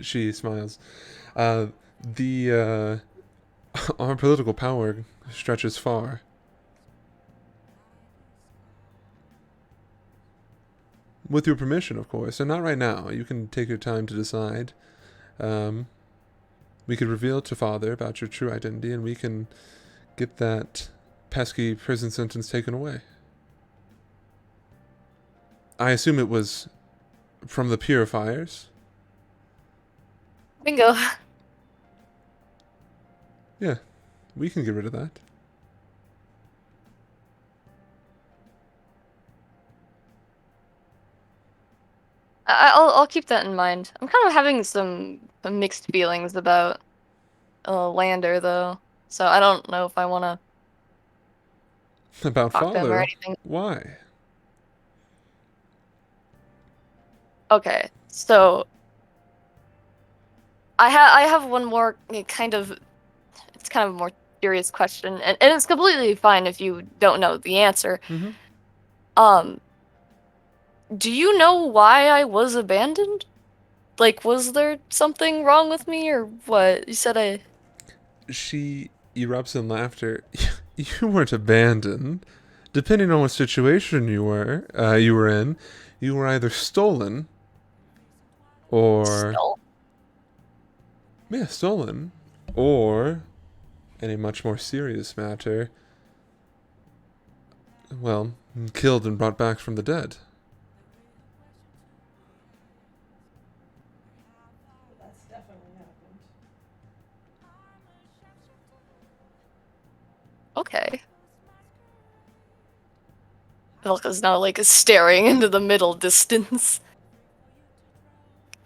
She smiles. The our political power stretches far. With your permission, of course, and not right now. You can take your time to decide. We could reveal to Father about your true identity, and we can get that pesky prison sentence taken away. I assume it was from the purifiers. Bingo. Yeah, we can get rid of that. I'll keep that in mind. I'm kind of having some mixed feelings about Lander, though, so I don't know if I want to About talk to him or Father? anything. Why? Okay, so I have one more kind of, it's kind of a more serious question, and it's completely fine if you don't know the answer. Mm-hmm. Do you know why I was abandoned? Like, was there something wrong with me, or what? You said I... She erupts in laughter. You weren't abandoned. Depending on what situation you were in, you were either stolen or Still? yeah, stolen, or in a much more serious matter, well, killed and brought back from the dead. That's definitely happened. Okay. Velka's now, like, staring into the middle distance.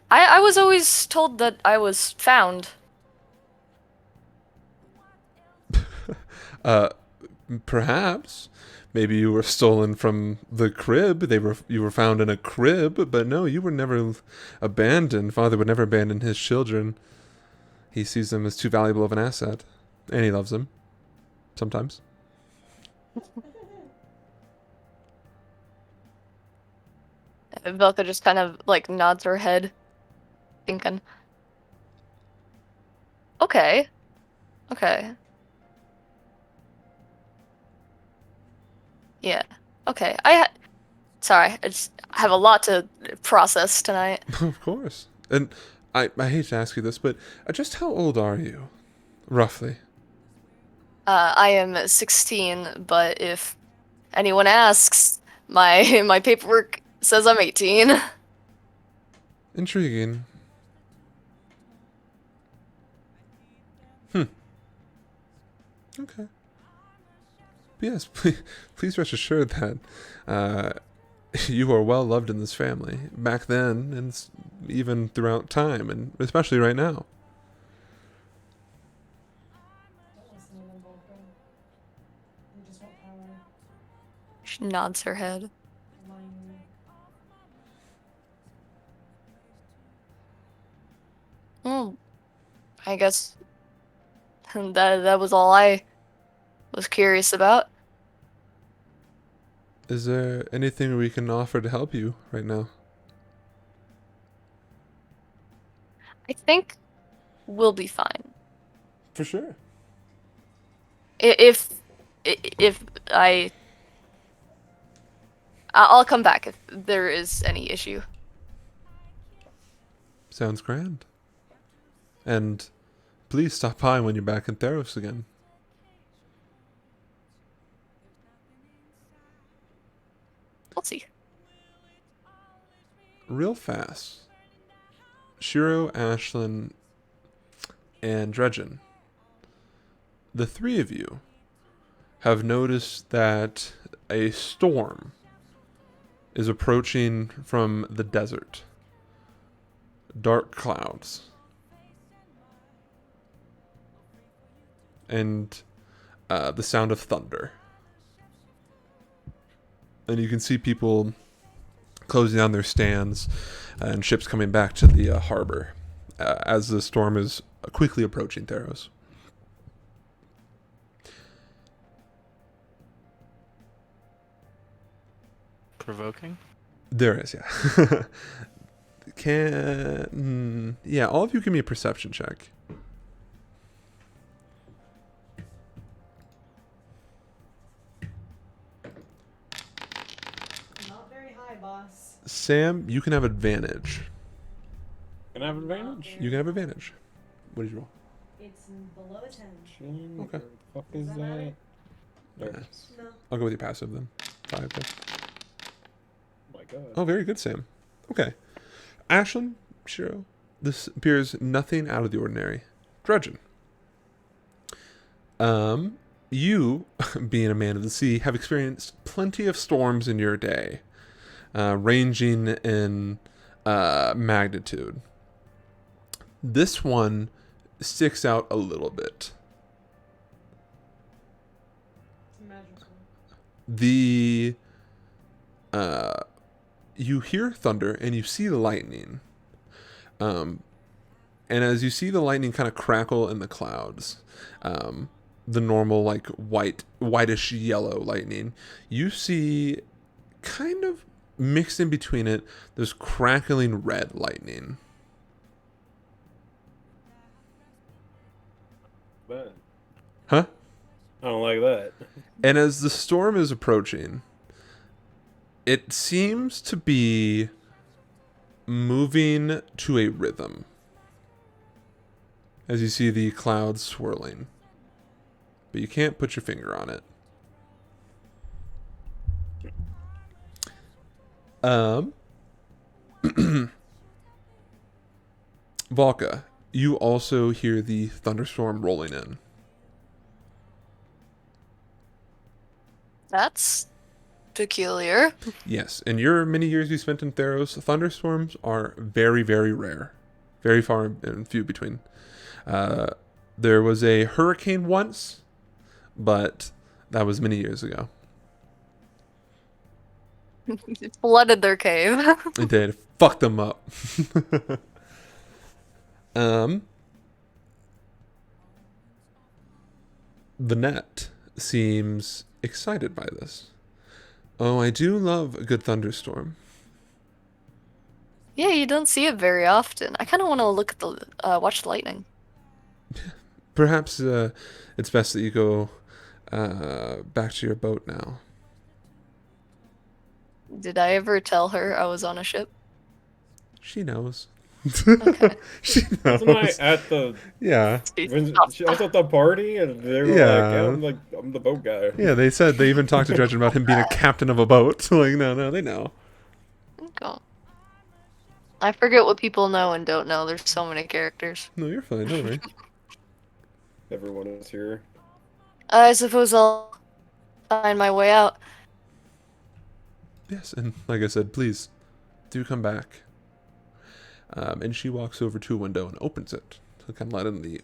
I was always told that I was found. Perhaps. Maybe you were stolen from the crib. You were found in a crib, but no, you were never abandoned. Father would never abandon his children. He sees them as too valuable of an asset, and he loves them. Sometimes. Velka just kind of, like, nods her head, thinking. Okay. Okay. Yeah. Okay. Sorry, I just have a lot to process tonight. Of course. And I hate to ask you this, but just how old are you, roughly? I am 16, but if anyone asks, my my paperwork says I'm 18. Intriguing. Okay. But yes, please rest assured that you are well loved in this family. Back then, and even throughout time, and especially right now. Don't listen to them, Volker. They just want power. She nods her head. Lying to you. Hmm. I guess that was all I was curious about. Is there anything we can offer to help you right now? I think we'll be fine. For sure. If I'll come back if there is any issue. Sounds grand. And please stop by when you're back in Theros again. We'll see. Real fast. Shiro, Ashlyn, and Dredgen. The three of you have noticed that a storm is approaching from the desert. Dark clouds. And the sound of thunder. And you can see people closing down their stands and ships coming back to the harbor as the storm is quickly approaching Theros. Provoking? There is, yeah. Yeah, all of you give me a perception check. Not very high, boss. Sam, you can have advantage. Can I have advantage? You can have advantage. What did you roll? It's below a 10. Okay. Where the fuck is Does that matter? that? There Yeah. it is. No. I'll go with your passive then. 5. Okay. Oh my god. Oh, very good, Sam. Okay. Ashlyn, Shiro, this appears nothing out of the ordinary. Dredgen. You, being a man of the sea, have experienced plenty of storms in your day, ranging in magnitude. This one sticks out a little bit. It's magical. The you hear thunder and you see the lightning. And as you see the lightning kind of crackle in the clouds, the normal like whitish yellow lightning, you see kind of mixed in between it this crackling red lightning. But Huh? I don't like that. And as the storm is approaching, it seems to be moving to a rhythm. As you see the clouds swirling. But you can't put your finger on it. Volka, you also hear the thunderstorm rolling in. That's peculiar. Yes, in your many years you spent in Theros, thunderstorms are very, very rare. Very far and few between. There was a hurricane once, but that was many years ago. It flooded their cave. It did. Fuck them up. Vanette seems excited by this. Oh, I do love a good thunderstorm. Yeah, you don't see it very often. I kind of want to look at the watch the lightning. Perhaps it's best that you go back to your boat now. Did I ever tell her I was on a ship? She knows. Okay. She Wasn't I knows. at the Yeah. I was at the party and they were like, yeah, I'm the boat guy. Yeah, they said they even talked to Dredgen about him being a captain of a boat. Like, no, they know. Okay. I forget what people know and don't know. There's so many characters. No, you're fine. Don't worry. Everyone is here. I suppose I'll find my way out. Yes, and like I said, please do come back. And she walks over to a window and opens it to kind of let in the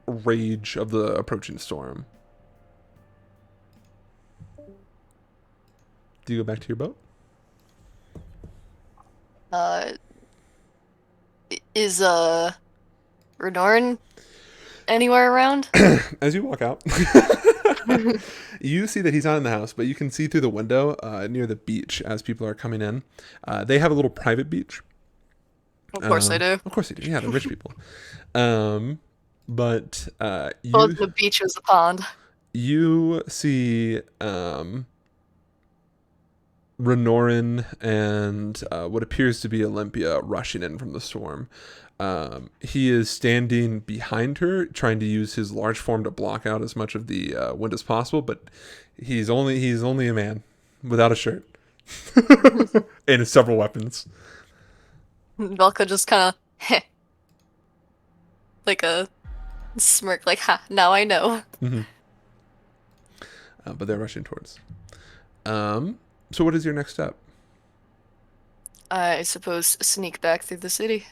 rage of the approaching storm. Do you go back to your boat? Is Renorn anywhere around? As you walk out, you see that he's not in the house, but you can see through the window near the beach as people are coming in. They have a little private beach. Of course I do. Of course they do. Yeah, they're rich people. But Both the beach was a pond. you see Renorin and what appears to be Olympia rushing in from the storm. He is standing behind her, trying to use his large form to block out as much of the wind as possible, but he's only a man without a shirt and several weapons. Velka just kind of like a smirk, like, ha, now I know. But they're rushing towards. So what is your next step? I suppose sneak back through the city.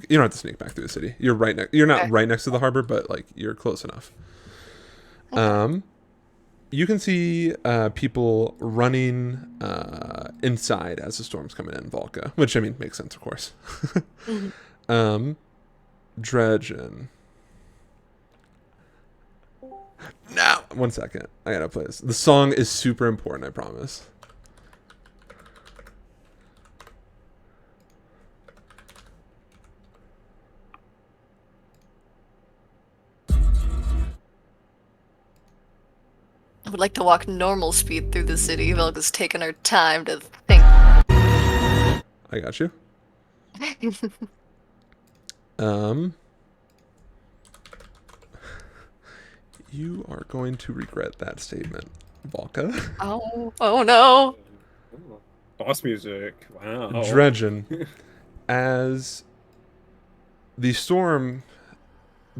You don't have to sneak back through the city. You're right next. You're not Okay. right next to the harbor, but like you're close enough. You can see people running inside as the storm's coming in, Volca, which I mean makes sense, of course. Dredgen. Now, 1 second. I gotta play this. The song is super important, I promise. I would like to walk normal speed through the city. Velka's taking her time to think. I got you. You are going to regret that statement, Volca. Oh no. Boss music. Wow. Dredgen, as the storm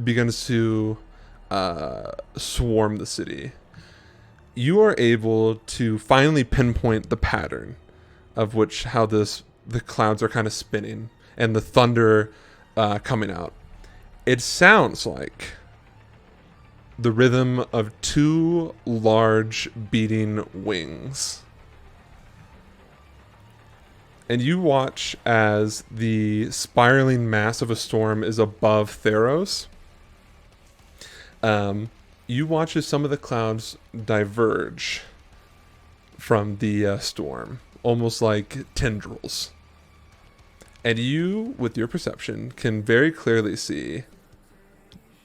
begins to swarm the city, you are able to finally pinpoint the pattern of how the clouds are kind of spinning and the thunder coming out. It sounds like the rhythm of two large beating wings. And you watch as the spiraling mass of a storm is above Theros. You watch as some of the clouds diverge from the storm, almost like tendrils. And you, with your perception, can very clearly see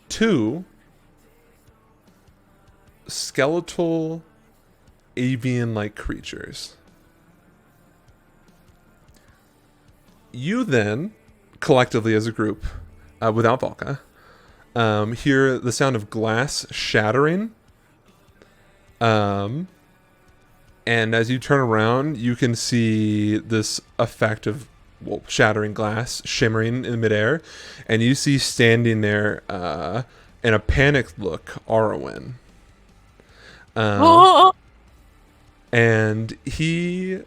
two skeletal avian-like creatures. You then, collectively as a group, without Volca, hear the sound of glass shattering. And as you turn around, you can see this effect of shattering glass shimmering in midair. And you see standing there in a panicked look, Arwen. And he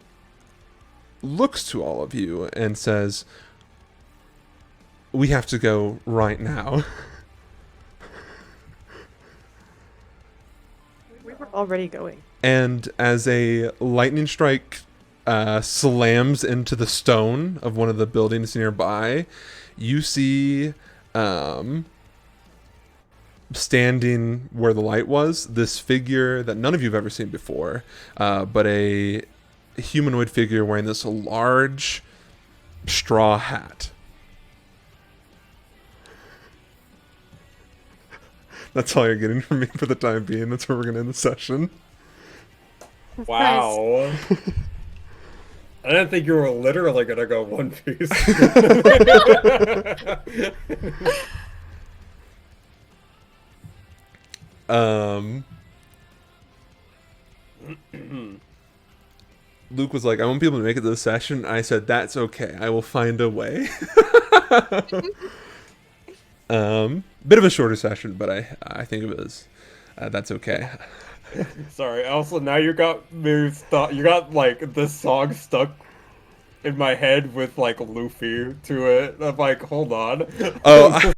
looks to all of you and says, "We have to go right now." We were already going. And as a lightning strike slams into the stone of one of the buildings nearby, you see standing where the light was, this figure that none of you have ever seen before, but a humanoid figure wearing this large straw hat. That's all you're getting from me for the time being. That's where we're going to end the session. Wow. I didn't think you were literally gonna go One Piece. Luke was like, I want people to make it to the session. I said, that's okay. I will find a way. Bit of a shorter session, but I think it was, that's okay. Sorry. Also, now you got me you got like this song stuck in my head with like Luffy to it. I'm like, hold on. Oh,